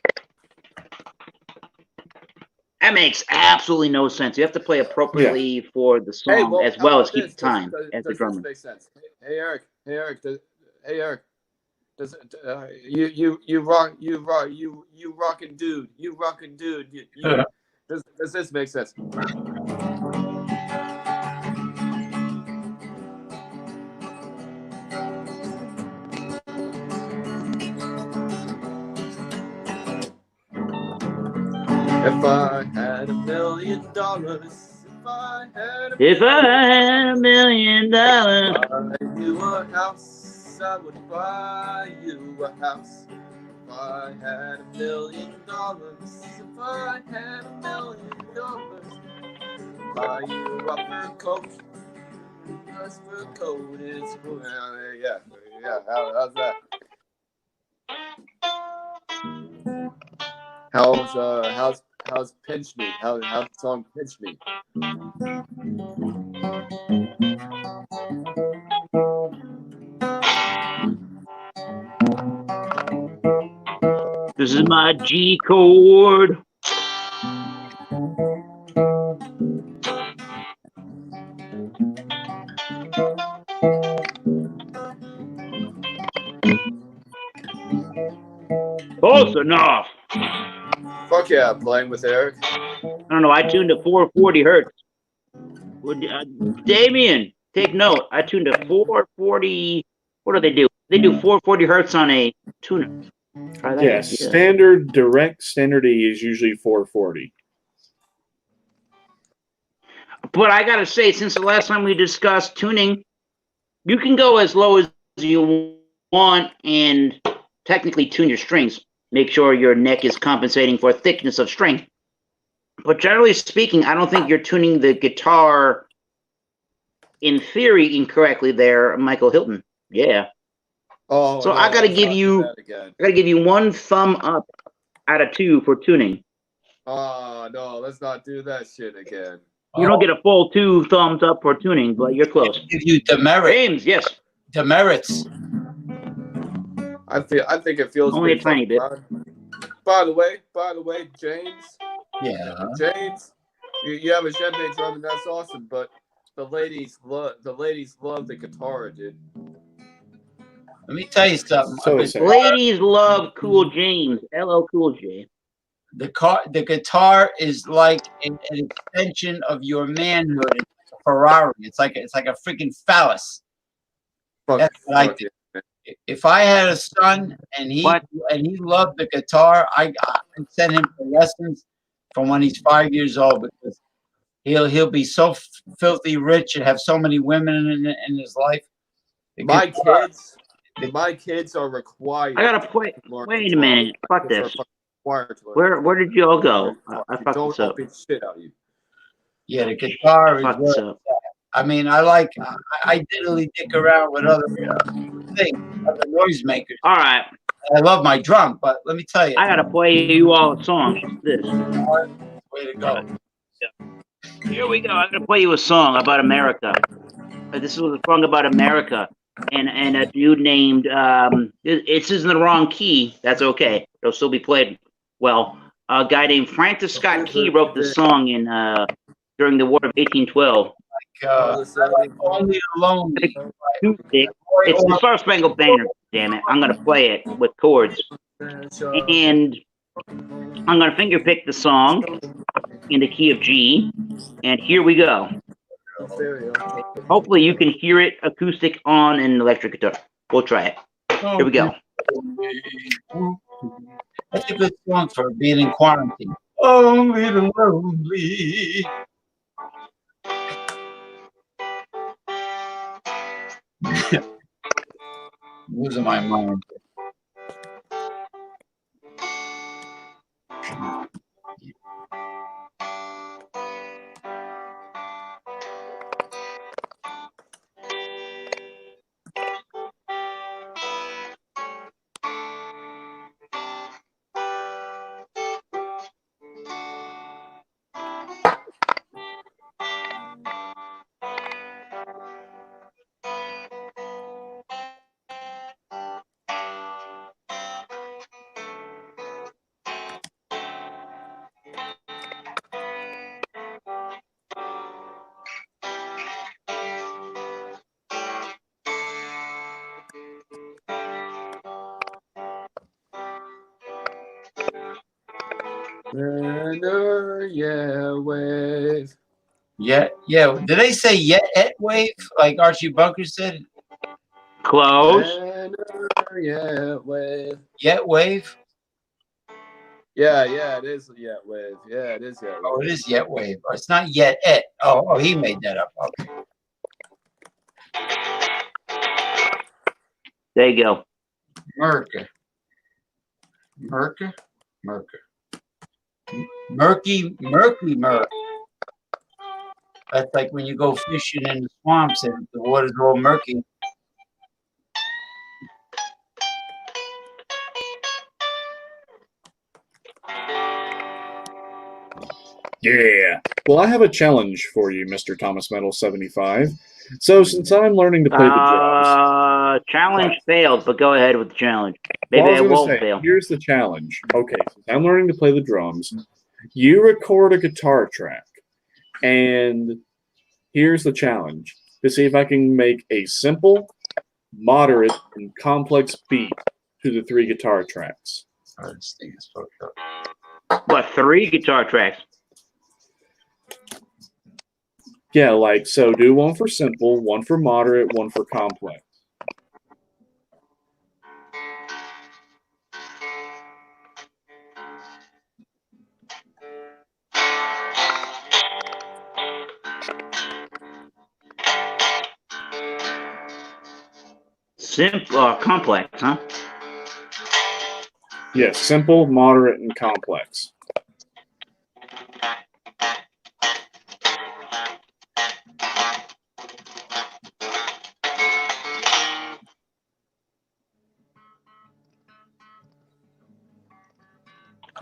That makes absolutely no sense. You have to play appropriately for the song as well as keep the time as the drummer. Does this make sense? Hey Eric. Does you rockin' dude? Does this make sense? If I had $1 million, if I had $1 million, buy you a house, I would buy you a house. If I had $1 million, if I had $1 million, buy you a fur coat. This fur coat is cool. Yeah. How's that? How's Pinch Me? How's the song Pinch Me? This is my G chord. Close enough. Fuck yeah, playing with Eric. I don't know. I tuned to 440 hertz. Damien, take note. I tuned to 440. What do they do? They do 440 hertz on a tuner. Try that. Yeah, standard E is usually 440. But I gotta say, since the last time we discussed tuning, you can go as low as you want and technically tune your strings. Make sure your neck is compensating for thickness of string. But generally speaking, I don't think you're tuning the guitar in theory incorrectly there, Michael Hilton. Yeah. Oh, so no, I gotta give you one thumb up out of 2 for tuning. Oh no, let's not do that shit again. You don't get a full 2 thumbs up for tuning, but you're close. Give you demerit. James, yes. Demerits. I think it feels only a tiny bit. By the way, James. Yeah. James, you have a djembe drum and that's awesome, but the ladies love the guitar, dude. Let me tell you something. Ladies love Cool James. LL Cool J. The guitar is like an extension of your manhood. It's like a Ferrari. It's like a freaking phallus. That's what I think. If I had a son and he loved the guitar, I'd send him for lessons from when he's 5 years old because He'll be so filthy rich and have so many women in his life. My kids are required. I gotta play. Wait a minute. Fuck this. Where did you all go? I fucked this up. Shit out of you. Yeah, the guitar Fuck is this up. I mean, I diddly dick around with other things, other noisemakers. All right. I love my drum, but let me tell you. I gotta play you all a song. This. Way to go. Here we go. I'm gonna play you a song about America. This was a song about America, and a dude named it's in the wrong key. That's okay. It'll still be played well. A guy named Francis Scott Key wrote the song in during the War of 1812. Only alone. It's the Star Spangled Banner. Damn it! I'm gonna play it with chords, and I'm gonna finger pick the song in the key of G. And here we go. Hopefully you can hear it acoustic on an electric guitar. We'll try it. Here we go. That's a good song for being in quarantine. Only the lonely. Losing my mind. Yeah, wave. Yeah. Did they say yet wave like Archie Bunker said? Close. Yeah, wave. Yet wave. Yeah, it is yet wave. Yeah, it is yet wave. Oh, it is yet wave. It's not yet et. Oh, he made that up. Okay. There you go. Merca. Murky. That's like when you go fishing in the swamps and the water's all murky. Yeah. Well, I have a challenge for you, Mr. Thomas Metal 75. So, since I'm learning to play the drums, challenge failed, but go ahead with the challenge. Maybe well, I it was won't gonna say, fail. here's the challenge. Okay, since I'm learning to play the drums, you record a guitar track, and here's the challenge: to see if I can make a simple, moderate, and complex beat to the 3 guitar tracks. Oh, this thing is fucked up. What, 3 guitar tracks? Yeah, like, so do one for simple, one for moderate, one for complex. Complex, huh? Yes, simple, moderate, and complex.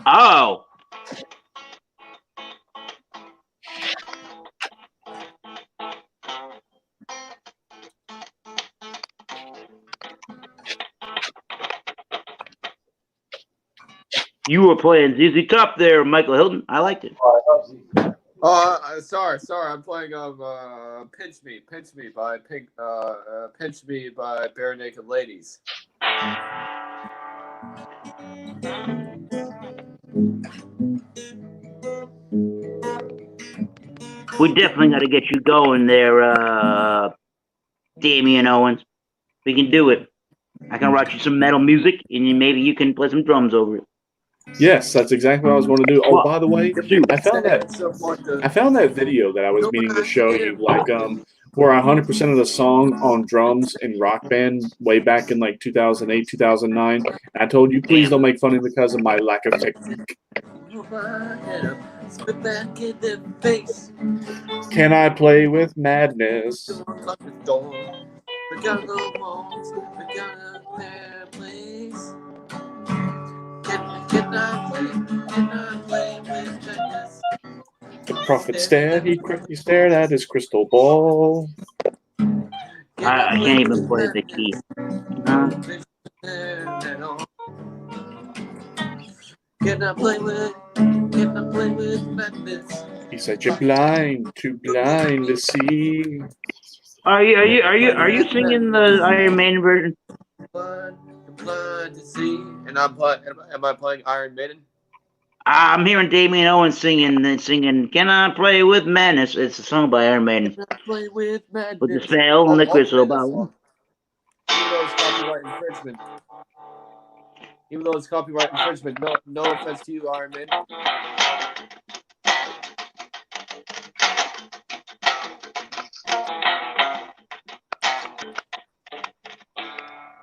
Oh. You were playing ZZ Top there, Michael Hilton. I liked it. Oh, sorry. I'm playing "Pinch Me" by "Pinch Me" by Bare Naked Ladies. We definitely got to get you going there, Damian Owens. We can do it. I can write you some metal music, and maybe you can play some drums over it. Yes, that's exactly what I was going to do. Oh, by the way, I found that video that I was meaning to show you, like where 100% of the song on drums in Rock Band way back in like 2008, 2009. I told you please don't make fun of me because of my lack of technique. Can I play with madness? The prophet stared, he stared at his crystal ball. I can't even play the key. Can I play with madness? He said, "You're blind, too blind to see." Are you singing the Iron Maiden version? Blind to see. And am I playing Iron Maiden? I'm hearing Damien Owens singing. Can I play with madness? It's a song by Iron Maiden. Can I play with madness? With the spell and the crystal ball. Even though it's copyright infringement, no offense to you, Iron Maiden.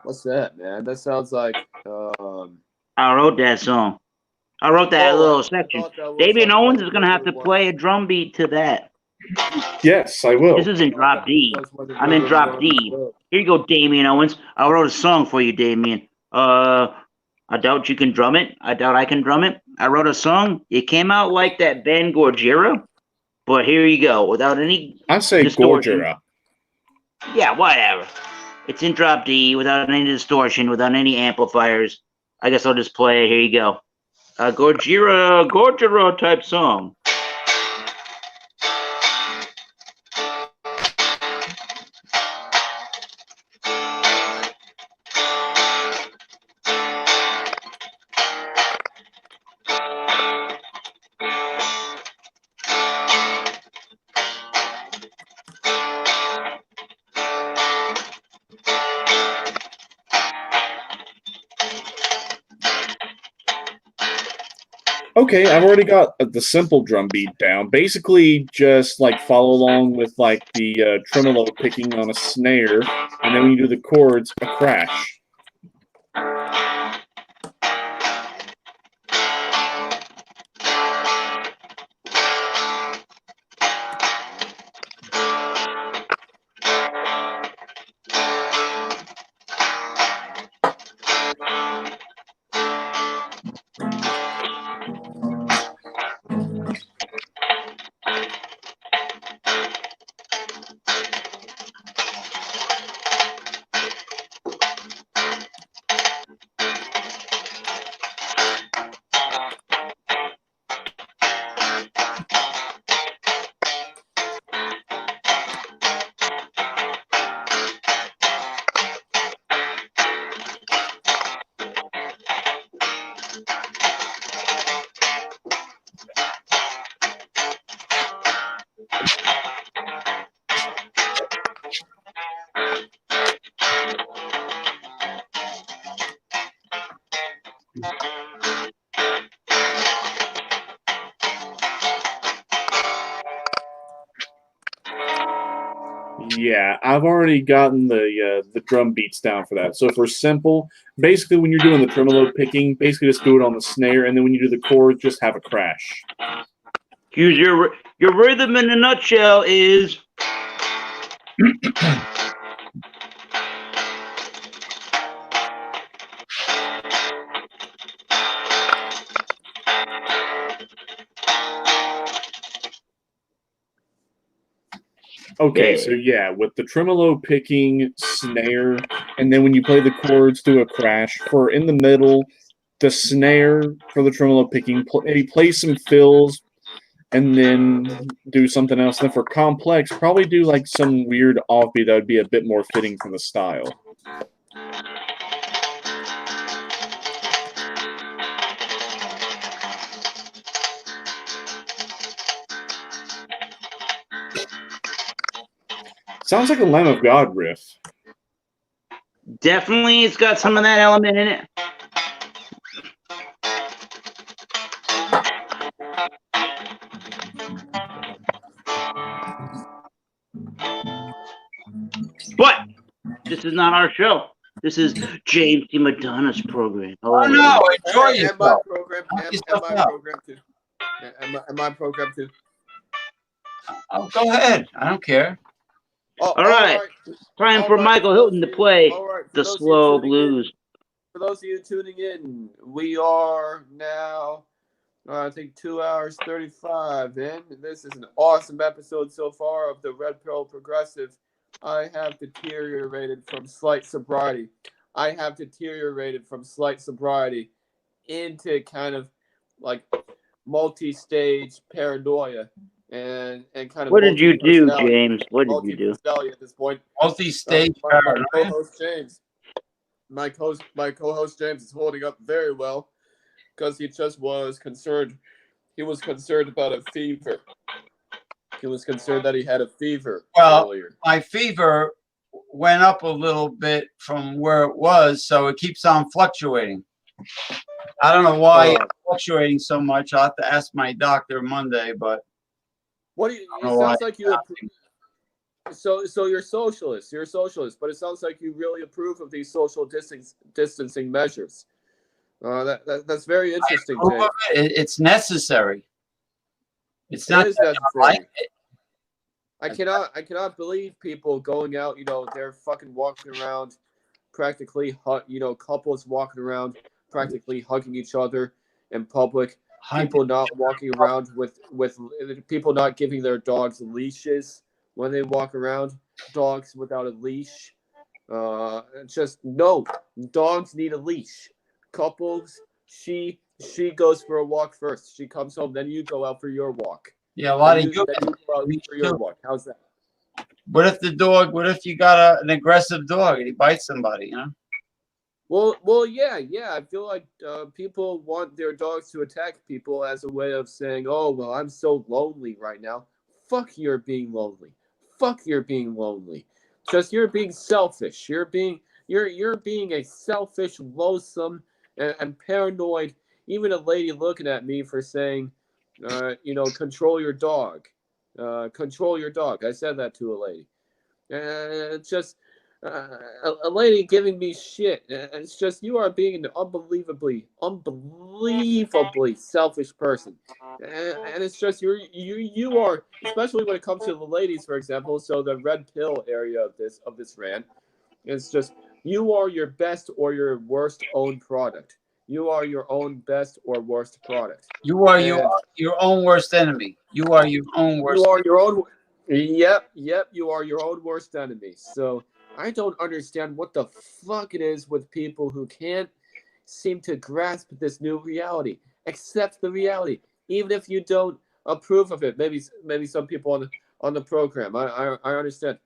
What's that, man? That sounds like I wrote that song. I wrote that little section. Damien Owens is gonna have to play a drum beat to that. Yes, I will. This is in drop D. I'm in drop D. Here you go, Damien Owens. I wrote a song for you, Damien. I doubt you can drum it. I doubt I can drum it. I wrote a song. It came out like that band Gojira, but here you go, without any I say distortion. Gojira. Yeah, whatever. It's in drop D, without any distortion, without any amplifiers. I guess I'll just play it. Here you go. Gojira type song. Okay, I've already got the simple drum beat down. Basically, just like follow along with like the tremolo picking on a snare, and then when you do the chords, a crash. Yeah, I've already gotten the drum beats down for that. So for simple, basically when you're doing the tremolo picking, basically just do it on the snare, and then when you do the chords, just have a crash. Here's your rhythm in a nutshell is. Okay, so yeah, with the tremolo picking, snare, and then when you play the chords, do a crash. For in the middle, the snare for the tremolo picking, play some fills, and then do something else. And then for complex, probably do like some weird offbeat that would be a bit more fitting for the style. Sounds like a Lamb of God riff. Definitely, it's got some of that element in it. This is not our show. This is James D. Madonna's program. Oh no, enjoy And yourself. my program, Knock and yourself my out. program too. And my program too. Oh, go ahead. I don't care. Oh, All right. Time for Michael Hilton to play the slow blues. For those of you tuning in, we are now, I think, 2 hours 35 in. This is an awesome episode so far of the Red Pill Progressive. I have deteriorated from slight sobriety. Into kind of like multi-stage paranoia and kind of. What did you do, James? What did you do? At this point, Multi-stage my paranoia. co-host James. My co-host James is holding up very well because he just was concerned. He was concerned about a fever. He was concerned that he had a fever earlier. My fever went up a little bit from where it was, so it keeps on fluctuating. I don't know why it's fluctuating so much. I'll have to ask my doctor Monday, but what do you? It sounds like you. So you're socialist. You're a socialist, but it sounds like you really approve of these social distancing measures. That's very interesting, James. It's necessary. It's not necessary. like it. I cannot believe people going out. They're fucking walking around, practically. Couples walking around, practically hugging each other in public. People not walking around with people not giving their dogs leashes when they walk around. Dogs without a leash. No. Dogs need a leash. Couples, she goes for a walk first. She comes home, then you go out for your walk. Yeah, a lot of you go out for your walk. How's that? What if you got an aggressive dog and he bites somebody, Well, yeah. I feel like people want their dogs to attack people as a way of saying, "Oh, well, I'm so lonely right now." Fuck you're being lonely. Just you're being selfish. You're being a selfish, loathsome, and paranoid. Even a lady looking at me for saying, control your dog. Control your dog. I said that to a lady. It's just a lady giving me shit. It's just you are being an unbelievably selfish person, and it's just you are, especially when it comes to the ladies, for example. So the red pill area of this rant, it's just you are your best or your worst own product. You are your own best or worst product. You are your own worst enemy. You are your own worst. You are your own. Yep. You are your own worst enemy. So I don't understand what the fuck it is with people who can't seem to grasp this new reality. Accept the reality, even if you don't approve of it. Maybe some people on the program. I understand.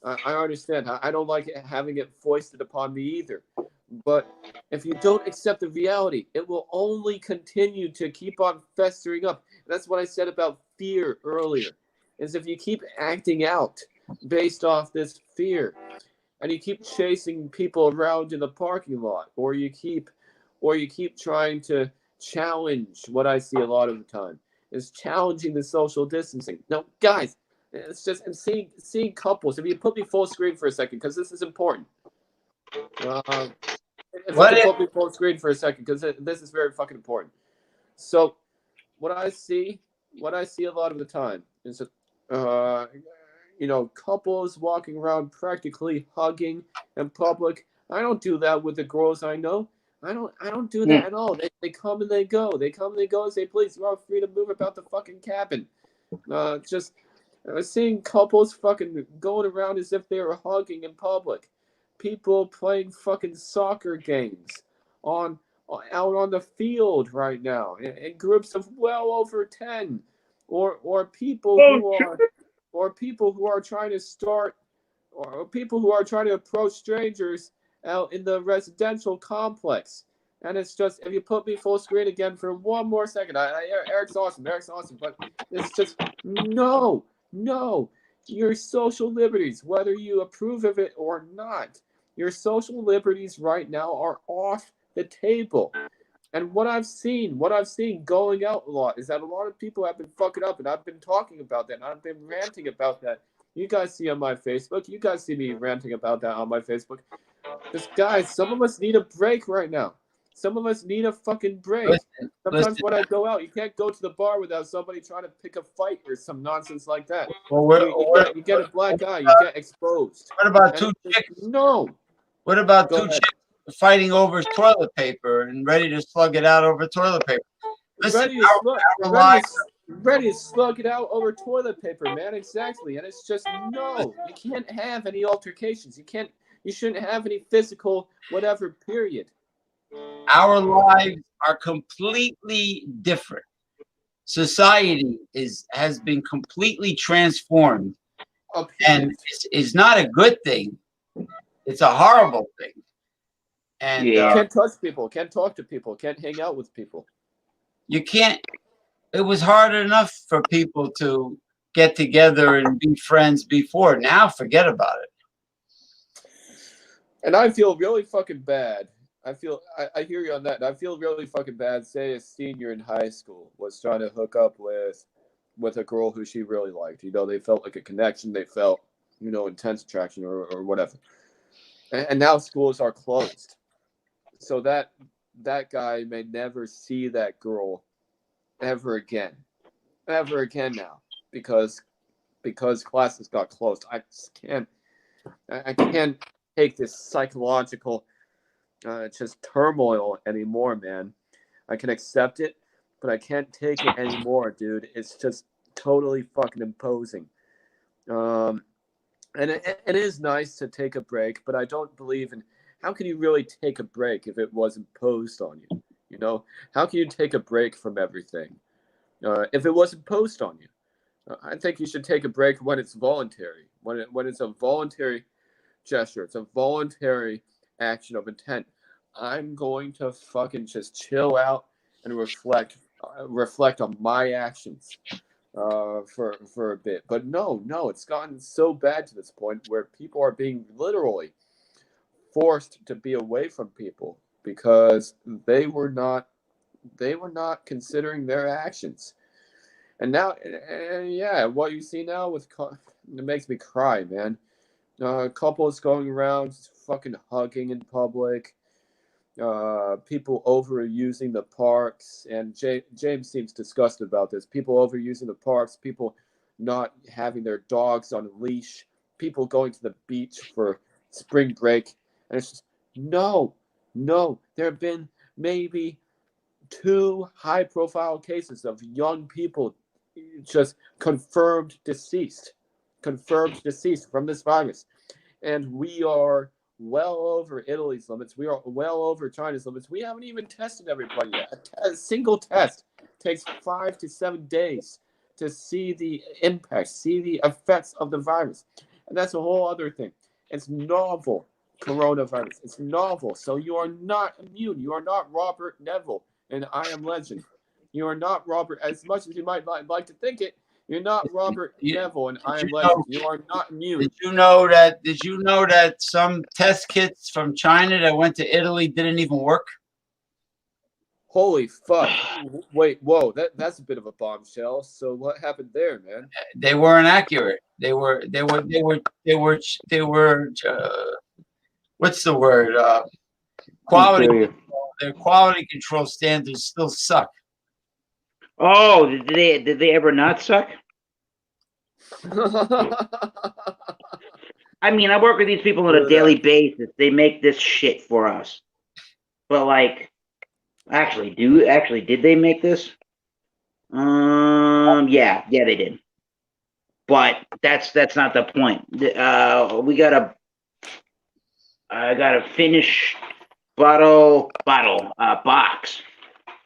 I understand. I don't like having it foisted upon me either. But if you don't accept the reality, it will only continue to keep on festering up. And that's what I said about fear earlier. Is if you keep acting out based off this fear, and you keep chasing people around in the parking lot, or you keep trying to challenge what I see a lot of the time is challenging the social distancing. Now, guys, it's just I'm seeing couples. If you put me full screen for a second, because this is important. If you can put me full screen for a second, because this is very fucking important. So, what I see a lot of the time is couples walking around practically hugging in public. I don't do that with the girls I know. I don't do that at all. They come and they go. They come and they go and say, please, you're all free to move about the fucking cabin. Just seeing couples fucking going around as if they were hugging in public. People playing fucking soccer games out on the field right now in groups of well over 10, or people who are trying to start, or people who are trying to approach strangers out in the residential complex. And it's just, if you put me full screen again for one more second, Eric's awesome, but it's just, no, your social liberties, whether you approve of it or not, your social liberties right now are off the table. And what I've seen going out a lot is that a lot of people have been fucking up, and I've been talking about that, and I've been ranting about that You guys see on my Facebook. You guys see me ranting about that on my Facebook. Because, guys, some of us need a break right now. Some of us need a fucking break. Sometimes when I go out, you can't go to the bar without somebody trying to pick a fight or some nonsense like that. Well, you get a black eye, you get exposed. What about And two chicks? No. What about Go two ahead. chicks fighting over toilet paper and ready to slug it out over toilet paper? Listen, ready to slug it out over toilet paper, man. Exactly. And it's just, no. You can't have any altercations. You shouldn't have any physical whatever, period. Our lives are completely different. Society has been completely transformed, and it's not a good thing. It's a horrible thing. And can't touch people, can't talk to people, can't hang out with people. You can't. It was hard enough for people to get together and be friends before. Now, forget about it. And I feel really fucking bad. I hear you on that. And I feel really fucking bad. Say a senior in high school was trying to hook up with a girl who she really liked. You know, they felt like a connection. They felt, you know, intense attraction or whatever. And now schools are closed. So that guy may never see that girl ever again now because classes got closed. I can't take this psychological just turmoil anymore, man. I can accept it, but I can't take it anymore, dude. It's just totally fucking imposing. And it is nice to take a break, but I don't believe in, how can you really take a break if it was imposed on you? You know, how can you take a break from everything if it was imposed on you? I think you should take a break when it's voluntary, when it's a voluntary gesture. It's a voluntary action of intent. I'm going to fucking just chill out and reflect on my actions for a bit. But no, it's gotten so bad to this point where people are being literally forced to be away from people because they were not considering their actions. And now, yeah, what you see now it makes me cry, man. Couples going around just fucking hugging in public. People overusing the parks, and James seems disgusted about this. People overusing the parks, people not having their dogs on a leash, people going to the beach for spring break, and it's just no. There have been maybe 2 high-profile cases of young people just confirmed deceased from this virus, and we are well over Italy's limits. We are well over China's limits. We haven't even tested everybody yet. A single test takes 5 to 7 days to see the impact, see the effects of the virus. And that's a whole other thing. It's novel coronavirus. It's novel. So you are not immune. You are not Robert Neville in I Am Legend. You are not Robert, as much as you might like to think it. You're not Robert Neville and I Am Legend. You are not immune. Did you know that some test kits from China that went to Italy didn't even work? Holy fuck! Wait, whoa, that's a bit of a bombshell. So what happened there, man? They weren't accurate. They were. What's the word? Quality. Their quality control standards still suck. Oh, did they ever not suck? I mean, I work with these people on a daily basis. They make this shit for us. But like, actually, did they make this? Yeah, they did. But that's not the point. I got a finished box.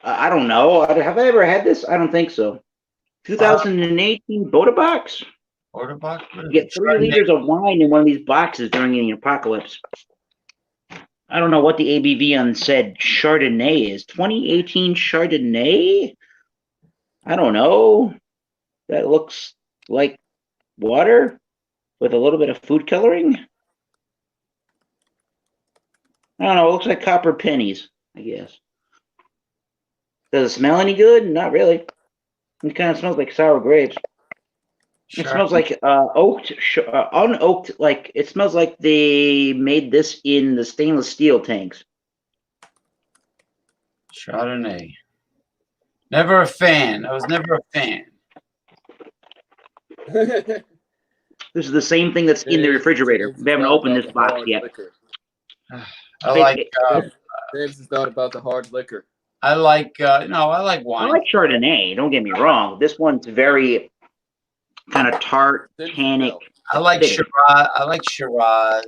I don't know. Have I ever had this? I don't think so. 2018 Boda box. Boda box. You get 3 liters of wine in one of these boxes during the apocalypse. I don't know what the ABV on said Chardonnay is. 2018 Chardonnay? I don't know. That looks like water with a little bit of food coloring. I don't know. It looks like copper pennies, I guess. Does it smell any good? Not really. It kind of smells like sour grapes. It smells like unoaked. Like it smells like they made this in the stainless steel tanks. Chardonnay. Never a fan. I was never a fan. This is the same thing that's in the refrigerator. We haven't opened this box yet. I like. James is not about the hard liquor. I like. No, I like wine. I like Chardonnay. Don't get me wrong. This one's very kind of tart, tannic. I like Shiraz. I like Shiraz.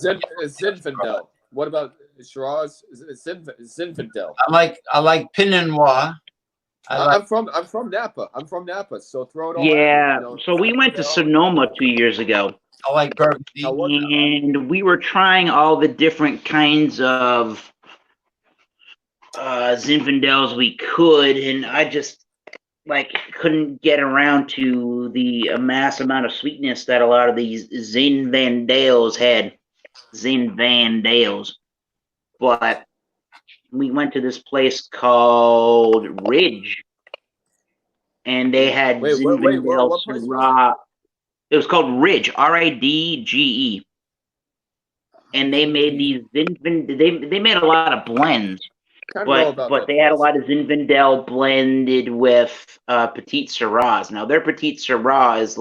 Zinfandel. What about Shiraz? Zinfandel. I like Pinot Noir. I'm from Napa. I'm from Napa. So throw it all. Yeah. At me, So we went to Sonoma 2 years ago. I like Burgundy. And we were trying all the different kinds of Zinfandels we could, and I just couldn't get around to the mass amount of sweetness that a lot of these Zinfandels had. But we went to this place called Ridge, and they had Zinfandel Syrah. It was called Ridge, Ridge, and they made these They made a lot of blends, but they had a lot of Zinfandel blended with Petite Syrahs. Now their Petite Syrah is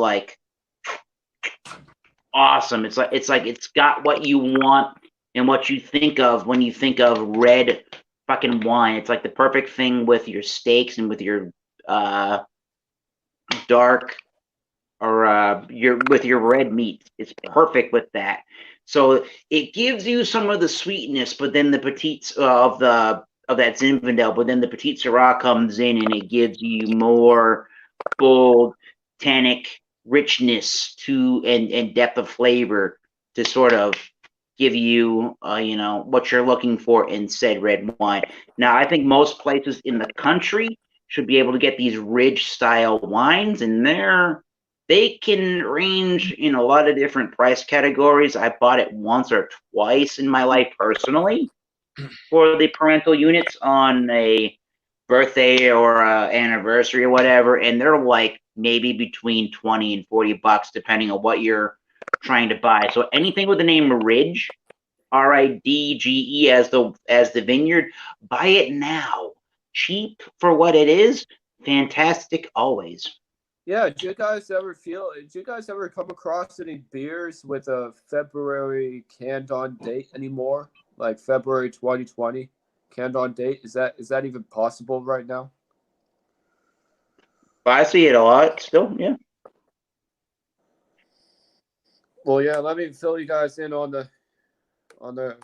awesome. It's got what you want and what you think of when you think of red fucking wine. It's like the perfect thing with your steaks and with your dark. Or with your red meat. It's perfect with that. So it gives you some of the sweetness, but then the petites of that Zinfandel, but then the Petite Syrah comes in and it gives you more bold, tannic richness and depth of flavor to sort of give you what you're looking for in said red wine. Now I think most places in the country should be able to get these Ridge style wines, and they can range in a lot of different price categories. I bought it once or twice in my life personally for the parental units on a birthday or anniversary or whatever, and they're maybe between $20 and $40 depending on what you're trying to buy. So anything with the name Ridge, Ridge as the vineyard, buy it now. Cheap for what it is, fantastic always. Yeah, did you guys ever come across any beers with a February canned on date anymore? Like February 2020 canned on date? Is that even possible right now? I see it a lot still, yeah. Well, yeah, let me fill you guys in on the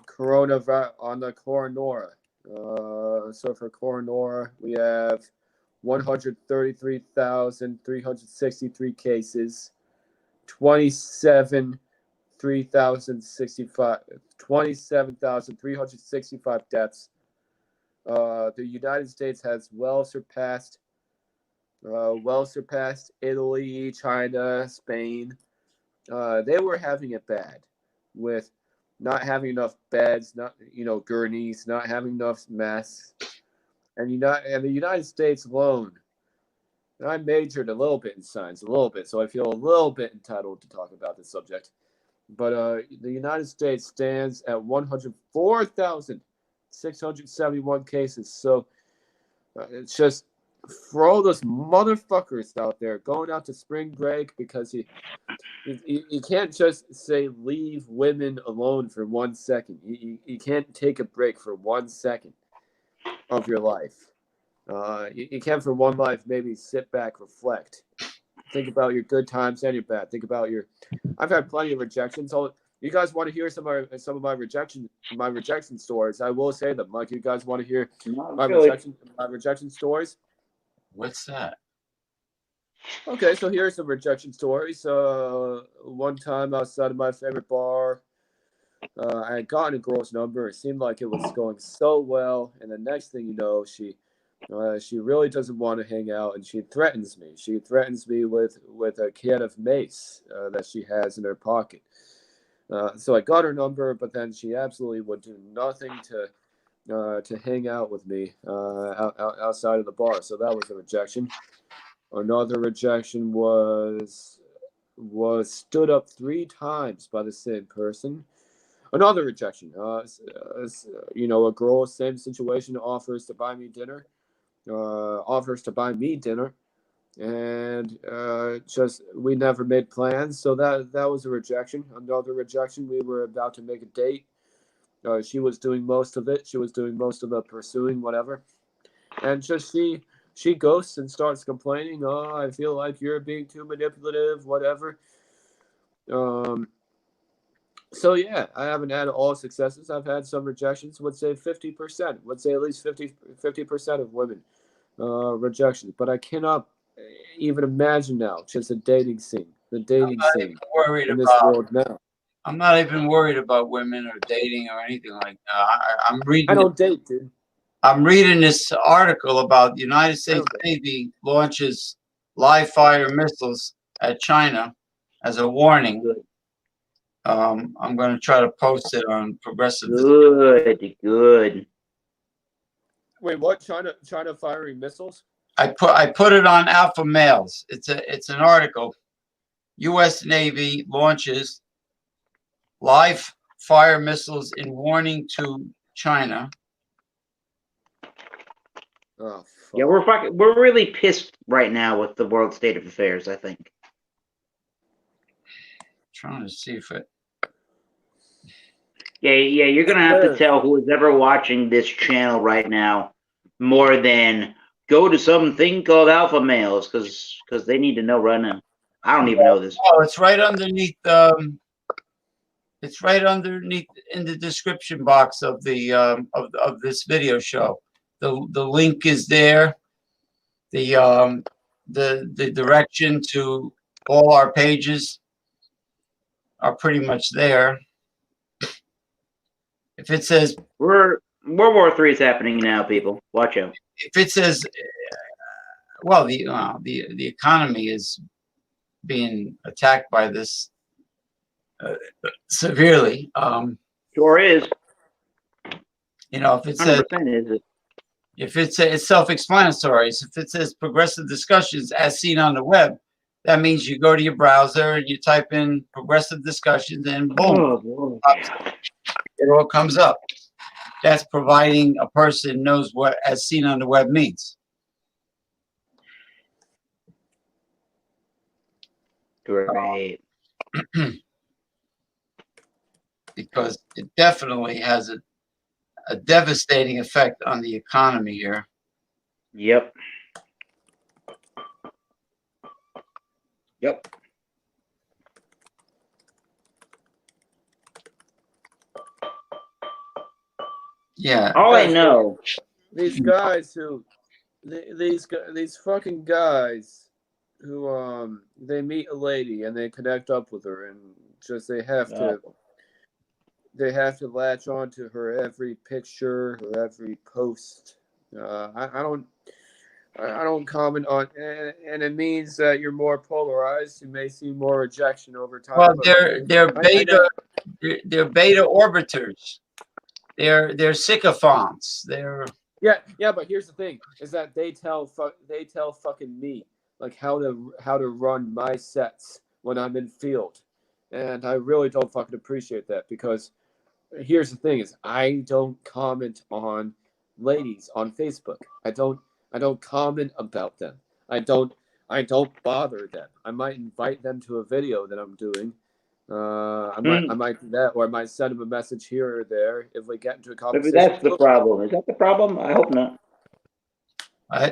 Coronora. So for Coronora, we have 133,363 cases, 27,365 deaths. The United States has well surpassed Italy, China, Spain. They were having it bad with not having enough beds, gurneys, not having enough masks. And the United States alone, and I majored a little bit in science, so I feel a little bit entitled to talk about this subject. But the United States stands at 104,671 cases. So it's just for all those motherfuckers out there going out to spring break, because you can't just say leave women alone for 1 second. You can't take a break for 1 second of your life. You can for one life maybe sit back, reflect, think about your good times and your bad. Think about I've had plenty of rejections. So you guys want to hear some of my rejection stories? I will say them. Like, you guys want to hear my rejection stories? What's that? Okay, so here's some rejection stories. One time outside of my favorite bar, I had gotten a girl's number. It seemed like it was going so well, and the next thing you know, she really doesn't want to hang out, and she threatens me. She threatens me with a can of mace that she has in her pocket. So I got her number, but then she absolutely would do nothing to hang out with me outside of the bar. So that was a rejection. Another rejection was stood up 3 times by the same person. Another rejection. You know, a girl, same situation, offers to buy me dinner. And just we never made plans, so that was a rejection. Another rejection. We were about to make a date. She was doing most of it. She was doing most of the pursuing, whatever. And just she ghosts and starts complaining. Oh, I feel like you're being too manipulative, whatever. So yeah, I haven't had all successes. I've had some rejections. Would say 50%. Would say at least 50% of women rejections. But I cannot even imagine now just a dating scene. The dating scene in this world now. I'm not even worried about women or dating or anything like that. I'm reading. I don't date, dude. I'm reading this article about the United States Navy launches live fire missiles at China as a warning. I'm going to try to post it on Progressive. Good. Wait, what? China firing missiles? I put it on Alpha Males. It's an article. U.S. Navy launches live fire missiles in warning to China. Oh, fuck. Yeah, we're really pissed right now with the world state of affairs, I think. Trying to see if it. Yeah, you're gonna have to tell who is ever watching this channel right now more than go to something called Alpha Males because they need to know right now. I don't even know this. Oh, it's right underneath. It's right underneath in the description box of the of this video show. The link is there. The direction to all our pages are pretty much there. If it says World War III is happening now, people, watch out. If it says, well, the economy is being attacked by this severely. Sure is. You know, if it says, 100% is it? if it's self-explanatory. If it says progressive discussions as seen on the web, that means you go to your browser and you type in progressive discussions and boom, it all comes up. That's providing a person knows what as seen on the web means. Great. Because it definitely has a devastating effect on the economy here. Yep. Yeah. All I know. These guys who, these fucking guys who they meet a lady and they connect up with her and just they have to latch on to her every picture, her every post. I don't comment on, and it means that you're more polarized. You may see more rejection over time. Well, they're beta orbiters. They're sycophants. Yeah, but here's the thing: is that they tell fucking me like how to run my sets when I'm in field, and I really don't fucking appreciate that because here's the thing: is I don't comment on ladies on Facebook. I don't comment about them. I don't bother them. I might invite them to a video that I'm doing. I might do that, or I might send them a message here or there if we get into a conversation. Maybe that's the problem. Is that the problem? I hope not.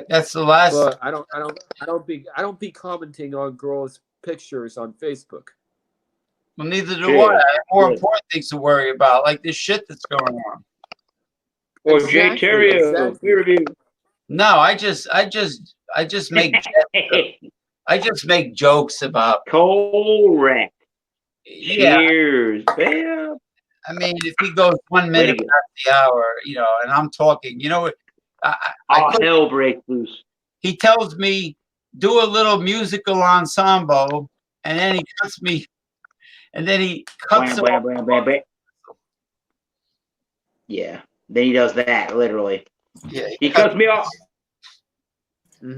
That's the last. But I don't be commenting on girls' pictures on Facebook. Well, neither do I. I have more important things to worry about, like this shit that's going on. Or Jay Terrio, peer review. No, I just make I just make jokes about. Correct. Yeah. Cheers, bam. I mean, if he goes 1 minute past the hour, you know, and I'm talking, you know, hell breaks loose. He tells me do a little musical ensemble, and then he cuts me, and then he cuts. Bam. Yeah, then he does that literally. Yeah, he cuts me off.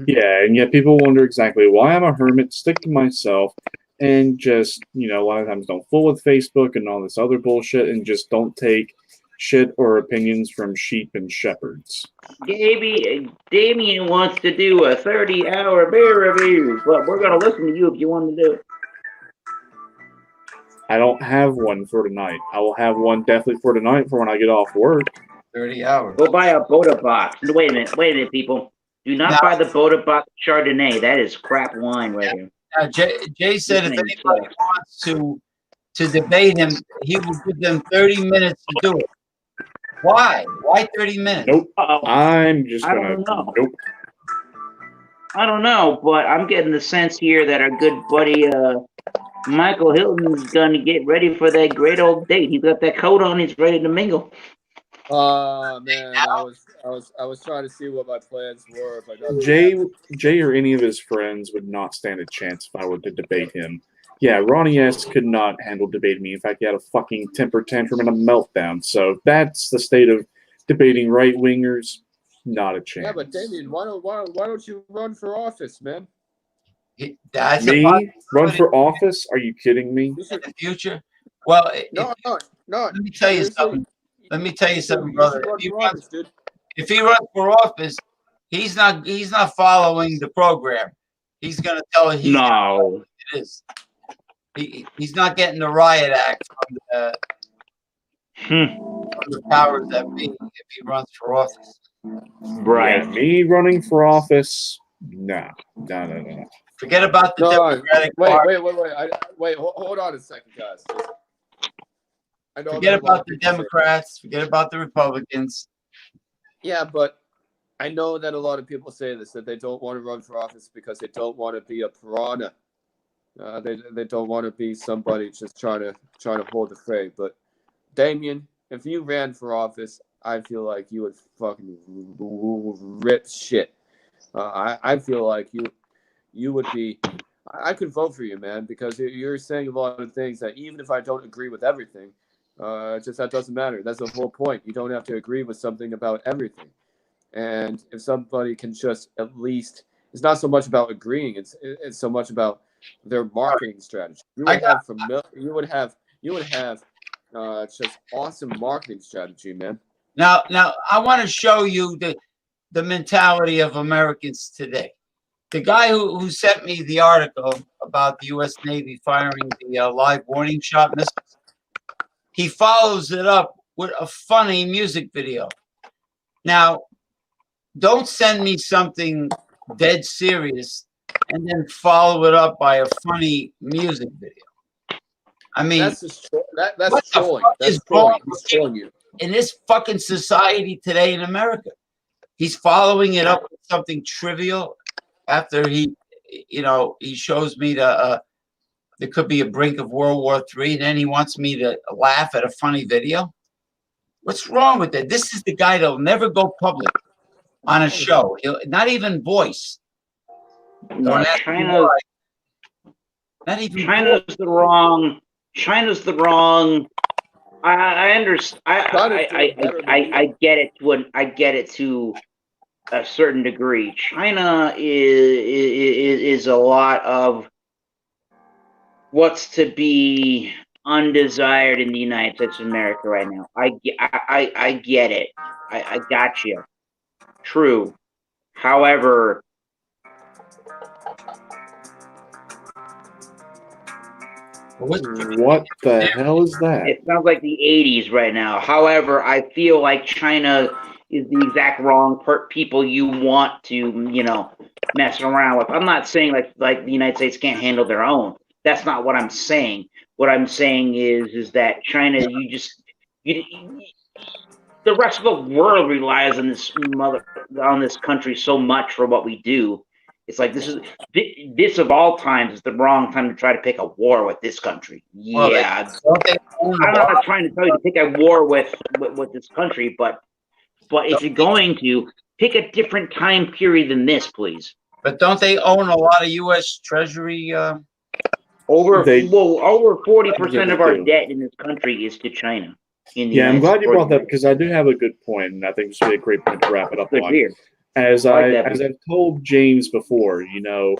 Yeah, and yet people wonder exactly why I'm a hermit, stick to myself, and just, a lot of times don't fool with Facebook and all this other bullshit, and just don't take shit or opinions from sheep and shepherds. Damien wants to do a 30-hour beer review, but we're going to listen to you if you want to do it. I don't have one for tonight. I will have one definitely for tonight for when I get off work. 30 hours. Go buy a Boda box. Wait a minute, people. Do not buy the Boda box Chardonnay. That is crap wine right here. Jay said if anybody wants to debate him, he will give them 30 minutes to do it. Why? Why 30 minutes? Nope. I'm just gonna. Nope. I don't know, but I'm getting the sense here that our good buddy Michael Hilton's gonna get ready for that great old date. He's got that coat on. He's ready to mingle. Man, I was trying to see what my plans were. If I got Jay or any of his friends would not stand a chance if I were to debate him. Yeah, Ronnie S. could not handle debating me. In fact, he had a fucking temper tantrum and a meltdown. So if that's the state of debating right-wingers, not a chance. Yeah, but Damien, why don't you run for office, man? That's me? Run for office? Are you kidding me? In the future? Well, no. Let me tell you something. Let me tell you something, brother. If he runs for office, he's not following the program. He's going to tell it. No, it is. He's not getting the riot act from the powers that be if he runs for office. Right. Yeah, me running for office? No. Forget about the Democratic Party. Wait. Hold on a second, guys. Forget about the Democrats. Forget about the Republicans. Yeah, but I know that a lot of people say this, that they don't want to run for office because they don't want to be a piranha. They don't want to be somebody just trying to hold the fray. But Damien, if you ran for office, I feel like you would fucking rip shit. I feel like you would be. I could vote for you, man, because you're saying a lot of things that even if I don't agree with everything, just that doesn't matter. That's the whole point. You don't have to agree with something about everything. And if somebody can just at least, it's not so much about agreeing. It's so much about their marketing strategy. You would have just awesome marketing strategy, man. Now I want to show you the mentality of Americans today. The guy who sent me the article about the U.S. Navy firing the live warning shot missiles, he follows it up with a funny music video. Now, don't send me something dead serious and then follow it up by a funny music video. I mean, that's trolling. That's trolling. He's trolling you. In this fucking society today in America, he's following it up with something trivial after he shows me there could be a brink of World War III, and then he wants me to laugh at a funny video. What's wrong with that? This is the guy that'll never go public on a show. He'll not even voice. No, China's the wrong. China's the wrong. I understand. I get it. I get it to a certain degree. China is a lot of what's to be undesired in the United States of America right now. I get it. I got you. True. However, what the hell is that? It sounds like the 80s right now. However, I feel like China is the exact wrong people you want to, mess around with. I'm not saying like the United States can't handle their own. That's not what I'm saying. What I'm saying is that China, the rest of the world relies on this country so much for what we do. It's like this of all times is the wrong time to try to pick a war with this country. Yeah, I'm not trying to tell you to pick a war with this country, but if you're going to pick a different time period than this, please. But don't they own a lot of U.S. Treasury? Over 40% of our debt in this country is to China. I'm glad you brought that because I do have a good point, and I think this would be a great point to wrap it up on. as I've told James before, you know,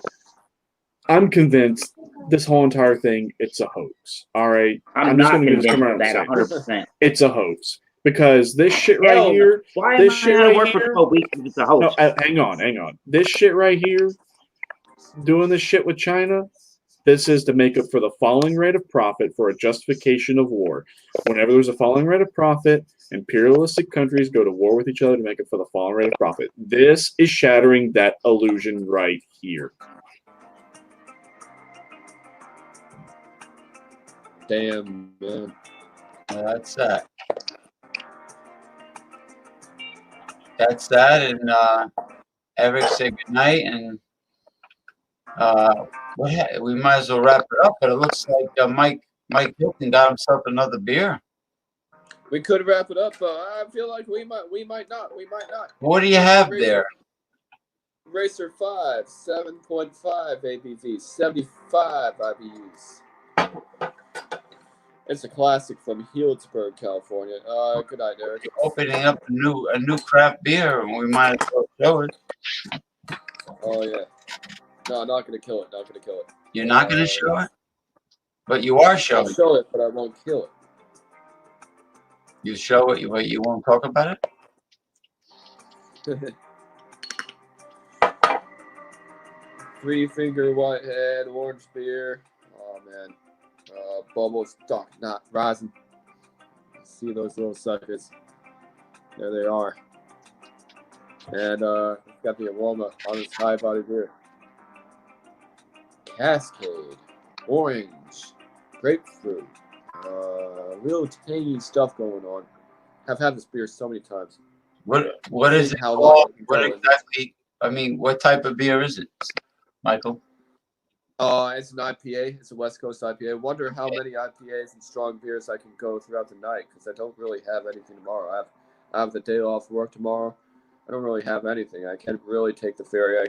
I'm convinced this whole entire thing, it's a hoax. All right, I'm just not going to convinced come of around that and say 100%. it's a hoax because this shit right Hell, here, why this am I shit going to right work here. for 12 weeks if it's a hoax? No, hang on. This shit right here, doing this shit with China. This is to make up for the falling rate of profit for a justification of war. Whenever there's a falling rate of profit, imperialistic countries go to war with each other to make up for the falling rate of profit. This is shattering that illusion right here. Damn, man. That's that. That's that. And Eric, say goodnight. And we might as well wrap it up. But it looks like Mike Hilton got himself another beer. We could wrap it up. I feel like we might not. What do you have there? Racer 5, 7.5 ABV, 75 IBUs. It's a classic from Healdsburg, California. Good night, Eric. Opening up a new craft beer, and we might as well show it. Oh yeah. No, not gonna kill it. You're not gonna show it, but you are showing. I'll show it, but I won't kill it. You show it, but you won't talk about it. 3-finger whitehead, orange beer. Oh man. Bubbles not rising. See those little suckers. There they are. And it's got the aroma on this high body beer. Cascade, orange, grapefruit, real tangy stuff going on. I've had this beer so many times. What is it called? What exactly? I mean, what type of beer is it, Michael? It's an IPA. It's a West Coast IPA. I wonder how many IPAs and strong beers I can go throughout the night because I don't really have anything tomorrow. I have the day off work tomorrow. I don't really have anything. I can't really take the ferry. I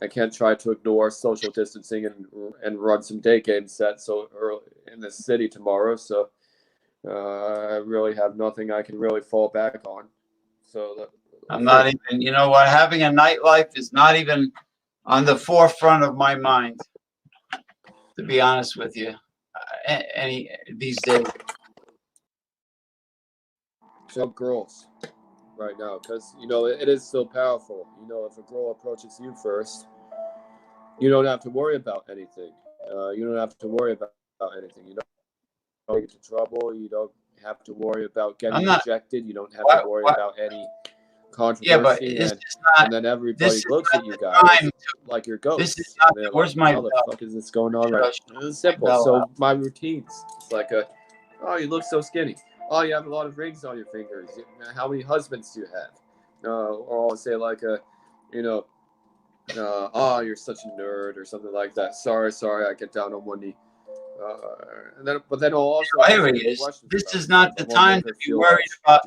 can't try to ignore social distancing and run some day game sets so early in the city tomorrow. So I really have nothing I can really fall back on. So I'm not even. You know what? Having a nightlife is not even on the forefront of my mind, to be honest with you. Any these days. So girls right now, because it is so powerful. If a girl approaches you first, you don't have to worry about anything. You don't have to worry about anything. You don't get into trouble. You don't have to worry about getting rejected. You don't have to worry about any controversy. Yeah, but and then everybody looks at you guys like you're ghosts. This is not. Where's my? How the fuck is this going on right now? It's simple. So my routines. It's like oh, you look so skinny. Oh, you have a lot of rings on your fingers. How many husbands do you have? Or I'll say like oh, you're such a nerd or something like that. Sorry, I get down on one knee. But then I'll also. Here he is. This is not the time to be worried about.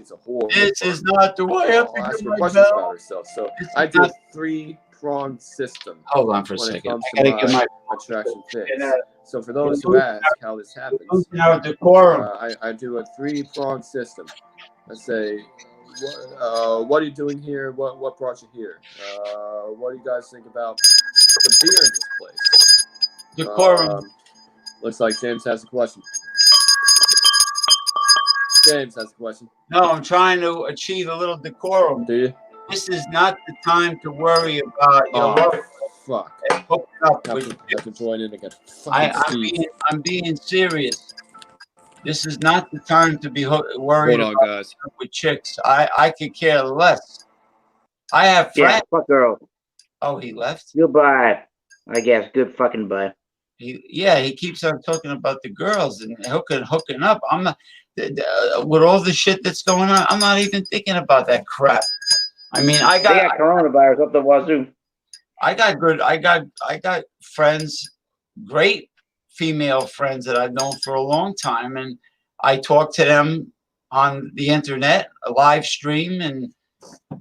This is not the way up to ask get her my questions bell. about herself. So I do a 3-pronged system. Hold on for a second. I gotta get my attraction fix. So for those who ask how this happens, I do a 3-pronged system. I say, what are you doing here? What brought you here? What do you guys think about the beer in this place? Decorum. Looks like James has a question. James has a question. No, I'm trying to achieve a little decorum. Do you? This is not the time to worry about your love. Fuck. Hooking up Have to join in again. I'm being serious. This is not the time to be worried about guys. With chicks. I could care less. I have friends. Yeah, fuck girl. Oh, he left? Goodbye. I guess. Good fucking bye. He keeps on talking about the girls and hooking up. I'm not with all the shit that's going on. I'm not even thinking about that crap. I mean, they got coronavirus up the wazoo. I got friends, great female friends that I've known for a long time, and I talk to them on the internet, a live stream, and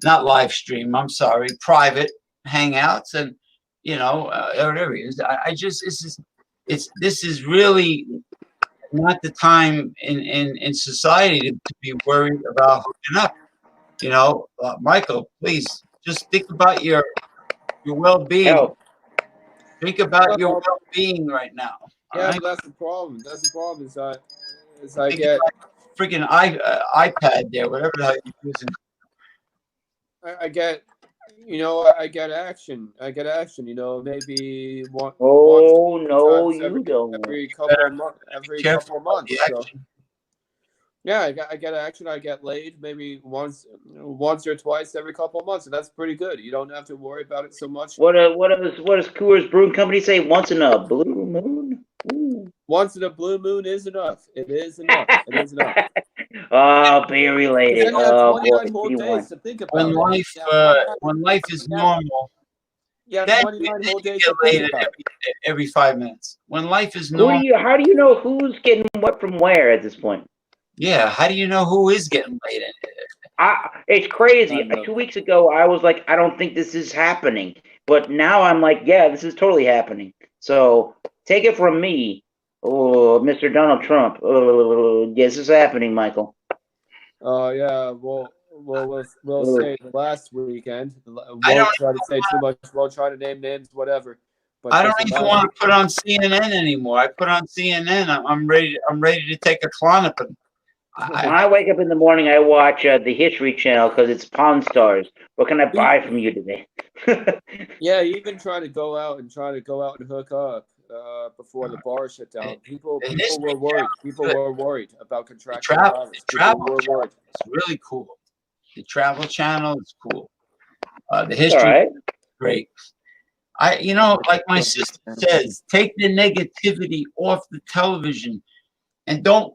not live stream. I'm sorry, private hangouts, and whatever it is. This is really not the time in society to be worried about hooking up. Michael, please Just think about your well-being. Health. Think about your well-being right now. Yeah, right? but that's the problem. That's the problem. Is I Think get about freaking iPad there, whatever the hell you're using. I get, I get action. I get action. Maybe once Oh no, times you don't. every couple of months. Every couple of months. The So action. yeah, I get action. I get laid maybe once or twice every couple of months, and that's pretty good. You don't have to worry about it so much. What does Coors Brewing Company say? Once in a blue moon. Ooh. Once in a blue moon is enough. It is enough. It is enough. Oh, beer related. Then you have Oh boy, 29 whole days to think about When life is normal, yeah, then 29 whole you days get to think laid about. every 5 minutes. When life is normal, How do you know who's getting what from where at this point? yeah. How do you know who is getting laid? It's crazy. I don't know. 2 weeks ago, I was like, I don't think this is happening. But now I'm like, yeah, this is totally happening. So take it from me, Mr. Donald Trump. Yes, this is happening, Michael. Oh yeah, we'll say last weekend. I Won't don't try to say too much. Won't try to name names, whatever. But I don't this is even last want to put on CNN anymore. I put on CNN. I'm ready. I'm ready to take a Klonopin. When I wake up in the morning, I watch the History Channel because it's Pawn Stars. What can I buy from you today? Yeah, even trying to go out and hook up before the bar shut down. People were worried. People were worried about contracting the virus. People were worried. It's really cool. The Travel Channel is cool. The All History right. is great. Like my sister says, take the negativity off the television, and don't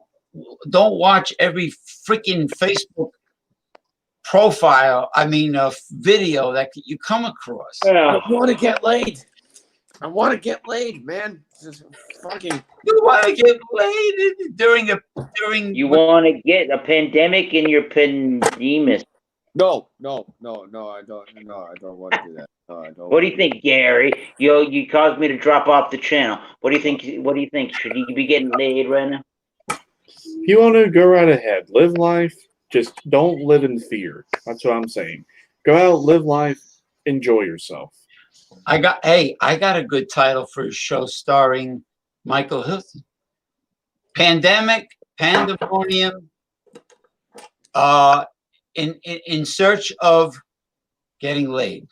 watch every freaking Facebook profile. Video that you come across. I want to get laid. I want to get laid, man. Just fucking. You want to get laid during. You want to get a pandemic in your pandemus. No, I don't. No, I don't want to do that. No, I don't. What do you think, Gary? You caused me to drop off the channel. What do you think? What do you think? Should you be getting laid right now? If you want to go right ahead, live life. Just don't live in fear. That's what I'm saying. Go out, live life, enjoy yourself. I got a good title for a show starring Michael Hilton. Pandemonium. In search of getting laid,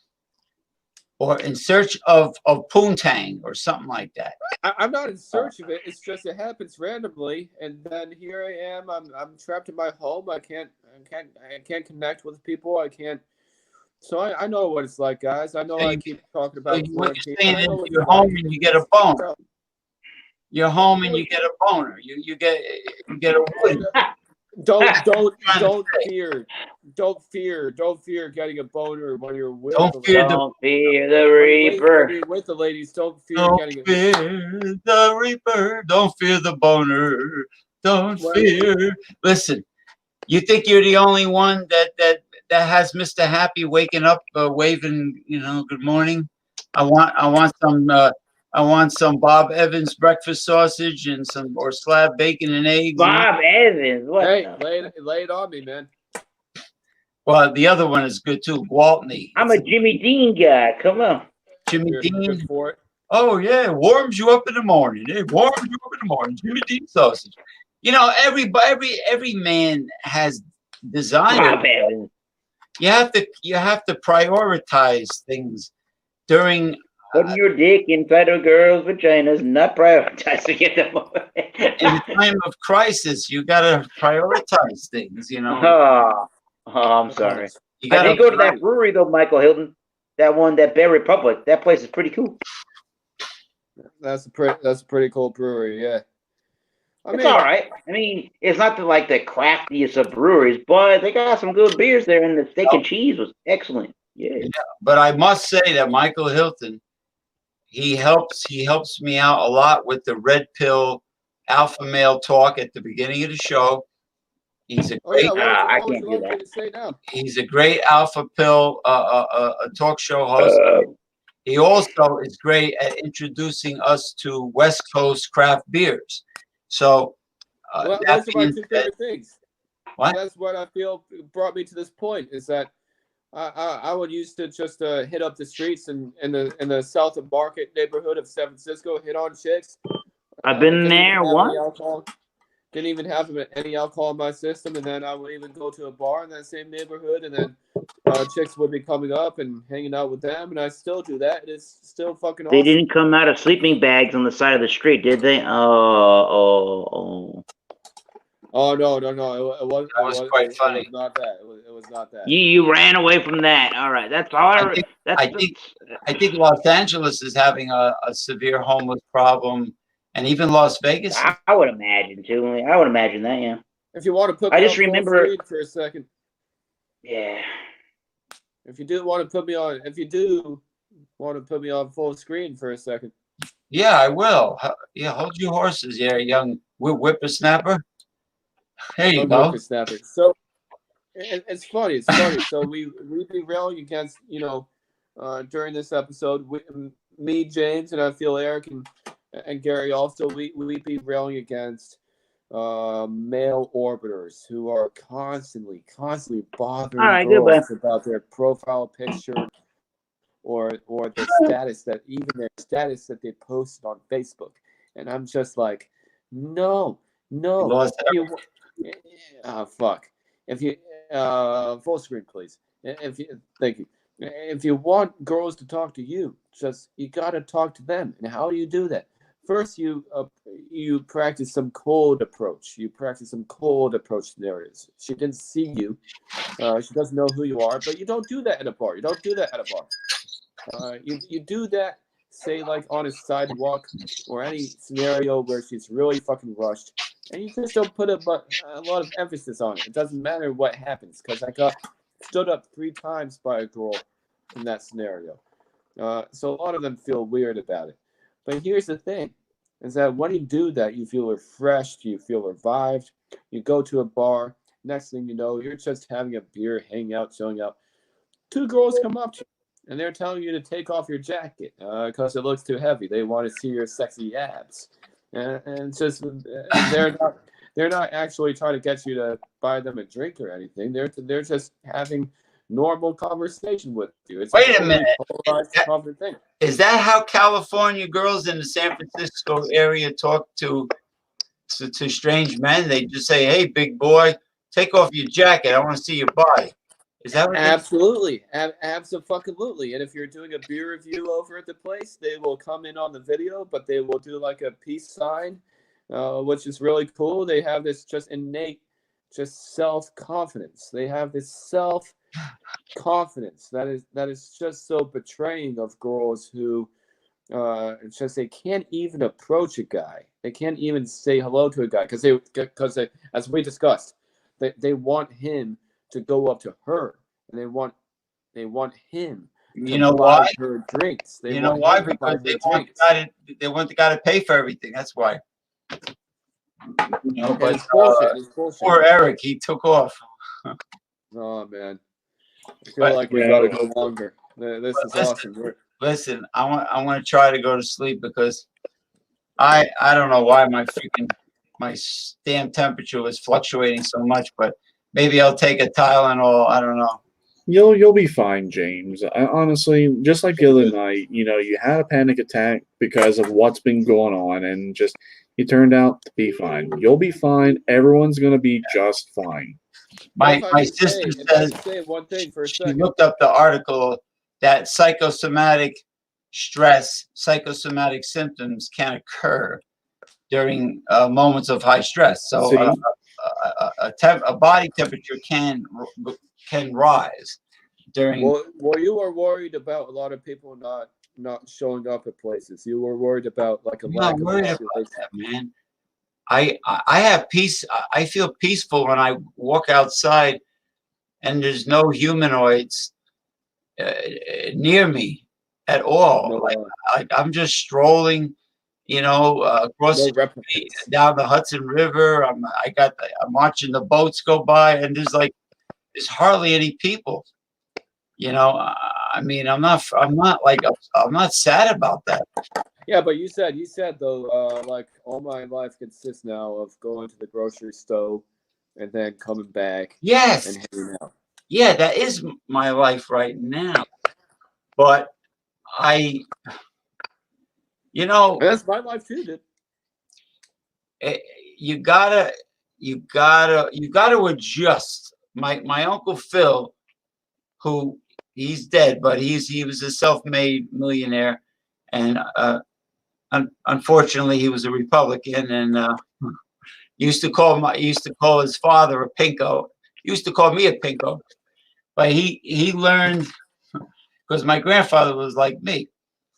or in search of poontang, or something like that. I'm not in search of it. It's just it happens randomly, and then here I am. I'm trapped in my home. I can't connect with people. I can't. So I know what it's like, guys. I know I keep talking about. What you're saying is you're home and you get a boner. You're home and you get a boner. You get a wood. Don't fear getting a boner when you're with Don't fear the reaper. When you're with the ladies, don't fear getting the reaper. Don't fear the boner. Don't fear. Listen, you think you're the only one that has Mr. Happy waking up waving, good morning? I want some Bob Evans breakfast sausage and or slab bacon and eggs. Bob Evans, what? Hey, lay it on me, man. Well, the other one is good too, Gwaltney. I'm a Jimmy Dean guy. Come on, Jimmy Dean. For it. Oh yeah, warms you up in the morning. It warms you up in the morning. Jimmy Dean sausage. Every man has desire. Bob Evans. You have to prioritize things during. Putting your dick inside a girl's vagina is not prioritizing it. In a time of crisis, you gotta prioritize things. Oh, I'm sorry. You I gotta did go to that brewery though, Michael Hilton. That one, that Bear Republic. That place is pretty cool. That's a pretty cool brewery, yeah. It's all right. I mean, it's not the craftiest of breweries, but they got some good beers there, and the steak and cheese was excellent. Yeah. But I must say that Michael Hilton, he helps me out a lot with the red pill alpha male talk at the beginning of the show. He's a great. I can't do that. He's a great alpha pill talk show host. He also is great at introducing us to West Coast craft beers. So those are my two favorite things. What? That's what I feel brought me to this point, is that I would used to just hit up the streets in the South of Market neighborhood of San Francisco, hit on chicks. I've been there. What? Didn't even have any alcohol in my system, and then I would even go to a bar in that same neighborhood, and then chicks would be coming up and hanging out with them, and I still do that. It's still fucking awesome. They didn't come out of sleeping bags on the side of the street, did they? Oh, no! It was quite funny. It was not that. It was not that. You ran away from that. All right, that's all. I think Los Angeles is having a severe homeless problem, and even Las Vegas. I would imagine too. I would imagine that. Yeah. If you want to put, I just remember for a second. Yeah. If you do want to put me on full screen for a second. Yeah, I will. Yeah, hold your horses, yeah, young whippersnapper. There you go. Whippersnapper. So it's funny. It's funny. So we be railing against, during this episode, me, James, and I feel Eric and Gary also, we be railing against male orbiters who are constantly bothering girls about their profile picture or their status that they posted on Facebook. And I'm just like, no. Fuck. If you full screen, please. Thank you. If you want girls to talk to you, you gotta talk to them. And how do you do that? First, you practice some cold approach. You practice some cold approach scenarios. She didn't see you. She doesn't know who you are. But you don't do that at a bar. You do that, say, like on a sidewalk or any scenario where she's really fucking rushed. And you just don't put a lot of emphasis on it. It doesn't matter what happens, because I got stood up 3 times by a girl in that scenario. So a lot of them feel weird about it. But here's the thing, is that when you do that, you feel refreshed, you feel revived. You go to a bar, next thing you know, you're just having a beer, hanging out, chilling out. 2 girls come up to you, and they're telling you to take off your jacket because it looks too heavy. They want to see your sexy abs. And just they're not actually trying to get you to buy them a drink or anything. They're just having normal conversation with you. It's Wait a minute. Thing. Is that how California girls in the San Francisco area talk to strange men? They just say, "Hey, big boy, take off your jacket. I want to see your body." Is that what absolutely, absolutely? And if you're doing a beer review over at the place, they will come in on the video, but they will do like a peace sign, which is really cool. They have this just innate, just self-confidence. They have this self-confidence that is just so betraying of girls who they can't even approach a guy. They can't even say hello to a guy because they, as we discussed, they want him to go up to her, and they want him to buy her drinks. You know why? Because they want the guy to pay for everything. That's why. But it's bullshit. Poor Eric, he took off. Oh man, I feel like we gotta go longer. This is awesome. Listen, I want to try to go to sleep because I don't know why my damn temperature was fluctuating so much, but maybe I'll take a Tylenol. I don't know. You'll be fine, James. Honestly, just like the other night, you had a panic attack because of what's been going on, and just you turned out to be fine. You'll be fine. Everyone's gonna be just fine. My sister says one thing for a she second. looked up the article that psychosomatic symptoms can occur during moments of high stress. So a body temperature can rise during. Well, you are worried about a lot of people not showing up at places. You were worried about like a lack of population. About that, man. I have peace. I feel peaceful when I walk outside and there's no humanoids near me at all. I'm just strolling, across the street, down the Hudson River. I'm watching the boats go by, and there's hardly any people. I mean, I'm not sad about that. Yeah, but you said though, like all my life consists now of going to the grocery store and then coming back. Yes. And hanging out. yeah, that is my life right now. But you know, That's my life too, dude. you gotta adjust. My Uncle Phil, who he's dead, but he was a self-made millionaire, and unfortunately he was a Republican, and used to call his father a pinko. He used to call me a pinko, but he learned, because my grandfather was like me,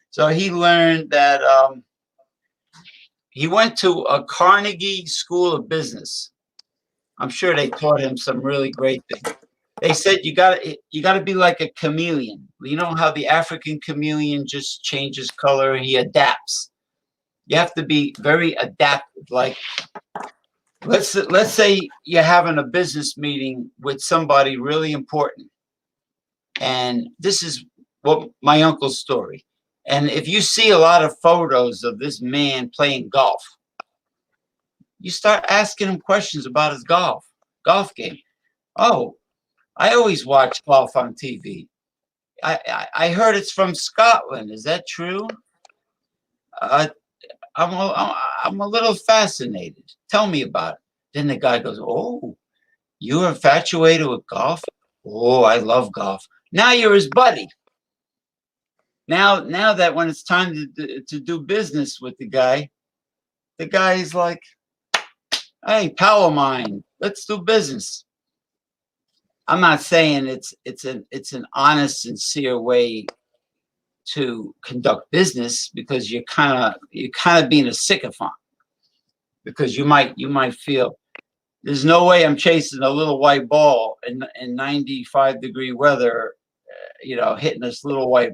so he learned that he went to a Carnegie School of Business. I'm sure they taught him some really great things. They said you gotta be like a chameleon. You know how the African chameleon just changes color, he adapts. You have to be very adaptive. Like let's say you're having a business meeting with somebody really important, and this is what my uncle's story. And if you see a lot of photos of this man playing golf, you start asking him questions about his golf game. Oh, I always watch golf on TV. I heard it's from Scotland. Is that true? I'm a little fascinated. Tell me about it. Then the guy goes, "Oh, you're infatuated with golf? Oh, I love golf." Now you're his buddy. Now that when it's time to do business with the guy's like, "Hey, pal of mine, let's do business." I'm not saying it's an honest, sincere way to conduct business, because you're kind of being a sycophant, because you might feel there's no way I'm chasing a little white ball in 95-degree weather, hitting this little white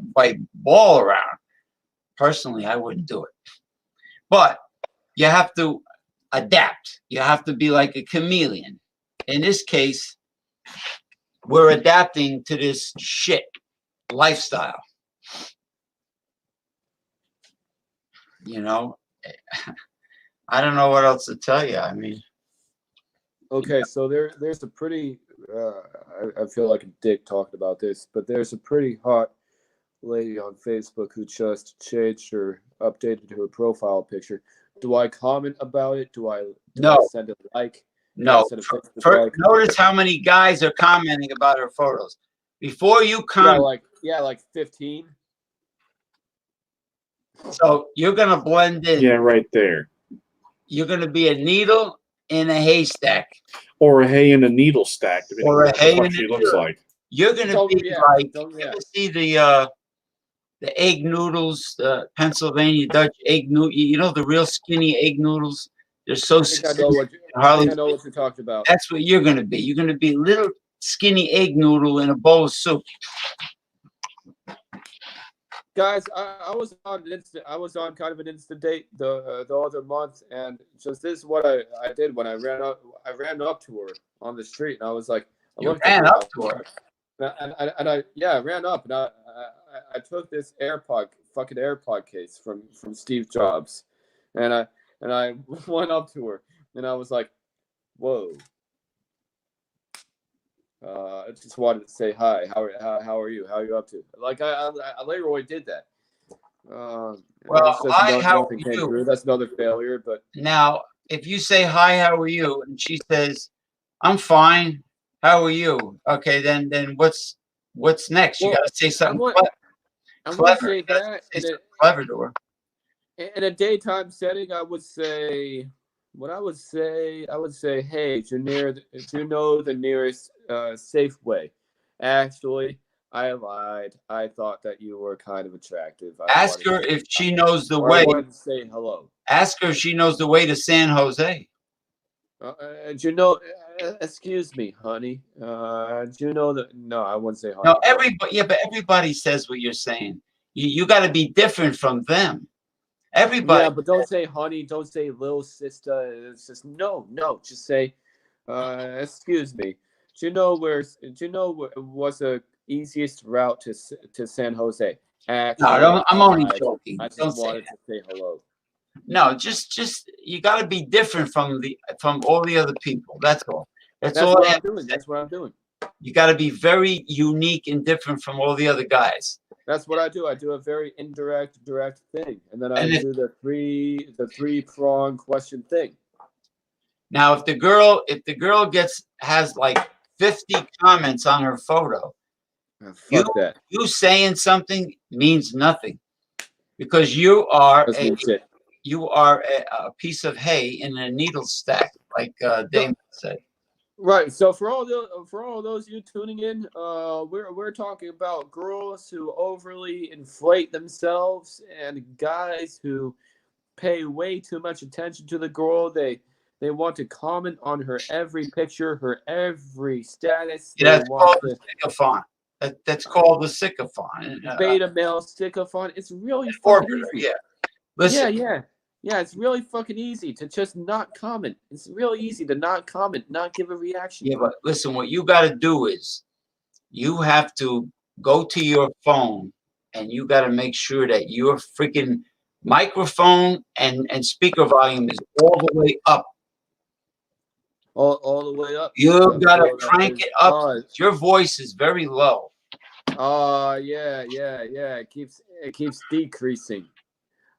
ball around. Personally, I wouldn't do it. But you have to adapt. You have to be like a chameleon. In this case, we're adapting to this shit lifestyle. I don't know what else to tell you. I mean, okay, so there's a pretty I feel like a dick talking about this, but there's a pretty hot lady on Facebook who just changed or updated her profile picture. Do I comment about it? Do I send a like? No. Notice how many guys are commenting about her photos. Before you comment, like 15. So you're gonna blend in. Yeah, right there. You're gonna be a needle in a haystack, or a hay in a needle stack, or a hay in a she looks like. You're gonna be like. You ever see the egg noodles, the Pennsylvania Dutch egg noodle? You know, the real skinny egg noodles. They're so. I know what you're talking about. That's what you're gonna be. You're gonna be a little skinny egg noodle in a bowl of soup. Guys, I was on kind of an instant date the other month, and just this is what I did when I ran up to her on the street, and I was like, You ran up to her. And I ran up, and I took this fucking AirPod case from Steve Jobs, and I went up to her, and I was like, whoa. I just wanted to say hi. How are you? How are you up to? Like I literally did that. Well, hi, how are you? That's another failure. But now, if you say hi, how are you, and she says, "I'm fine. How are you?" Okay, then what's next? You gotta say something clever. Clever to her. In a daytime setting, I would say, hey, do you know the nearest Safeway? Actually, I lied. I thought that you were kind of attractive. Ask her if she knows the way. I wanted to say hello. Ask her if she knows the way to San Jose. Do you know? Excuse me, honey. Do you know that? No, I wouldn't say honey. No, but everybody says what you're saying. You got to be different from them. Everybody. Yeah, but don't say honey. Don't say little sister. It's just no. Just say, excuse me. Do you know what's the easiest route to San Jose? Actually, no, I'm only joking. I just wanted to say hello. No, just you got to be different from all the other people. That's all. That's all what I'm doing. That's what I'm doing. You got to be very unique and different from all the other guys. That's what I do. I do a very indirect, direct thing, and then I And do the three-prong question thing. Now, if the girl has like 50 comments on her photo, Fuck that. you saying something means nothing, because you are a piece of hay in a needle stack, like Damon said. Right. So for all those you tuning in, we're talking about girls who overly inflate themselves and guys who pay way too much attention to the girl. They want to comment on her every picture, her every status. Yeah, that's called the sycophant. That's called the sycophant. Beta male sycophant. It's really fucking easy. Yeah. Listen. Yeah, it's really fucking easy to just not comment. It's really easy to not comment, not give a reaction. Yeah, but listen, what you got to do is you have to go to your phone and you got to make sure that your freaking microphone and speaker volume is all the way up. All the way up. You got to crank it up. Your voice is very low. Yeah. It keeps decreasing.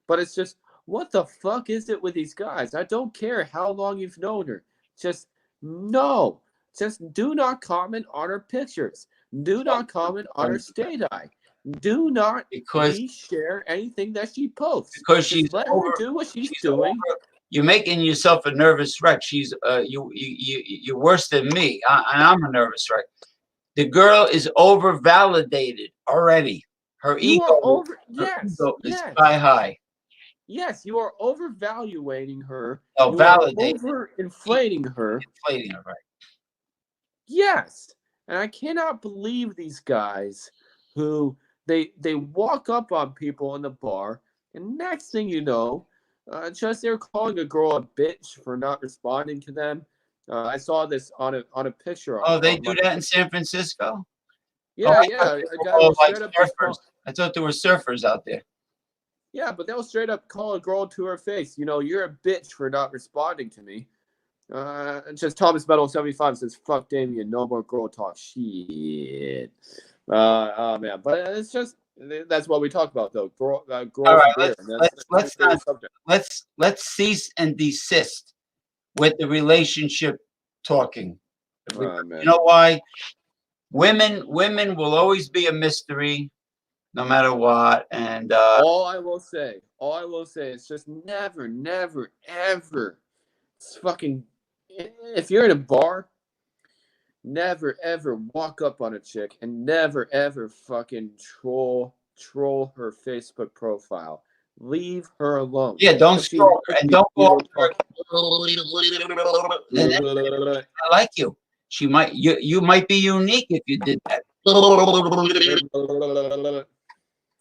But it's just, what the fuck is it with these guys? I don't care how long you've known her. Just do not comment on her pictures. Do not comment on her stati. Do not share anything that she posts. Because she's let her do what she's doing. You're making yourself a nervous wreck. She's you're worse than me, and I'm a nervous wreck. The girl is over-validated already. Her ego is sky high. Yes, you are overvaluating her. Oh, validating. Over-inflating her. Inflating her, right. Yes. And I cannot believe these guys who they walk up on people in the bar, and next thing you know, just they're calling a girl a bitch for not responding to them. I saw this on a picture. They do that in San Francisco? Yeah. I thought there were surfers out there. Yeah, but they'll straight up call a girl to her face. You're a bitch for not responding to me. Just Thomas Metal 75 says, "Fuck Damien, no more girl talk." Shit. Oh man, but it's just that's what we talk about though. Girls. All right, let's cease and desist with the relationship talking. You know why? Women will always be a mystery. No matter what, and all I will say is just never, ever. It's fucking. If you're in a bar, never ever walk up on a chick and never ever fucking troll her Facebook profile. Leave her alone. Yeah, don't scroll and don't go. I like you. You might be unique if you did that.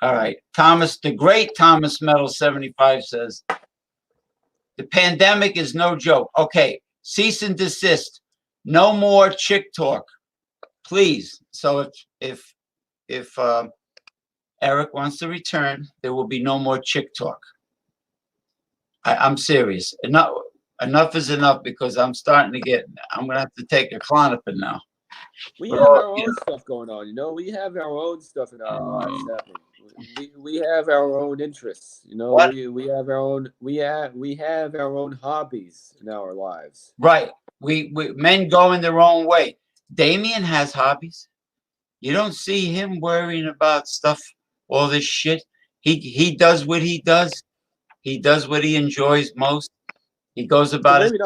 All right. The great Thomas Metal 75 says, the pandemic is no joke. Okay. Cease and desist. No more chick talk. Please. So if Eric wants to return, there will be no more chick talk. I'm serious. Enough is enough, because I'm going to have to take a Klonopin now. We have our own stuff going on, We have our own stuff in our lives happening. We have our own interests, We have our own hobbies in our lives. Right. We men go in their own way. Damien has hobbies. You don't see him worrying about stuff, all this shit. He does what he does. He does what he enjoys most. He goes about it.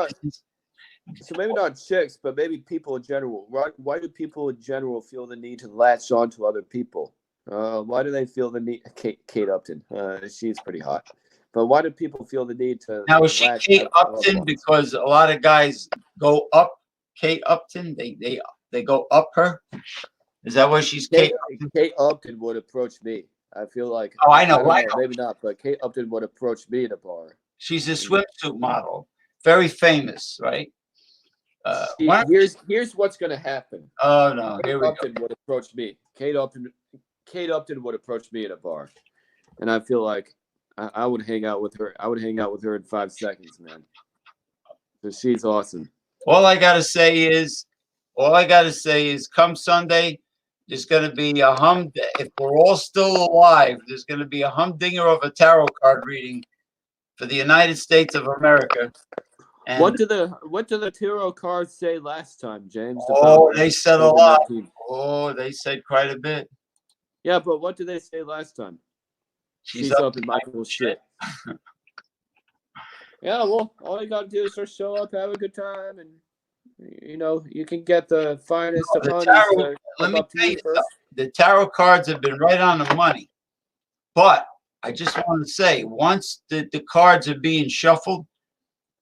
So maybe not chicks, but maybe people in general. Why do people in general feel the need to latch on to other people? Why do they feel the need? Kate Upton, she's pretty hot. But why do people feel the need to? Now, is she Kate Upton because a lot of guys go up Kate Upton? They go up her. Is that why she's Kate Upton? Kate Upton would approach me. I feel like. Oh, I know. Maybe not, but Kate Upton would approach me in a bar. She's a swimsuit model, very famous, right? Here's what's going to happen. Oh no! Kate Upton would approach me. Kate Upton would approach me in a bar, and I feel like I would hang out with her. I would hang out with her in 5 seconds, man. So she's awesome. All I gotta say is, All I got to say is come Sunday, there's going to be a if we're all still alive, there's going to be a humdinger of a tarot card reading for the United States of America. And what do the tarot cards say last time, James? Oh, they said a lot. Oh, they said quite a bit. Yeah, but what did they say last time? She's up in Michael's shit. Yeah, well, all you gotta do is just show up, have a good time, and you can get the finest of honeys. Let me tell you something. The tarot cards have been right on the money, but I just want to say, once the cards are being shuffled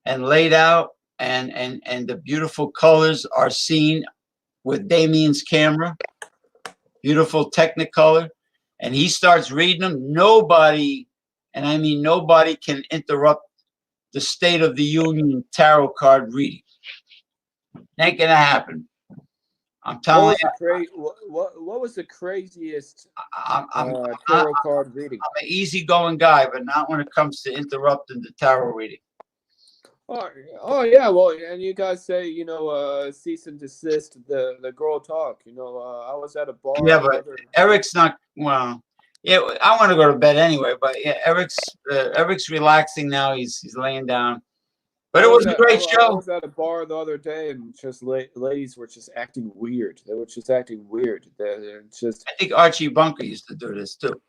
and laid out, and the beautiful colors are seen with Damien's camera, beautiful Technicolor, and he starts reading them, nobody, and I mean nobody, can interrupt the State of the Union tarot card reading. Ain't gonna happen. I'm telling you. What was the craziest I'm tarot card reading? I'm an easygoing guy, but not when it comes to interrupting the tarot reading. Oh yeah, well, and you guys say cease and desist the girl talk. I was at a bar. Yeah, but Eric's not. Well, yeah, I want to go to bed anyway. But yeah, Eric's relaxing now. He's laying down. But it was a great show. I was at a bar the other day, and just ladies were just acting weird. They were just acting weird. They're just. I think Archie Bunker used to do this too.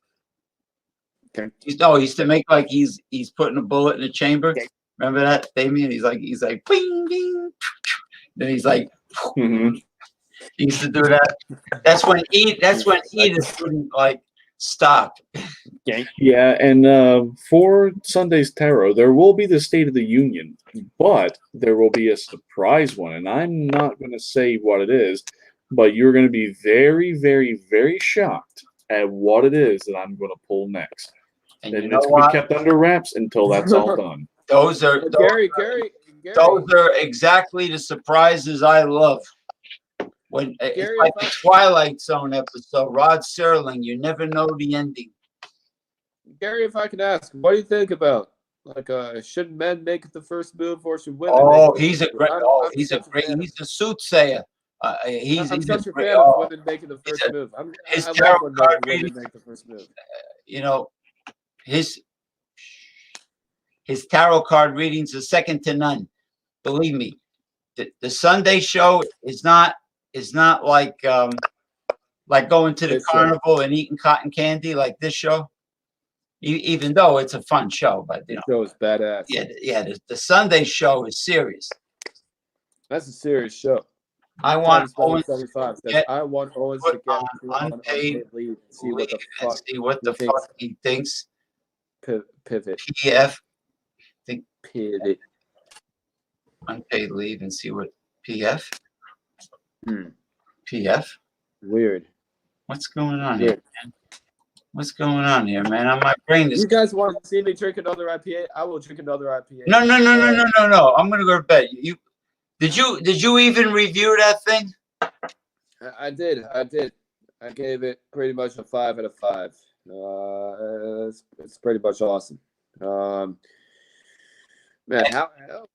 Okay. He used to make like he's putting a bullet in a chamber. Okay. Remember that, Damien? He's like, bing, bing. Then he's like, mm-hmm. He used to do that. That's when Edith wouldn't like stop. Yeah, and for Sunday's tarot, there will be the State of the Union, but there will be a surprise one, and I'm not going to say what it is, but you're going to be very, very, very shocked at what it is that I'm going to pull next, and it's going to be kept under wraps until that's all done. Those are exactly the surprises I love. When it's like the Twilight Zone episode, Rod Serling, you never know the ending. Gary, if I can ask, what do you think about should men make the first move or should women? Oh, he's a soothsayer. I'm such a fan of women making the first move. I love when women make the first move. His tarot card readings are second to none. Believe me, the Sunday show is not like going to the carnival and eating cotton candy like this show. Even though it's a fun show, but the show is badass. Yeah. The Sunday show is serious. That's a serious show. I want Owens to get unpaid leave. See what the fuck he thinks. Pivot. PF. Think pivot. Unpaid leave and see what PF. PF. Weird. What's going on here, man? What's going on here, man? My brain is. You guys want to see me drink another IPA? I will drink another IPA. No. I'm gonna go to bed. Did you even review that thing? I did. I gave it pretty much a 5 out of 5. It's pretty much awesome. Man,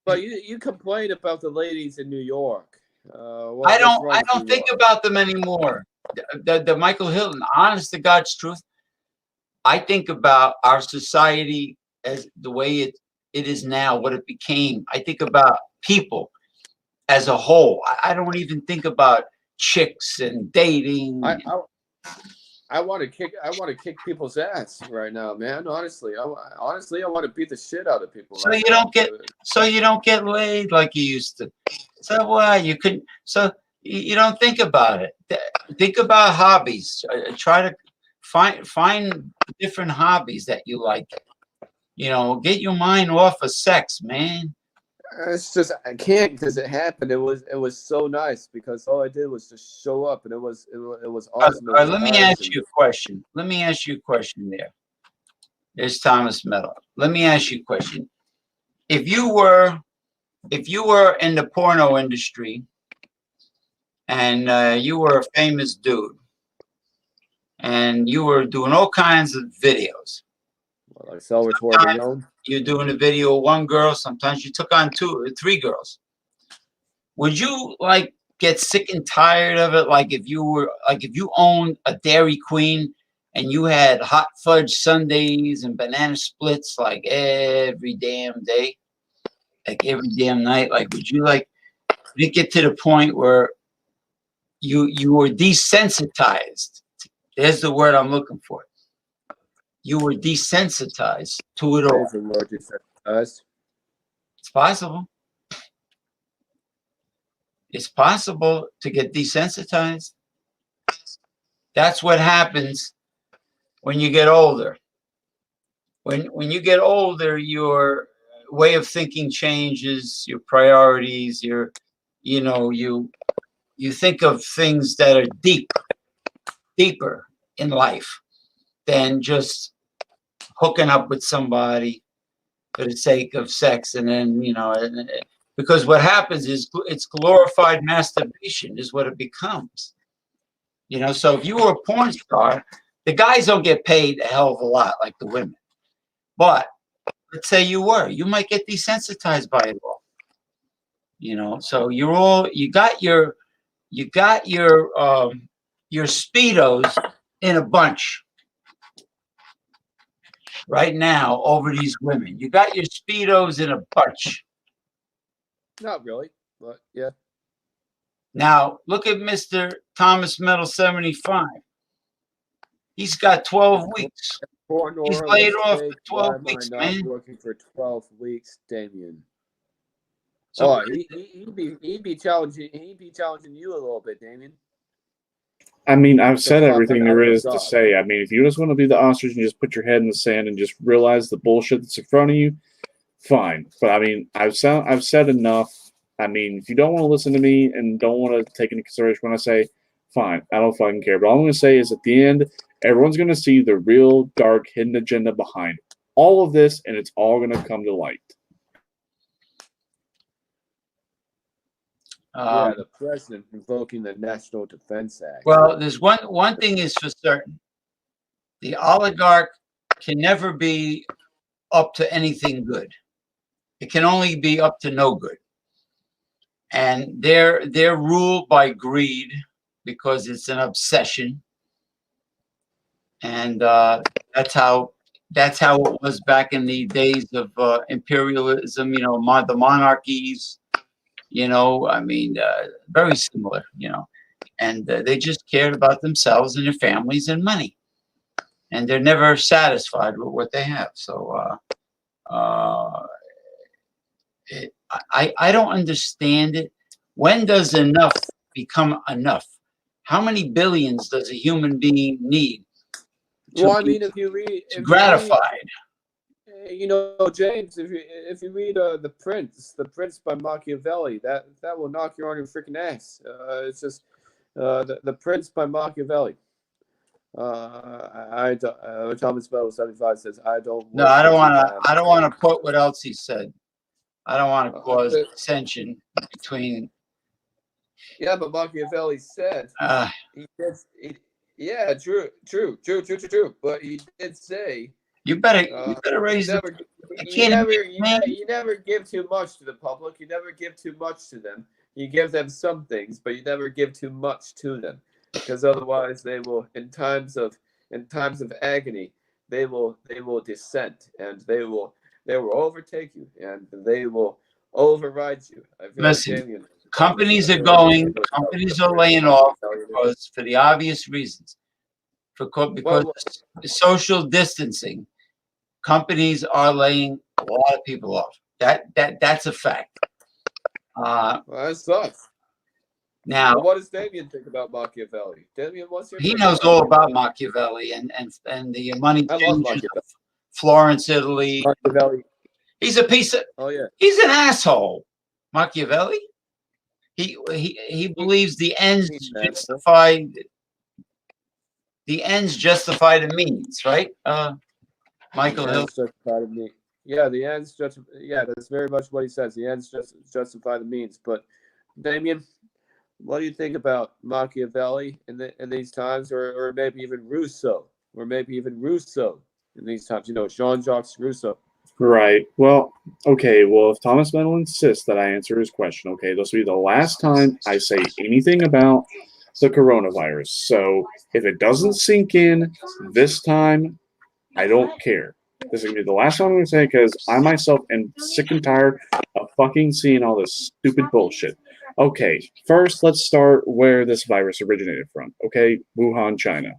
but you complain about the ladies in New York. I don't think about them anymore. The Michael Hilton, honest to God's truth, I think about our society as the way it is now, what it became. I think about people as a whole. I don't even think about chicks and dating. I want to kick people's ass right now, man. Honestly, I want to beat the shit out of people. So you don't get laid like you used to. So why you couldn't? So you don't think about it. Think about hobbies. Try to find different hobbies that you like. Get your mind off of sex, man. It's just I can't because it happened. It was so nice because all I did was just show up and it was awesome. All right, let me ask you a question. There. There's Thomas Meadow. Let me ask you a question. If you were in the porno industry and you were a famous dude and you were doing all kinds of videos. Like Salvatore, you're doing a video of one girl. Sometimes you took on 2 or 3 girls. Would you get sick and tired of it? Like if you owned a Dairy Queen and you had hot fudge sundaes and banana splits like every damn day, like every damn night, like would it get to the point where you were desensitized? There's the word I'm looking for. You were desensitized to it all. There's the word desensitized. It's possible. It's possible to get desensitized. That's what happens when you get older. When you get older, your way of thinking changes, your priorities, you think of things that are deeper in life than just hooking up with somebody for the sake of sex. And then, because what happens is it's glorified masturbation is what it becomes. So if you were a porn star, the guys don't get paid a hell of a lot like the women. But let's say you might get desensitized by it all. So you got your Speedos in a bunch right now over these women. You got your Speedos in a bunch. Not really, but yeah. Now look at Mr. Thomas Metal 75. He's got 12 weeks. He's laid off for 12 weeks, man. Working for 12 weeks, Damien. So he'd be challenging you a little bit, Damien. I mean, I've said everything there is to say. I mean, if you just want to be the ostrich and just put your head in the sand and just realize the bullshit that's in front of you, fine. But I mean, I've said enough. I mean, if you don't want to listen to me and don't want to take into consideration when I say, fine, I don't fucking care. But all I'm going to say is at the end, everyone's going to see the real dark hidden agenda behind all of this, and it's all going to come to light. The president invoking the National Defense Act. Well, there's one thing is for certain. The oligarch can never be up to anything good. It can only be up to no good. And they're ruled by greed because it's an obsession. And that's how it was back in the days of imperialism, the monarchies. Very similar, and they just cared about themselves and their families and money, and they're never satisfied with what they have. So I don't understand it. When does enough become enough? How many billions does a human being need if you read, gratified? James, if you read The Prince by Machiavelli, that will knock you on your freaking ass. It's just The Prince by Machiavelli. Thomas Metal 75 says, I don't want to quote what else he said. I don't want to cause dissension between. Yeah, but Machiavelli said true. But he did say. You better raise you never give too much to the public. You never give too much to them. You give them some things, but you never give too much to them, because otherwise they will, in times of agony, they will dissent, and they will overtake you, and they will override you. Listen, companies are laying off because for the obvious reasons, because social distancing. Companies are laying a lot of people off. That's a fact. That sucks. Now, what does Damien think about Machiavelli? Damien, what's your? He knows all about Machiavelli and the money changers of Florence, Italy. Machiavelli. He's a piece of. Oh yeah. He's an asshole. Machiavelli. He believes the ends justify the means, right? Michael Hill. Yeah, the ends that's very much what he says. The ends justify the means. But Damien, what do you think about Machiavelli in these times, or maybe even Rousseau, in these times? Jean-Jacques Rousseau. Right. Well, okay. Well, if Thomas Mendel insists that I answer his question, okay, this will be the last time I say anything about the coronavirus. So if it doesn't sink in this time, I don't care. This is going to be the last one I'm going to say because I myself am sick and tired of fucking seeing all this stupid bullshit. Okay, first let's start where this virus originated from. Okay, Wuhan, China.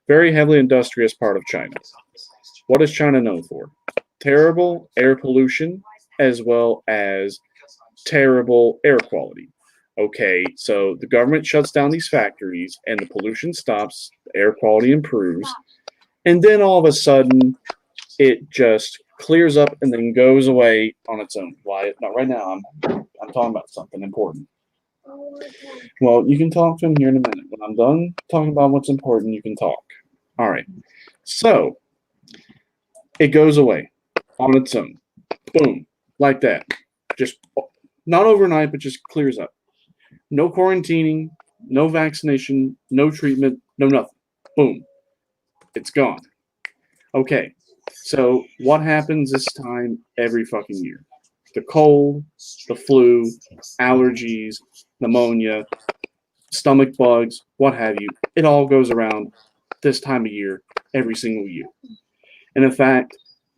Very heavily industrious part of China. What is China known for? Terrible air pollution as well as terrible air quality. Okay, so the government shuts down these factories and the pollution stops, the air quality improves, and then all of a sudden it just clears up and then goes away on its own. Why? Not right now. I'm talking about something important. Well, you can talk to him here in a minute. When I'm done talking about what's important, you can talk. All right. So it goes away on its own. Boom. Like that. Just not overnight, but just clears up. No quarantining, no vaccination, no treatment, no nothing. Boom. It's gone. Okay. So what happens this time every fucking year? The cold, the flu, allergies, pneumonia, stomach bugs, what have you. It all goes around this time of year every single year. And in fact,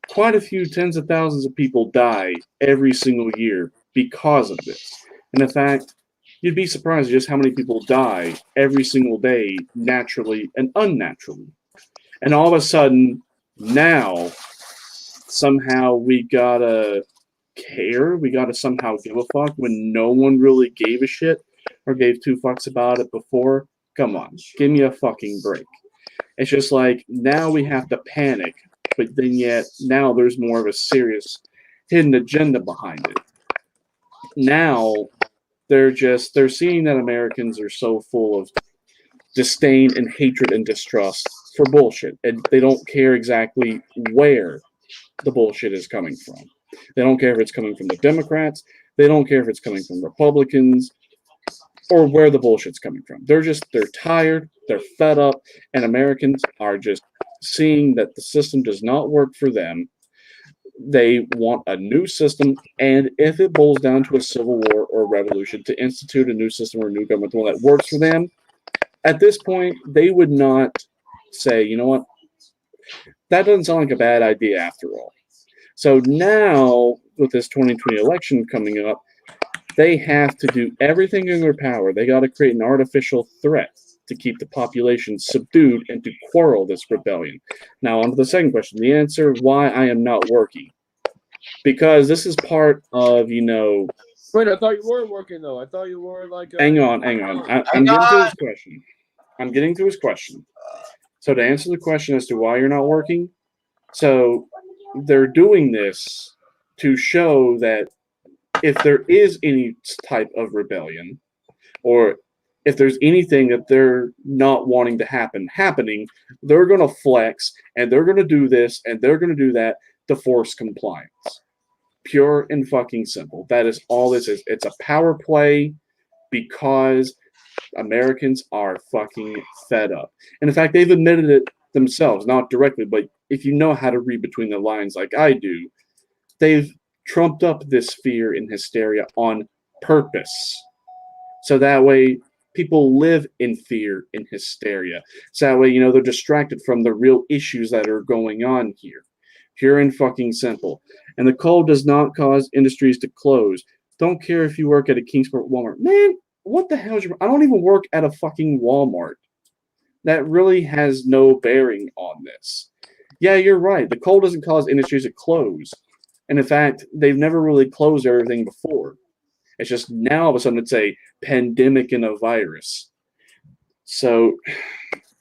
quite a few tens of thousands of people die every single year because of this. And in fact, you'd be surprised just how many people die every single day naturally and unnaturally. And all of a sudden, now, somehow we gotta care, we gotta somehow give a fuck when no one really gave a shit or gave two fucks about it before. Come on, give me a fucking break. It's just like now we have to panic, but then yet now there's more of a serious hidden agenda behind it. Now they're seeing that Americans are so full of disdain and hatred and distrust for bullshit, and they don't care exactly where the bullshit is coming from. They don't care if it's coming from the Democrats. They don't care if it's coming from Republicans or where the bullshit's coming from. They're tired, they're fed up, and Americans are just seeing that the system does not work for them. They want a new system, and if it boils down to a civil war or a revolution to institute a new system or a new government, the one that works for them, at this point, they would not say, you know what, that doesn't sound like a bad idea after all. So now, with this 2020 election coming up, they have to do everything in their power. They got to create an artificial threat to keep the population subdued and to quell this rebellion. Now, on to the second question. The answer, why I am not working. Because this is part of, Wait, I thought you were working, though. I thought you were like... Hang on. I'm getting to his question. I'm getting to his question. So to answer the question as to why you're not working, so they're doing this to show that if there is any type of rebellion, or if there's anything that they're not wanting to happening, they're going to flex, and they're going to do this, and they're going to do that to force compliance. Pure and fucking simple. That is all this is. It's a power play because Americans are fucking fed up. And in fact, they've admitted it themselves, not directly, but if you know how to read between the lines like I do, they've trumped up this fear and hysteria on purpose. So that way, people live in fear and hysteria. So that way, they're distracted from the real issues that are going on here. Pure and fucking simple. And the cold does not cause industries to close. Don't care if you work at a Kingsport Walmart. Man, what the hell is I don't even work at a fucking Walmart. That really has no bearing on this. Yeah, you're right. The cold doesn't cause industries to close. And in fact, they've never really closed everything before. It's just now all of a sudden it's a pandemic and a virus. So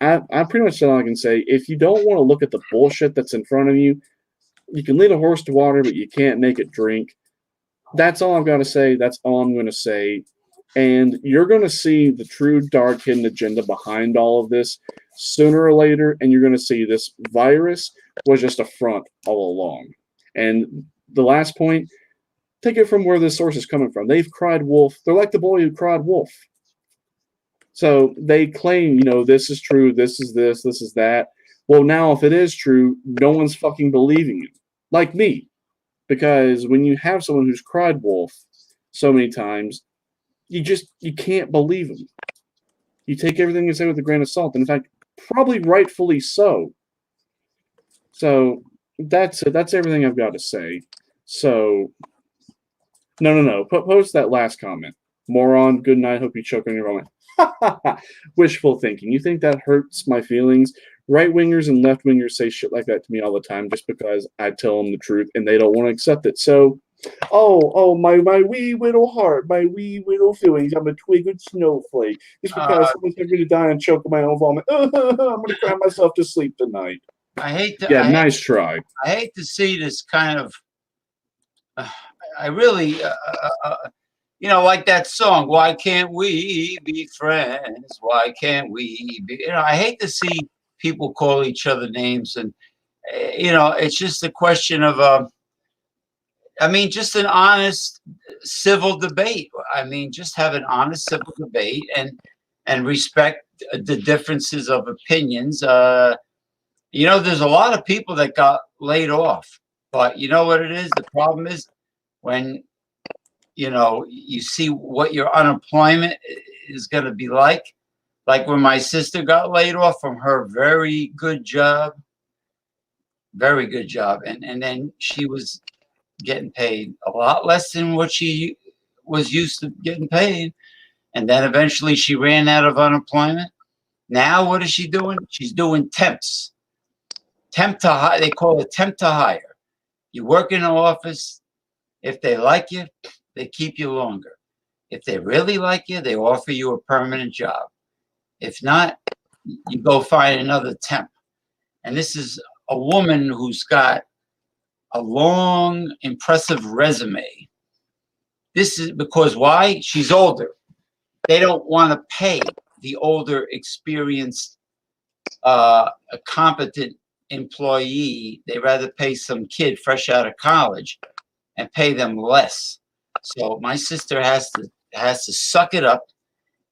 I pretty much said all I can say. If you don't want to look at the bullshit that's in front of you, you can lead a horse to water, but you can't make it drink. That's all I've got to say. That's all I'm going to say. And you're going to see the true dark hidden agenda behind all of this sooner or later, and you're going to see this virus was just a front all along. And the last point, take it from where this source is coming from. They've cried wolf. They're like the boy who cried wolf. So they claim, this is true, this is this is that. Well, now if it is true, no one's fucking believing you. Like me. because when you have someone who's cried wolf so many times, you can't believe them. You take everything they say with a grain of salt, and in fact, probably rightfully so. So that's everything I've got to say. So no. Post that last comment. Moron, good night. Hope you choke on your vomit. Wishful thinking. You think that hurts my feelings? Right wingers and left wingers say shit like that to me all the time just because I tell them the truth and they don't want to accept it. So, my wee little heart, my wee little feelings. I'm a twiggered snowflake. Just because someone's going to die and choke on my own vomit. I'm going to cry myself to sleep tonight. Nice try. I hate to see this kind of. I really, like that song. Why can't we be friends? Why can't we be? I hate to see people call each other names, and it's just a question of. Just an honest civil debate. Just have an honest civil debate and respect the differences of opinions. There's a lot of people that got laid off, but you know what it is? The problem is when, you see what your unemployment is going to be like when my sister got laid off from her very good job, and then she was getting paid a lot less than what she was used to getting paid. And then eventually she ran out of unemployment. Now what is she doing? She's doing temps. Temp to hire. They call it temp to hire. You work in an office. If they like you, they keep you longer. If they really like you, they offer you a permanent job. If not, you go find another temp. And this is a woman who's got a long, impressive resume. This is because why? She's older. They don't want to pay the older, experienced, a competent employee. They rather pay some kid fresh out of college and pay them less. So my sister has to suck it up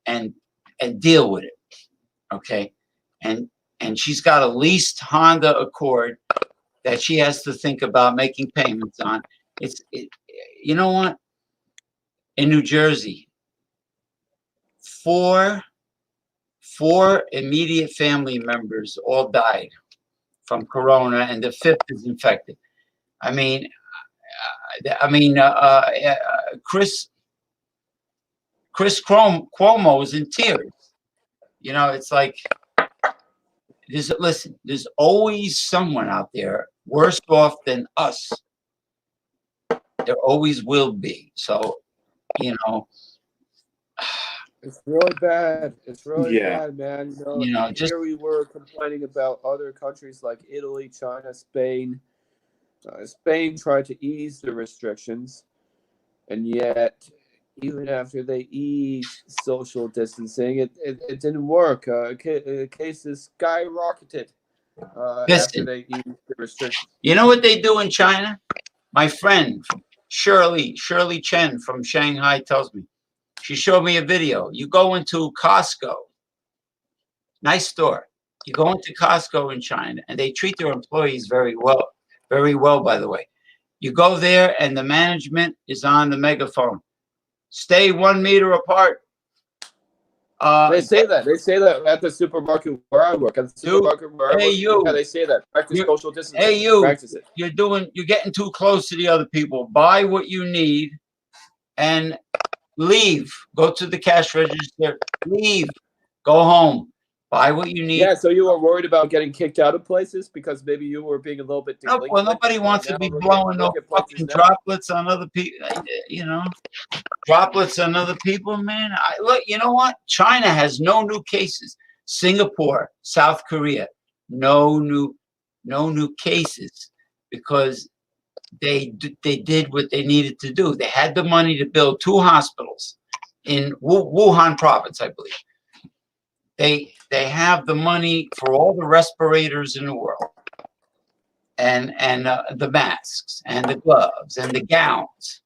and deal with it. Okay, and she's got a leased Honda Accord that she has to think about making payments on. You know what? In New Jersey, four immediate family members all died from corona, and the fifth is infected. Chris Cuomo is in tears. It's like, there's always someone out there worse off than us. There always will be. So, it's really bad. It's really bad, man. Here we were complaining about other countries like Italy, China, Spain. Spain tried to ease the restrictions, and yet even after they eased social distancing, it didn't work. Cases skyrocketed after they eased the restrictions. You know what they do in China? My friend Shirley Chen from Shanghai tells me. She showed me a video. You go into Costco, nice store. You go into Costco in China, and they treat their employees very well, by the way. You go there, and the management is on the megaphone. Stay 1 meter apart. They say that. They say that at the supermarket where I work. At the supermarket where I work. Yeah, they say that. Practice social distancing. Hey, you. Practice it. You're getting too close to the other people. Buy what you need and leave. Go to the cash register. Leave. Go home. Buy what you need. Yeah, so you were worried about getting kicked out of places because maybe you were being a little bit delinquent. Well, nobody wants to be blowing no fucking droplets on other people. Droplets on other people, man. Look, you know what? China has no new cases. Singapore, South Korea, no new cases because they did what they needed to do. They had the money to build 2 hospitals in Wuhan province, I believe. They have the money for all the respirators in the world, and the masks and the gloves and the gowns.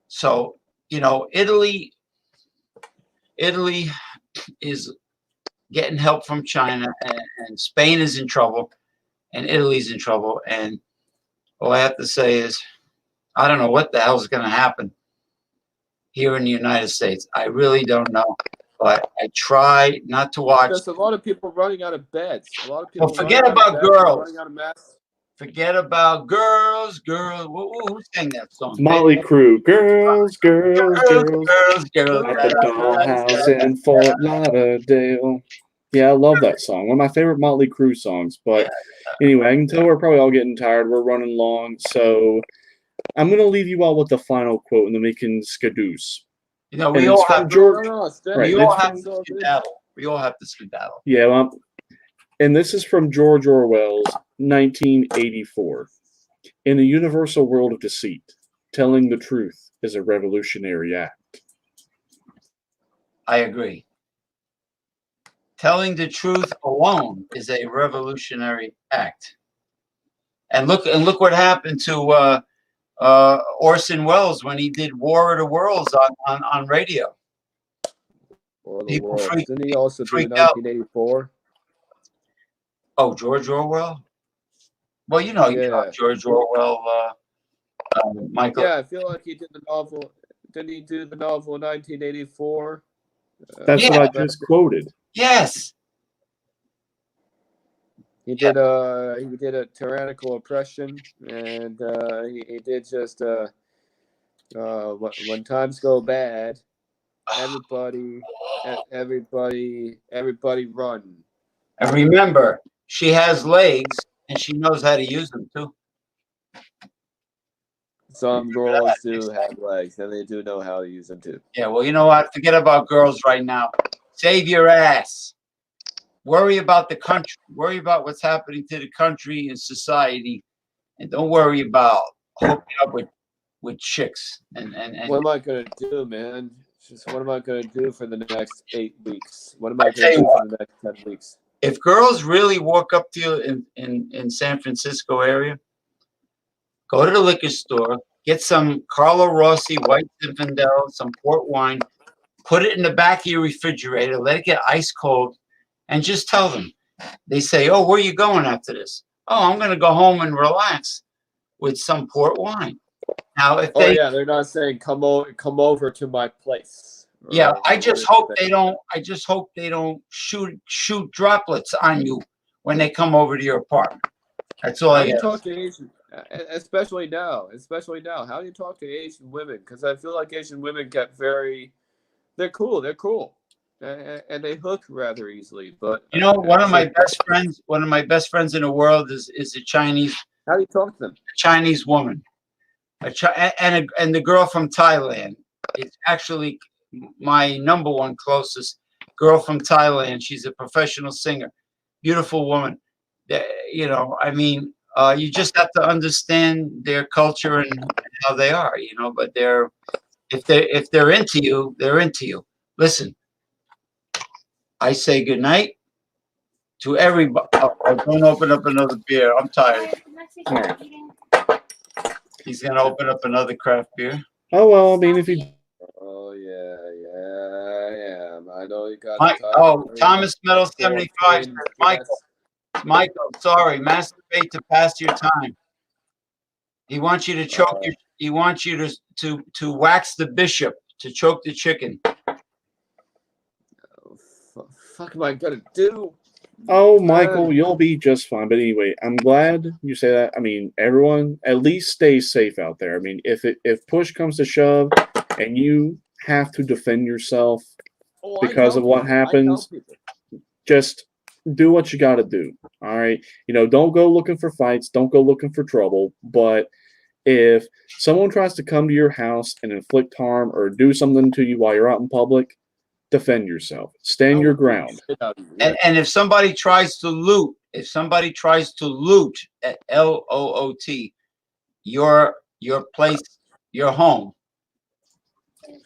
So Italy is getting help from China, and Spain is in trouble, and Italy's in trouble, and all I have to say is, I don't know what the hell's going to happen here in the United States. I really don't know. But I try not to watch. There's a lot of people running out of beds. A lot of people. Well, forget about girls. Running out of masks. Forget about girls. Who sang that song? Motley Crue. Girls. Girls. At the dollhouse in Fort Lauderdale. Yeah, I love that song. One of my favorite Motley Crue songs. But anyway, I can tell we're probably all getting tired. We're running long. So I'm going to leave you all with the final quote, and then we can skadoose. You know, we all have to skedaddle. We all have to skedaddle. Yeah, well, and this is from George Orwell's 1984. In the universal world of deceit, telling the truth is a revolutionary act. I agree. Telling the truth alone is a revolutionary act. And look what happened to Orson Welles when he did War of the Worlds on radio. People Didn't he also do 1984? Oh, George Orwell? Well, you know George Orwell, Michael. Yeah, I feel like he did the novel. Didn't he do the novel in 1984? That's what I just quoted. Yes. He did a tyrannical oppression, and he did just when times go bad, everybody run. And remember, she has legs and she knows how to use them too. Some girls do have legs, and they do know how to use them too. Yeah, well, you know what? Forget about girls right now. Save your ass. Worry about the country. Worry about what's happening to the country and society, and don't worry about hooking up with chicks. And what am I gonna do, man? Just what am I gonna do for the next 8 weeks? What am I gonna do for the next 10 weeks? If girls really walk up to you in San Francisco area, go to the liquor store, get some Carlo Rossi White Zinfandel, some port wine, put it in the back of your refrigerator, let it get ice cold, and just tell them. They say, "Oh, where are you going after this?" "Oh, I'm going to go home and relax with some port wine." Now, if they're not saying come over to my place. Yeah, I just hope they don't. I just hope they don't shoot droplets on you when they come over to your apartment. That's all I got. Talk to Asian, especially now. How do you talk to Asian women? Because I feel like Asian women get they're cool, and they hook rather easily. But you know, one of my best friends in the world is a Chinese. How do you talk to them? A Chinese woman, and the girl from Thailand is actually my number one closest girl from Thailand. She's a professional singer, beautiful woman. You know, I mean, you just have to understand their culture and how they are. You know, but if they're into you, they're into you. Listen, I say good night to everybody. Don't open up another beer. I'm tired. He's gonna open up another craft beer. Oh well, I mean, if he. Oh yeah. I know you got. Thomas Metal 75 says, Michael, sorry, masturbate to pass your time. He wants you to choke he wants you to wax the bishop, to choke the chicken. Fuck am I gonna do? Oh, Michael, you'll be just fine. But anyway, I'm glad you say that. I mean, everyone at least stay safe out there. I mean, if push comes to shove and you have to defend yourself because of what happens, just do what you got to do. All right. You know, don't go looking for fights. Don't go looking for trouble. But if someone tries to come to your house and inflict harm or do something to you while you're out in public, defend yourself. Stand your ground. And if somebody tries to loot, at LOOT, your place, your home,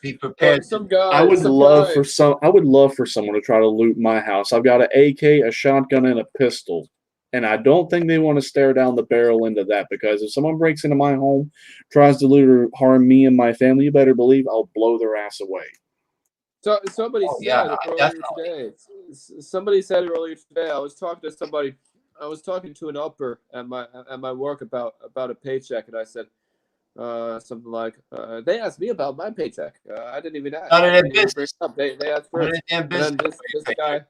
be prepared. I would love for someone to try to loot my house. I've got an AK, a shotgun, and a pistol. And I don't think they want to stare down the barrel into that, because if someone breaks into my home, tries to loot or harm me and my family, you better believe I'll blow their ass away. So somebody said earlier today. Somebody said earlier today. I was talking to somebody was talking to an upper at my work about a paycheck, and I said something like, "They asked me about my paycheck. I didn't even ask. None of I their didn't even bring business. it up. They asked None of first." their And then business. this guy,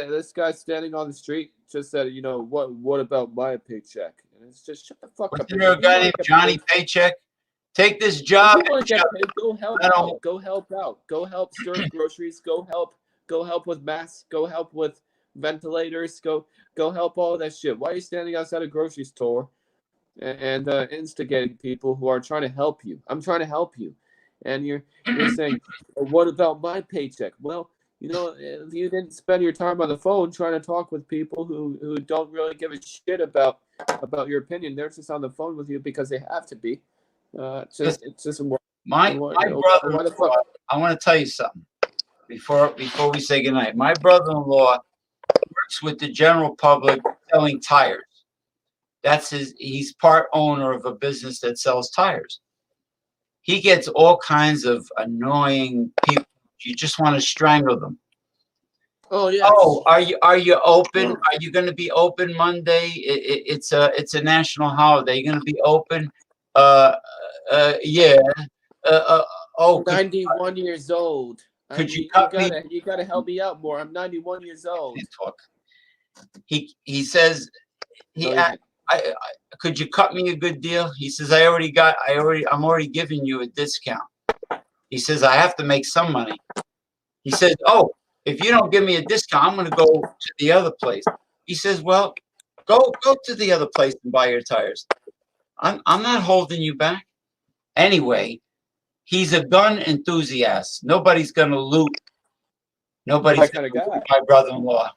this guy standing on the street just said, what about my paycheck? And it's just shut the fuck up. Wasn't there a guy named Johnny Paycheck? Take this job. If you want to get paid, go help I don't- out. Go help out. Go help serve groceries. Go help with masks. Go help with ventilators. Go help all that shit. Why are you standing outside a grocery store and instigating people who are trying to help you? I'm trying to help you, and you're saying, what about my paycheck? Well, if you didn't spend your time on the phone trying to talk with people who don't really give a shit about your opinion, they're just on the phone with you because they have to be. It's just my brother-in-law. I want to tell you something before we say goodnight. My brother-in-law works with the general public selling tires. He's part owner of a business that sells tires. He gets all kinds of annoying people. You just want to strangle them. Oh yeah. Oh, are you open? Are you going to be open Monday? It's a national holiday. You're going to be open? Yeah. Oh, 91 years old. Could you cut me? You gotta help me out more. I'm 91 years old. He says could you cut me a good deal? He says I'm already giving you a discount. He says I have to make some money. He says, oh, if you don't give me a discount, I'm going to go to the other place. He says, well, go to the other place and buy your tires. I'm not holding you back. Anyway, he's a gun enthusiast. Nobody's going to loot. Nobody's going to loot my brother-in-law.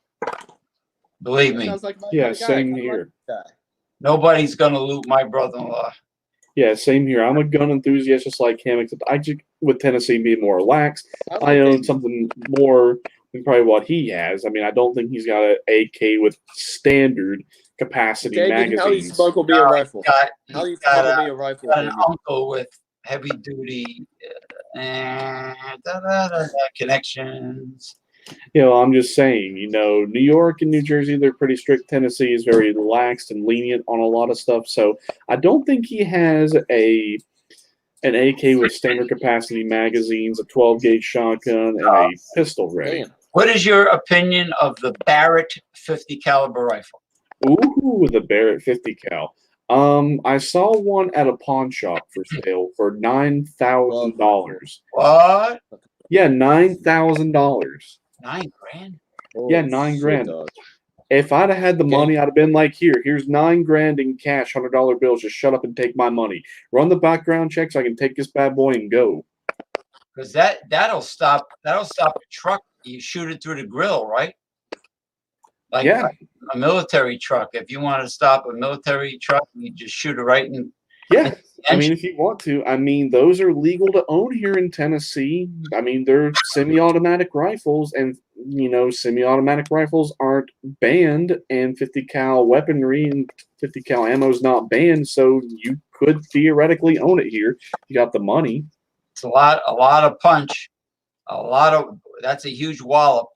Believe me. Yeah, same here. Nobody's going to loot my brother-in-law. Yeah, same here. I'm a gun enthusiast just like him, except with Tennessee being more relaxed, I own something more than probably what he has. I mean, I don't think he's got an AK with standard capacity magazines. How do you smoke be a rifle? How do you smoke be a rifle? Got an uncle with heavy duty connections. I'm just saying, New York and New Jersey, they're pretty strict. Tennessee is very relaxed and lenient on a lot of stuff. So I don't think he has an AK with standard capacity magazines, a 12-gauge shotgun, and a pistol ready. What is your opinion of the Barrett 50 caliber rifle? Ooh, the Barrett 50 cal. I saw one at a pawn shop for sale for $9,000. What? Yeah, $9,000. $9,000? Yeah, $9,000. If I'd have had the money, I'd have been like, here's $9,000 in cash, $100 bills. Just shut up and take my money. Run the background check so I can take this bad boy and go. Because that'll stop a truck. You shoot it through the grill, right? Like a military truck. If you want to stop a military truck, you just shoot it right in. Yeah, I mean, if you want to. I mean, those are legal to own here in Tennessee. I mean, they're semi-automatic rifles, and, semi-automatic rifles aren't banned, and 50 cal weaponry and 50 cal ammo is not banned, so you could theoretically own it here. You got the money. It's a lot of punch. That's a huge wallop,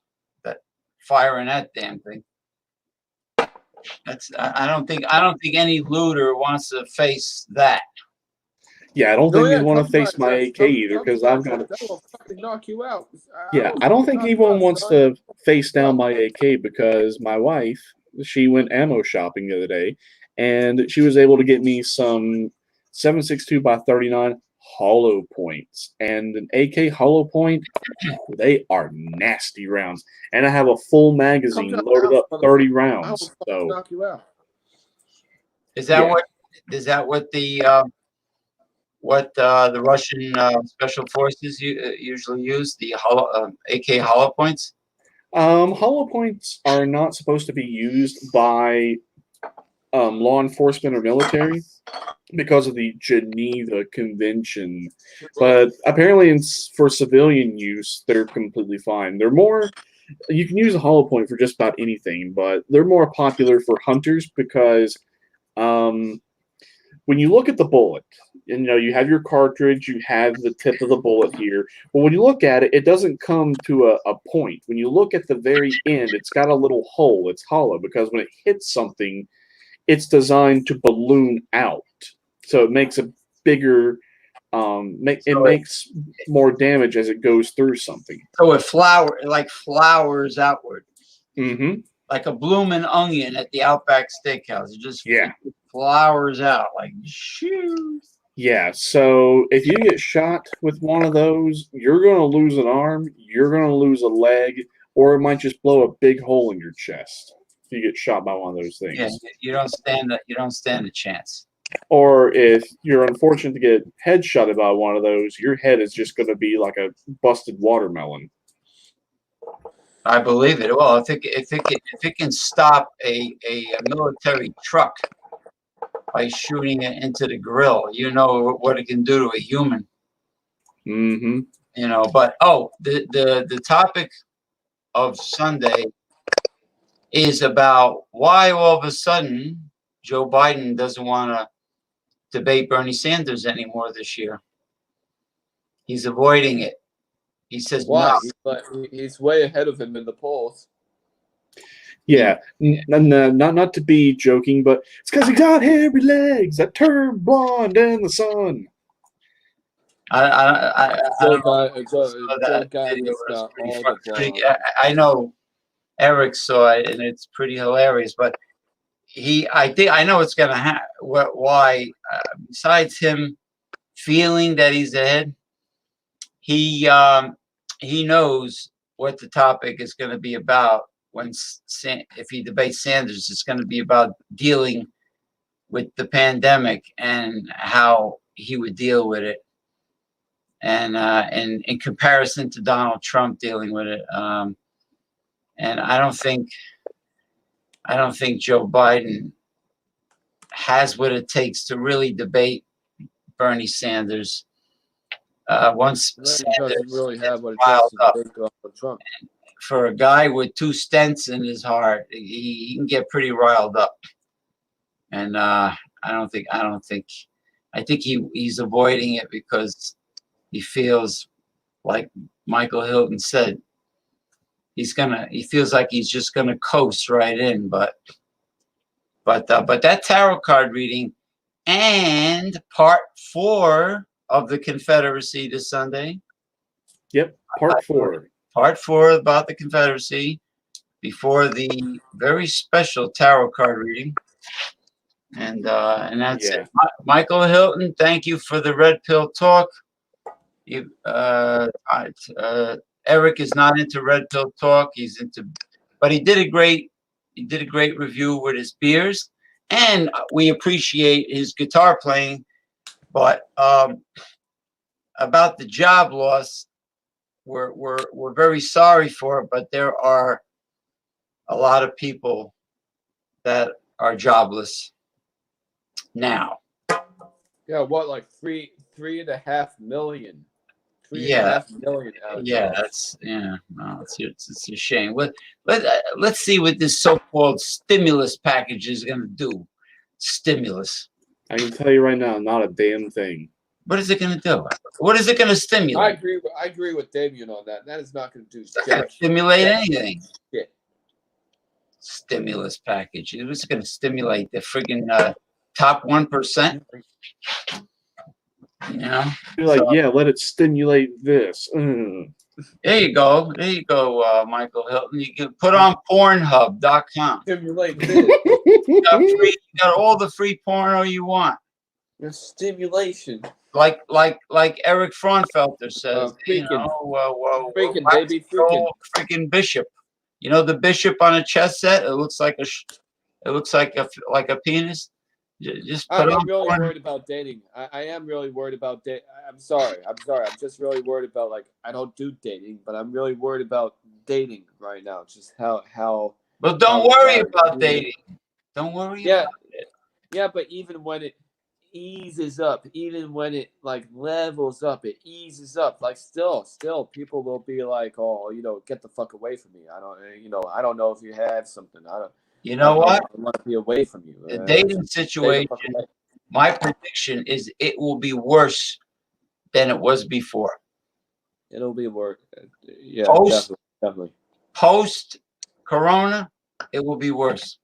that firing that damn thing. I don't think any looter wants to face that. Yeah, I don't think they want to face my AK either, because I've got that will fucking knock you out. Yeah, I don't think anyone wants to face down my AK, because my wife, she went ammo shopping the other day, and she was able to get me some 7.62x39 hollow points, and an AK hollow point, they are nasty rounds, and I have a full magazine loaded up 30 rounds. So knock you out. Is that what the Russian special forces usually use, the AK hollow points? Hollow points are not supposed to be used by law enforcement or military because of the Geneva Convention, but apparently for civilian use, they're completely fine. You can use a hollow point for just about anything, but they're more popular for hunters because when you look at the bullet, and you have your cartridge, you have the tip of the bullet here. But when you look at it, it doesn't come to a point. When you look at the very end, it's got a little hole. It's hollow because when it hits something, it's designed to balloon out. So it makes a bigger, it makes more damage as it goes through something. So it flowers outward. Mm-hmm. Like a blooming onion at the Outback Steakhouse. It just flowers out like shoo. Yeah, so if you get shot with one of those, you're going to lose an arm, you're going to lose a leg, or it might just blow a big hole in your chest if you get shot by one of those things. Yeah, you don't stand a chance. Or if you're unfortunate to get headshotted by one of those, your head is just going to be like a busted watermelon. I believe it. Well, if it can stop a military truck by shooting it into the grill, you know what it can do to a human. Mm-hmm. But the topic of Sunday is about why all of a sudden Joe Biden doesn't want to debate Bernie Sanders anymore this year. He's avoiding it. He says why? No. He's way ahead of him in the polls. Yeah, not to be joking, but it's because he got hairy legs that turn blonde in the sun. I know Eric saw it and it's pretty hilarious, but I know it's gonna happen. Why? Besides him feeling that he's ahead, he knows what the topic is going to be about. If he debates Sanders, it's going to be about dealing with the pandemic and how he would deal with it, and in comparison to Donald Trump dealing with it. And I don't think Joe Biden has what it takes to really debate Bernie Sanders. Once Sanders doesn't really have what it takes to debate Trump. For a guy with 2 stents in his heart, he can get pretty riled up. And I think he's avoiding it because he feels like Michael Hilton said, he feels like he's just gonna coast right in. But that tarot card reading and part 4 of the Confederacy this Sunday. Yep, part 4. Part 4 about the Confederacy before the very special tarot card reading. And that's it. Michael Hilton, thank you for the red pill talk. Eric is not into red pill talk. But he did a great review with his beers, and we appreciate his guitar playing. But about the job loss, we're very sorry for it, but there are a lot of people that are jobless now. Yeah, what, like 3.5 million? 3.5 million. No, it's a shame. Let's see what this so-called stimulus package is going to do. Stimulus. I can tell you right now, not a damn thing. What is it going to do? What is it going to stimulate? I agree with Damien on that. That is not going to do stimulate anything. Yeah. Stimulus package. It was going to stimulate the friggin' top 1%. You're like, yeah, let it stimulate this. There you go, Michael Hilton. You can put on Pornhub.com. Stimulate this. You got all the free porno you want. The stimulation. Like Eric Fraunfelter says, freaking bishop. You know the bishop on a chess set? It looks like a penis. Just I'm really worried about dating. I am really worried about dating. I'm sorry. I'm just really worried about, like, I don't do dating, but I'm really worried about dating right now. Just how. But don't worry about dating. Don't worry about it. Yeah, but even when it eases up, even when it like levels up, it eases up. Like still people will be like, oh, get the fuck away from me. I don't know if you have something. I want to be away from you. The dating situation My prediction is it will be worse than it was before. It'll be work. Yeah, definitely. Post Corona, it will be worse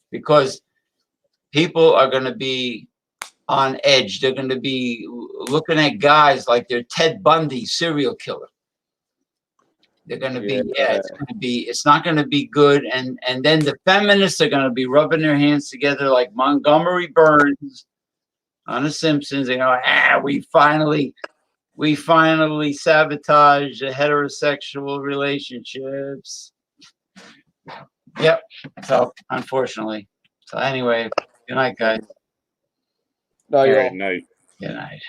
because people are going to be on edge. They're going to be looking at guys like they're Ted Bundy, serial killer. They're going to be, it's not going to be good. And then the feminists are going to be rubbing their hands together like Montgomery Burns on The Simpsons. They go, we finally sabotage the heterosexual relationships. Yep. So unfortunately. So anyway, good night, guys. All right, night. Good night.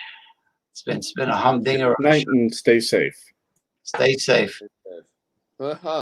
It's been a humdinger. Night and stay safe. Stay safe. Uh-huh.